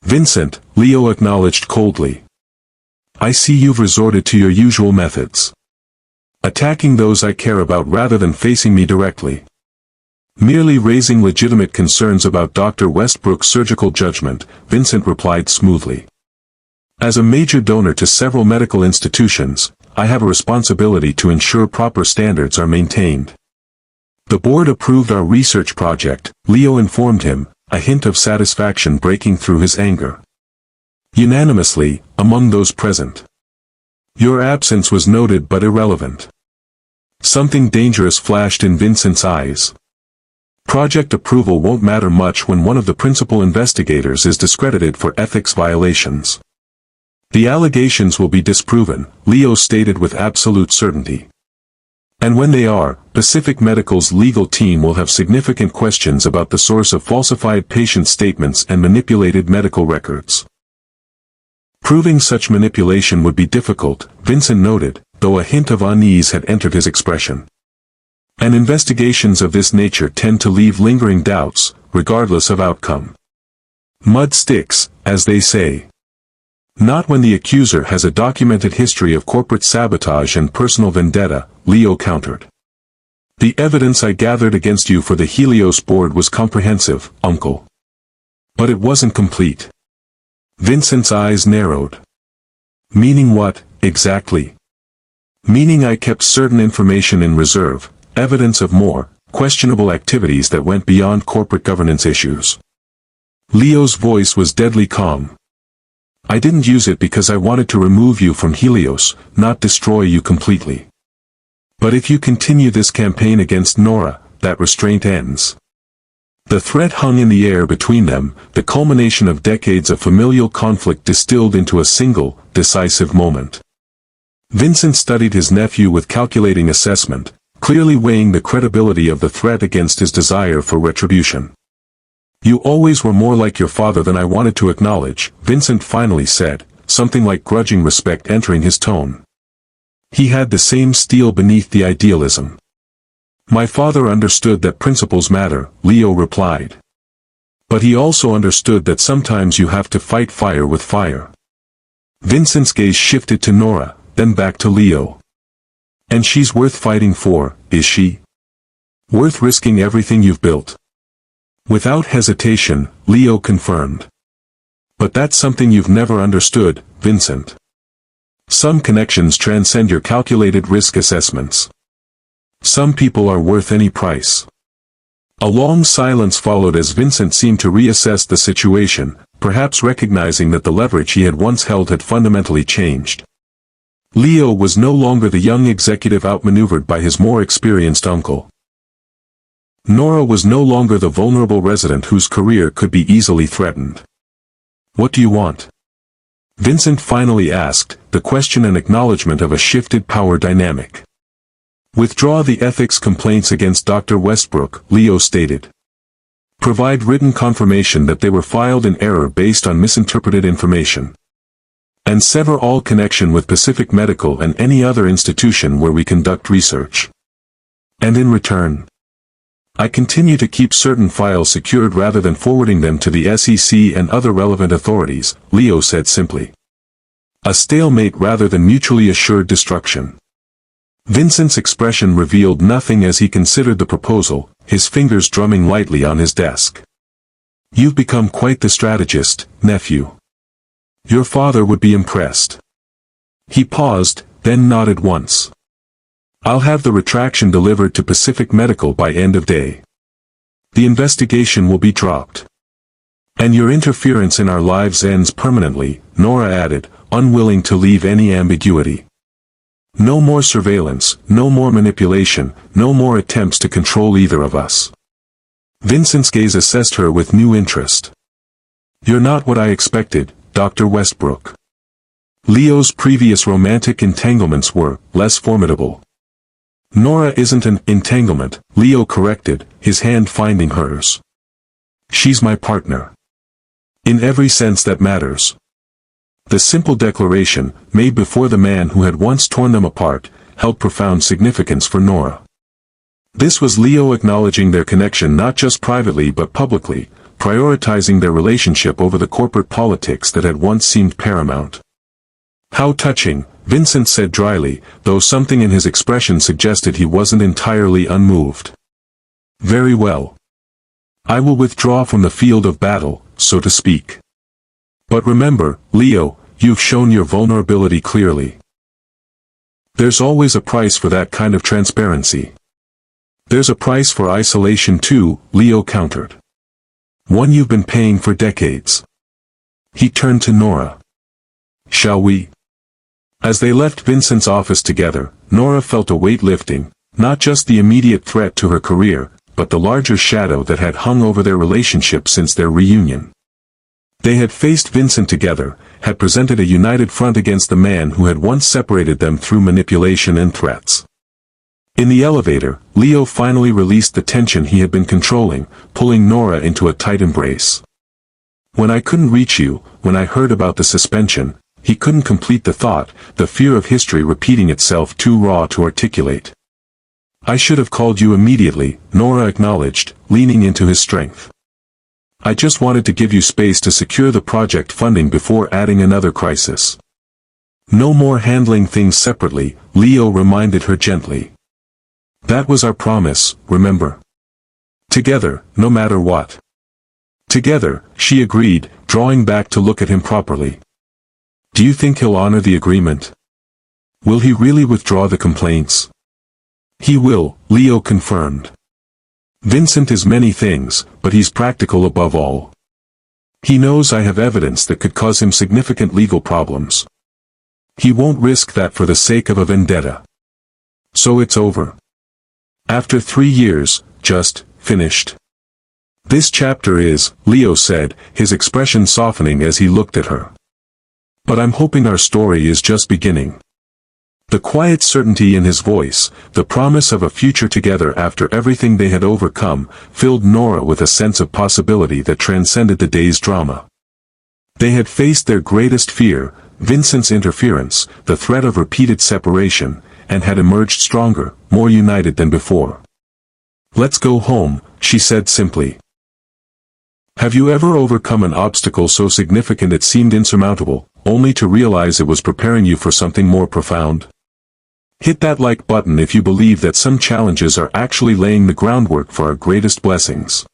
Vincent, Leo acknowledged coldly. I see you've resorted to your usual methods. Attacking those I care about rather than facing me directly. Merely raising legitimate concerns about Dr. Westbrook's surgical judgment, Vincent replied smoothly. As a major donor to several medical institutions, I have a responsibility to ensure proper standards are maintained. The board approved our research project, Leo informed him, a hint of satisfaction breaking through his anger. Unanimously, among those present. Your absence was noted but irrelevant. Something dangerous flashed in Vincent's eyes. Project approval won't matter much when one of the principal investigators is discredited for ethics violations. The allegations will be disproven, Leo stated with absolute certainty. And when they are, Pacific Medical's legal team will have significant questions about the source of falsified patient statements and manipulated medical records. Proving such manipulation would be difficult, Vincent noted, though a hint of unease had entered his expression. And investigations of this nature tend to leave lingering doubts, regardless of outcome. Mud sticks, as they say. Not when the accuser has a documented history of corporate sabotage and personal vendetta, Leo countered. The evidence I gathered against you for the Helios board was comprehensive, uncle. But it wasn't complete. Vincent's eyes narrowed. Meaning what, exactly? Meaning I kept certain information in reserve, evidence of more, questionable activities that went beyond corporate governance issues. Leo's voice was deadly calm. I didn't use it because I wanted to remove you from Helios, not destroy you completely. But if you continue this campaign against Nora, that restraint ends. The threat hung in the air between them, the culmination of decades of familial conflict distilled into a single, decisive moment. Vincent studied his nephew with calculating assessment, clearly weighing the credibility of the threat against his desire for retribution. "You always were more like your father than I wanted to acknowledge," Vincent finally said, something like grudging respect entering his tone. He had the same steel beneath the idealism. "My father understood that principles matter," Leo replied. "But he also understood that sometimes you have to fight fire with fire." Vincent's gaze shifted to Nora, then back to Leo. "And she's worth fighting for, is she? Worth risking everything you've built?" Without hesitation, Leo confirmed. "But that's something you've never understood, Vincent. Some connections transcend your calculated risk assessments. Some people are worth any price." A long silence followed as Vincent seemed to reassess the situation, perhaps recognizing that the leverage he had once held had fundamentally changed. Leo was no longer the young executive outmaneuvered by his more experienced uncle. Nora was no longer the vulnerable resident whose career could be easily threatened. "What do you want?" Vincent finally asked, the question an acknowledgement of a shifted power dynamic. "Withdraw the ethics complaints against Dr. Westbrook," Leo stated. "Provide written confirmation that they were filed in error based on misinterpreted information. And sever all connection with Pacific Medical and any other institution where we conduct research. And in return, I continue to keep certain files secured rather than forwarding them to the SEC and other relevant authorities," Leo said simply. A stalemate rather than mutually assured destruction. Vincent's expression revealed nothing as he considered the proposal, his fingers drumming lightly on his desk. "You've become quite the strategist, nephew. Your father would be impressed." He paused, then nodded once. "I'll have the retraction delivered to Pacific Medical by end of day. The investigation will be dropped. And your interference in our lives ends permanently," Nora added, unwilling to leave any ambiguity. "No more surveillance, no more manipulation, no more attempts to control either of us." Vincent's gaze assessed her with new interest. "You're not what I expected, Dr. Westbrook." Leo's previous romantic entanglements were less formidable. "Nora isn't an entanglement," Leo corrected, his hand finding hers. "She's my partner. In every sense that matters." The simple declaration, made before the man who had once torn them apart, held profound significance for Nora. This was Leo acknowledging their connection not just privately but publicly, prioritizing their relationship over the corporate politics that had once seemed paramount. "How touching," Vincent said dryly, though something in his expression suggested he wasn't entirely unmoved. "Very well. I will withdraw from the field of battle, so to speak. But remember, Leo, you've shown your vulnerability clearly. There's always a price for that kind of transparency." "There's a price for isolation too," Leo countered. "One you've been paying for decades." He turned to Nora. "Shall we?" As they left Vincent's office together, Nora felt a weight lifting, not just the immediate threat to her career, but the larger shadow that had hung over their relationship since their reunion. They had faced Vincent together, had presented a united front against the man who had once separated them through manipulation and threats. In the elevator, Leo finally released the tension he had been controlling, pulling Nora into a tight embrace. "When I couldn't reach you, when I heard about the suspension," he couldn't complete the thought, the fear of history repeating itself too raw to articulate. "I should have called you immediately," Nora acknowledged, leaning into his strength. "I just wanted to give you space to secure the project funding before adding another crisis." "No more handling things separately," Leo reminded her gently. "That was our promise, remember? Together, no matter what." "Together," she agreed, drawing back to look at him properly. "Do you think he'll honor the agreement? Will he really withdraw the complaints?" "He will," Leo confirmed. "Vincent is many things, but he's practical above all. He knows I have evidence that could cause him significant legal problems. He won't risk that for the sake of a vendetta. So it's over. After 3 years, just finished. This chapter is," Leo said, his expression softening as he looked at her. "But I'm hoping our story is just beginning. The quiet certainty in his voice, the promise of a future together after everything they had overcome, filled Nora with a sense of possibility that transcended the day's drama. They had faced their greatest fear, Vincent's interference, the threat of repeated separation, and had emerged stronger, more united than before. "Let's go home," she said simply. Have you ever overcome an obstacle so significant it seemed insurmountable, only to realize it was preparing you for something more profound? Hit that like button if you believe that some challenges are actually laying the groundwork for our greatest blessings.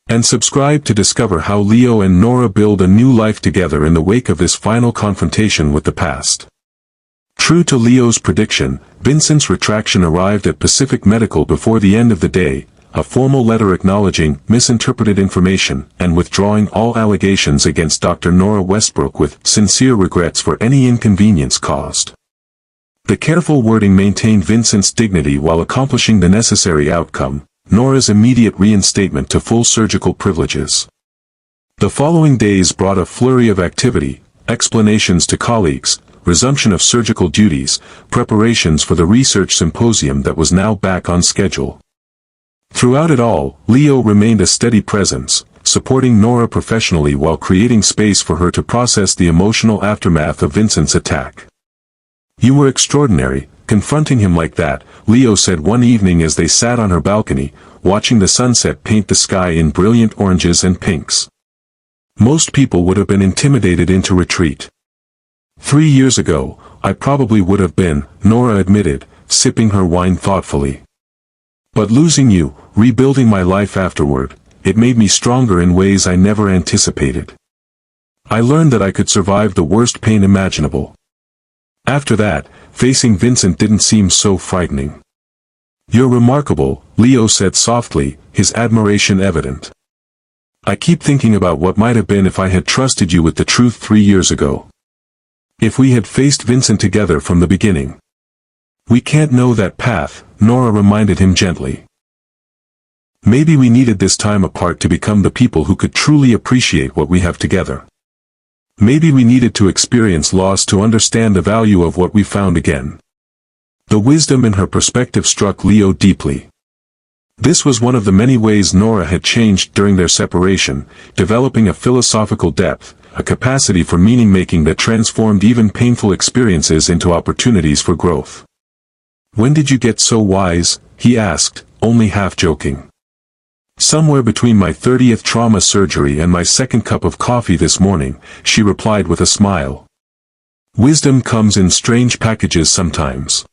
And subscribe to discover how Leo and Nora build a new life together in the wake of this final confrontation with the past. True to Leo's prediction, Vincent's retraction arrived at Pacific Medical before the end of the day, a formal letter acknowledging misinterpreted information and withdrawing all allegations against Dr. Nora Westbrook with sincere regrets for any inconvenience caused. The careful wording maintained Vincent's dignity while accomplishing the necessary outcome, Nora's immediate reinstatement to full surgical privileges. The following days brought a flurry of activity, explanations to colleagues, resumption of surgical duties, preparations for the research symposium that was now back on schedule. Throughout it all, Leo remained a steady presence, supporting Nora professionally while creating space for her to process the emotional aftermath of Vincent's attack. "You were extraordinary, confronting him like that," Leo said one evening as they sat on her balcony, watching the sunset paint the sky in brilliant oranges and pinks. "Most people would have been intimidated into retreat. 3 years ago, I probably would have been," Nora admitted, sipping her wine thoughtfully. "But losing you, rebuilding my life afterward, it made me stronger in ways I never anticipated. I learned that I could survive the worst pain imaginable. After that, facing Vincent didn't seem so frightening." "You're remarkable," Leo said softly, his admiration evident. "I keep thinking about what might have been if I had trusted you with the truth 3 years ago. If we had faced Vincent together from the beginning." "We can't know that path," Nora reminded him gently. "Maybe we needed this time apart to become the people who could truly appreciate what we have together. Maybe we needed to experience loss to understand the value of what we found again." The wisdom in her perspective struck Leo deeply. This was one of the many ways Nora had changed during their separation, developing a philosophical depth, a capacity for meaning-making that transformed even painful experiences into opportunities for growth. "When did you get so wise?" he asked, only half joking. "Somewhere between my 30th trauma surgery and my second cup of coffee this morning," she replied with a smile. Wisdom comes in strange packages sometimes.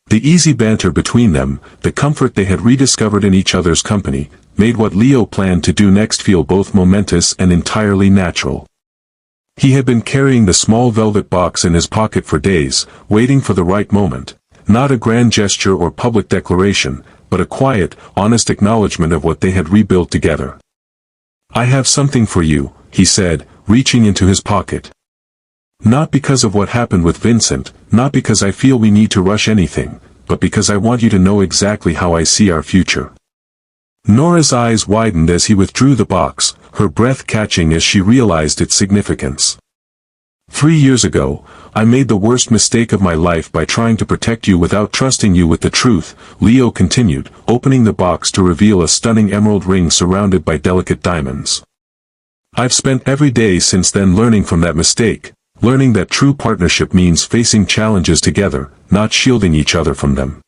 The easy banter between them, the comfort they had rediscovered in each other's company, made what Leo planned to do next feel both momentous and entirely natural. He had been carrying the small velvet box in his pocket for days, waiting for the right moment, not a grand gesture or public declaration, but a quiet, honest acknowledgement of what they had rebuilt together. "I have something for you," he said, reaching into his pocket. "Not because of what happened with Vincent, not because I feel we need to rush anything, but because I want you to know exactly how I see our future." Nora's eyes widened as he withdrew the box, her breath catching as she realized its significance. 3 years ago, I made the worst mistake of my life by trying to protect you without trusting you with the truth," Leo continued, opening the box to reveal a stunning emerald ring surrounded by delicate diamonds. "I've spent every day since then learning from that mistake, learning that true partnership means facing challenges together, not shielding each other from them."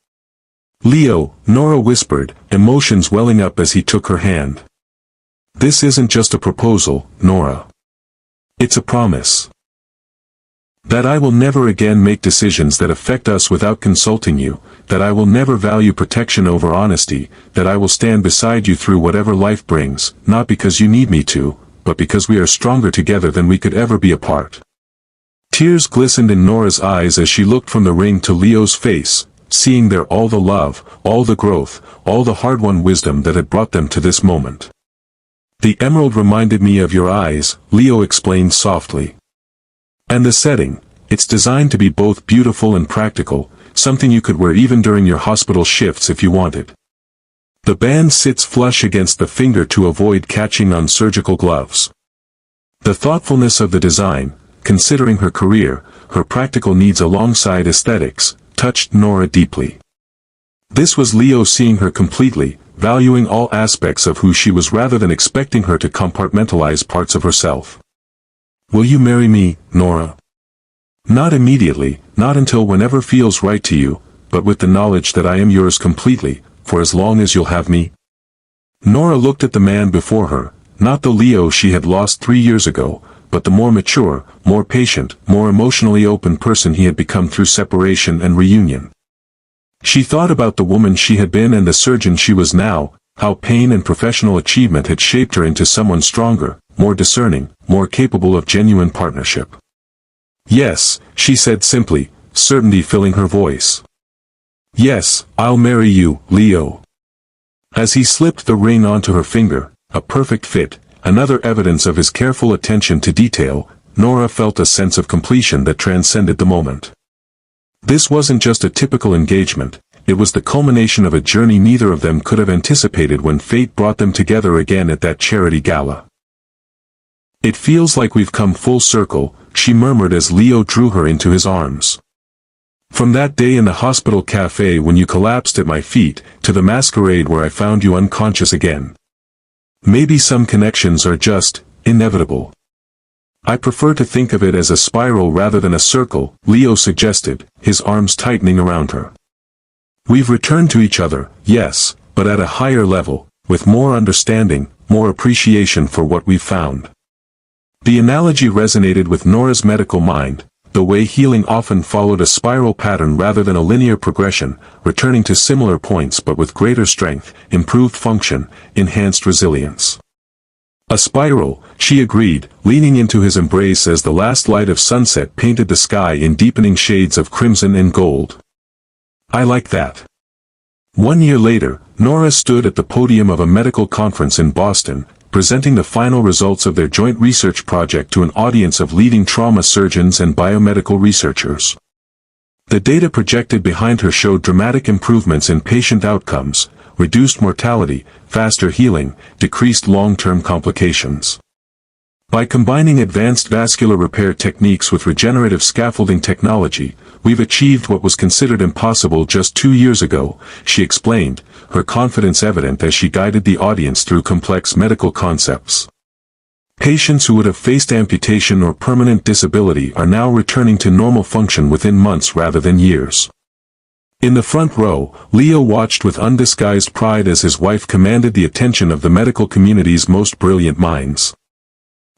"Leo," Nora whispered, emotions welling up as he took her hand. "This isn't just a proposal, Nora. It's a promise. That I will never again make decisions that affect us without consulting you, that I will never value protection over honesty, that I will stand beside you through whatever life brings, not because you need me to, but because we are stronger together than we could ever be apart." Tears glistened in Nora's eyes as she looked from the ring to Leo's face, seeing there all the love, all the growth, all the hard-won wisdom that had brought them to this moment. "The emerald reminded me of your eyes," Leo explained softly. "And the setting, it's designed to be both beautiful and practical, something you could wear even during your hospital shifts if you wanted. The band sits flush against the finger to avoid catching on surgical gloves." The thoughtfulness of the design, considering her career, her practical needs alongside aesthetics, touched Nora deeply. This was Leo seeing her completely, valuing all aspects of who she was rather than expecting her to compartmentalize parts of herself. "Will you marry me, Nora?" "Not immediately, not until whenever feels right to you, but with the knowledge that I am yours completely, for as long as you'll have me." Nora looked at the man before her, not the Leo she had lost 3 years ago, but the more mature, more patient, more emotionally open person he had become through separation and reunion. She thought about the woman she had been and the surgeon she was now, how pain and professional achievement had shaped her into someone stronger, more discerning, more capable of genuine partnership. "Yes," she said simply, certainty filling her voice. "Yes, I'll marry you, Leo." As he slipped the ring onto her finger, a perfect fit, another evidence of his careful attention to detail, Nora felt a sense of completion that transcended the moment. This wasn't just a typical engagement, it was the culmination of a journey neither of them could have anticipated when fate brought them together again at that charity gala. "It feels like we've come full circle," she murmured as Leo drew her into his arms. "From that day in the hospital cafe when you collapsed at my feet, to the masquerade where I found you unconscious again. Maybe some connections are just inevitable." "I prefer to think of it as a spiral rather than a circle," Leo suggested, his arms tightening around her. "We've returned to each other, yes, but at a higher level, with more understanding, more appreciation for what we've found." The analogy resonated with Nora's medical mind, the way healing often followed a spiral pattern rather than a linear progression, returning to similar points but with greater strength, improved function, enhanced resilience. "A spiral," she agreed, leaning into his embrace as the last light of sunset painted the sky in deepening shades of crimson and gold. "I like that." 1 year later, Nora stood at the podium of a medical conference in Boston, presenting the final results of their joint research project to an audience of leading trauma surgeons and biomedical researchers. The data projected behind her showed dramatic improvements in patient outcomes, reduced mortality, faster healing, decreased long-term complications. By combining advanced vascular repair techniques with regenerative scaffolding technology, we've achieved what was considered impossible just 2 years ago, she explained, her confidence evident as she guided the audience through complex medical concepts. Patients who would have faced amputation or permanent disability are now returning to normal function within months rather than years. In the front row, Leo watched with undisguised pride as his wife commanded the attention of the medical community's most brilliant minds.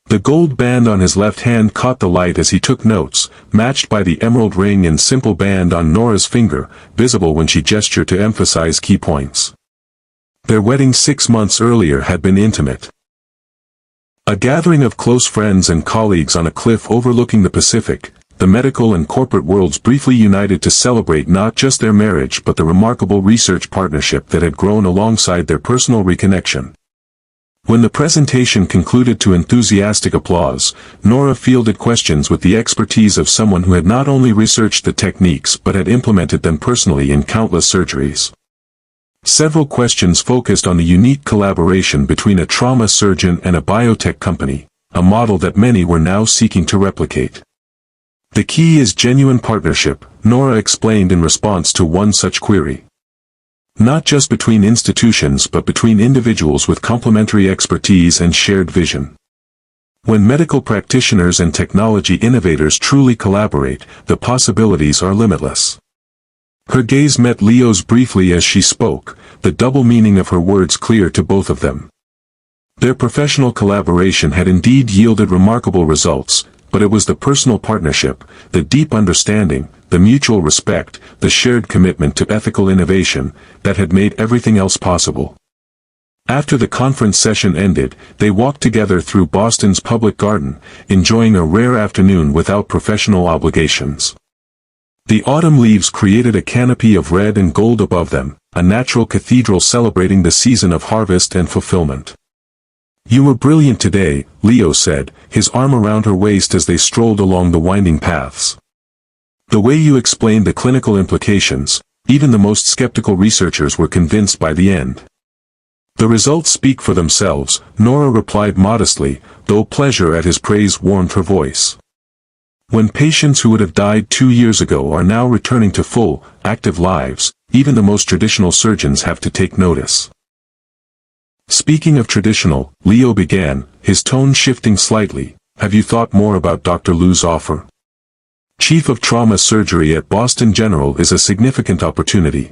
The gold band on his left hand caught the light as he took notes, matched by the emerald ring and simple band on Nora's finger, visible when she gestured to emphasize key points. Their wedding 6 months earlier had been intimate. A gathering of close friends and colleagues on a cliff overlooking the Pacific, the medical and corporate worlds briefly united to celebrate not just their marriage but the remarkable research partnership that had grown alongside their personal reconnection. When the presentation concluded to enthusiastic applause, Nora fielded questions with the expertise of someone who had not only researched the techniques but had implemented them personally in countless surgeries. Several questions focused on the unique collaboration between a trauma surgeon and a biotech company, a model that many were now seeking to replicate. "The key is genuine partnership," Nora explained in response to one such query. "Not just between institutions but between individuals with complementary expertise and shared vision. When medical practitioners and technology innovators truly collaborate, the possibilities are limitless." Her gaze met Leo's briefly as she spoke, the double meaning of her words clear to both of them. Their professional collaboration had indeed yielded remarkable results, but it was the personal partnership, the deep understanding, the mutual respect, the shared commitment to ethical innovation, that had made everything else possible. After the conference session ended, they walked together through Boston's public garden, enjoying a rare afternoon without professional obligations. The autumn leaves created a canopy of red and gold above them, a natural cathedral celebrating the season of harvest and fulfillment. "You were brilliant today," Leo said, his arm around her waist as they strolled along the winding paths. "The way you explained the clinical implications, even the most skeptical researchers were convinced by the end." "The results speak for themselves," Nora replied modestly, though pleasure at his praise warmed her voice. When patients who would have died 2 years ago are now returning to full, active lives, even the most traditional surgeons have to take notice. Speaking of traditional, Leo began, his tone shifting slightly. Have you thought more about Dr. Liu's offer? Chief of Trauma Surgery at Boston General is a significant opportunity.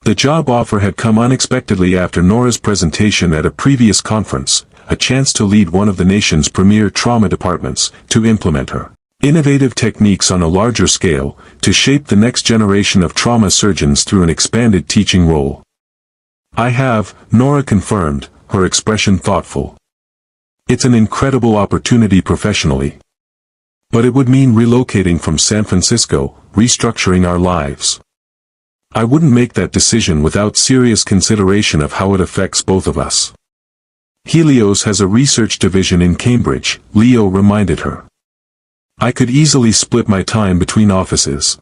The job offer had come unexpectedly after Nora's presentation at a previous conference, a chance to lead one of the nation's premier trauma departments, to implement her innovative techniques on a larger scale, to shape the next generation of trauma surgeons through an expanded teaching role. I have, Nora confirmed, her expression thoughtful. It's an incredible opportunity professionally. But it would mean relocating from San Francisco, restructuring our lives. I wouldn't make that decision without serious consideration of how it affects both of us. Helios has a research division in Cambridge, Leo reminded her. I could easily split my time between offices.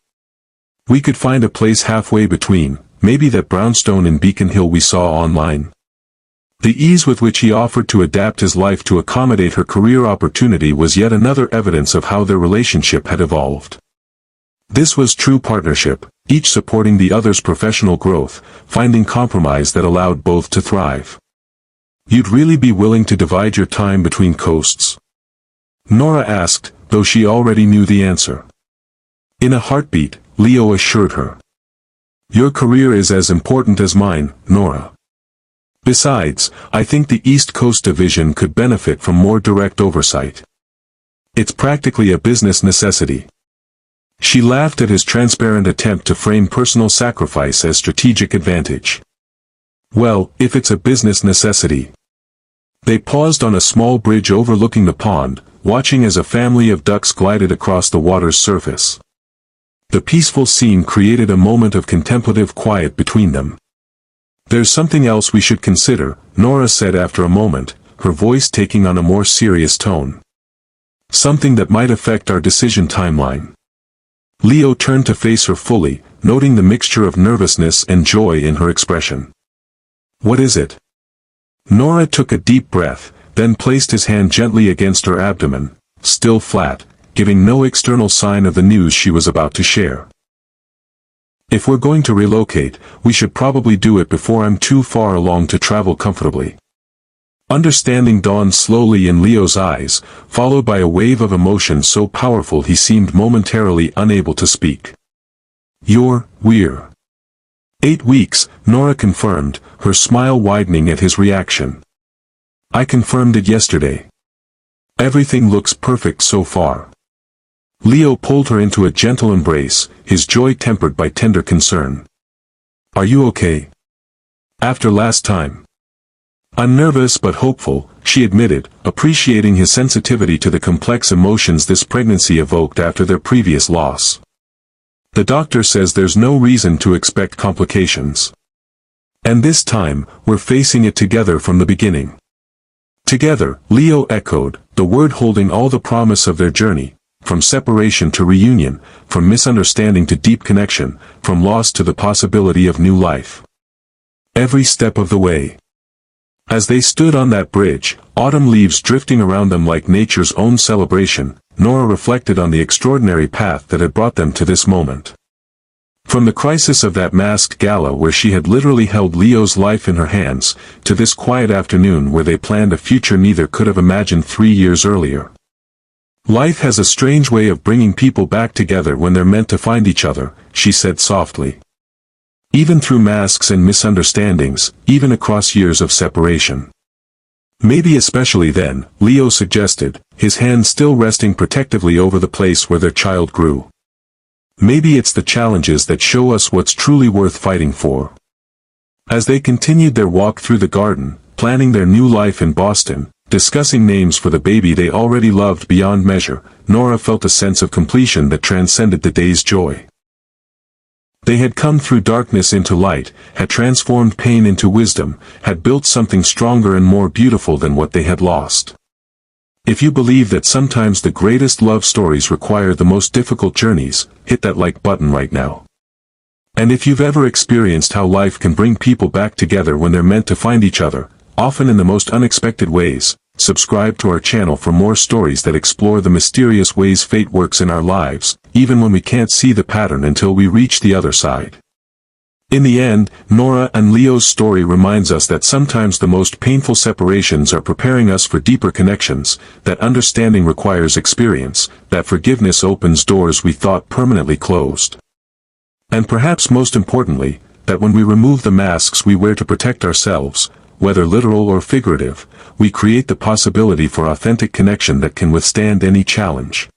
We could find a place halfway between, maybe that brownstone in Beacon Hill we saw online. The ease with which he offered to adapt his life to accommodate her career opportunity was yet another evidence of how their relationship had evolved. This was true partnership, each supporting the other's professional growth, finding compromise that allowed both to thrive. You'd really be willing to divide your time between coasts? Nora asked, though she already knew the answer. In a heartbeat, Leo assured her. Your career is as important as mine, Nora. Besides, I think the East Coast division could benefit from more direct oversight. It's practically a business necessity. She laughed at his transparent attempt to frame personal sacrifice as strategic advantage. Well, if it's a business necessity. They paused on a small bridge overlooking the pond, watching as a family of ducks glided across the water's surface. The peaceful scene created a moment of contemplative quiet between them. There's something else we should consider, Nora said after a moment, her voice taking on a more serious tone. Something that might affect our decision timeline. Leo turned to face her fully, noting the mixture of nervousness and joy in her expression. What is it? Nora took a deep breath, then placed his hand gently against her abdomen, still flat, giving no external sign of the news she was about to share. If we're going to relocate, we should probably do it before I'm too far along to travel comfortably. Understanding dawned slowly in Leo's eyes, followed by a wave of emotion so powerful he seemed momentarily unable to speak. We're 8 weeks, Nora confirmed, her smile widening at his reaction. I confirmed it yesterday. Everything looks perfect so far. Leo pulled her into a gentle embrace, his joy tempered by tender concern. Are you okay? After last time? I'm nervous but hopeful, she admitted, appreciating his sensitivity to the complex emotions this pregnancy evoked after their previous loss. The doctor says there's no reason to expect complications. And this time, we're facing it together from the beginning. Together, Leo echoed, the word holding all the promise of their journey, from separation to reunion, from misunderstanding to deep connection, from loss to the possibility of new life. Every step of the way. As they stood on that bridge, autumn leaves drifting around them like nature's own celebration, Nora reflected on the extraordinary path that had brought them to this moment. From the crisis of that masked gala where she had literally held Leo's life in her hands, to this quiet afternoon where they planned a future neither could have imagined 3 years earlier. Life has a strange way of bringing people back together when they're meant to find each other, she said softly. Even through masks and misunderstandings, even across years of separation. Maybe especially then, Leo suggested, his hand still resting protectively over the place where their child grew. Maybe it's the challenges that show us what's truly worth fighting for. As they continued their walk through the garden, planning their new life in Boston, discussing names for the baby they already loved beyond measure, Nora felt a sense of completion that transcended the day's joy. They had come through darkness into light, had transformed pain into wisdom, had built something stronger and more beautiful than what they had lost. If you believe that sometimes the greatest love stories require the most difficult journeys, hit that like button right now. And if you've ever experienced how life can bring people back together when they're meant to find each other, often in the most unexpected ways, subscribe to our channel for more stories that explore the mysterious ways fate works in our lives, even when we can't see the pattern until we reach the other side. In the end, Nora and Leo's story reminds us that sometimes the most painful separations are preparing us for deeper connections, that understanding requires experience, that forgiveness opens doors we thought permanently closed. And perhaps most importantly, that when we remove the masks we wear to protect ourselves, whether literal or figurative, we create the possibility for authentic connection that can withstand any challenge.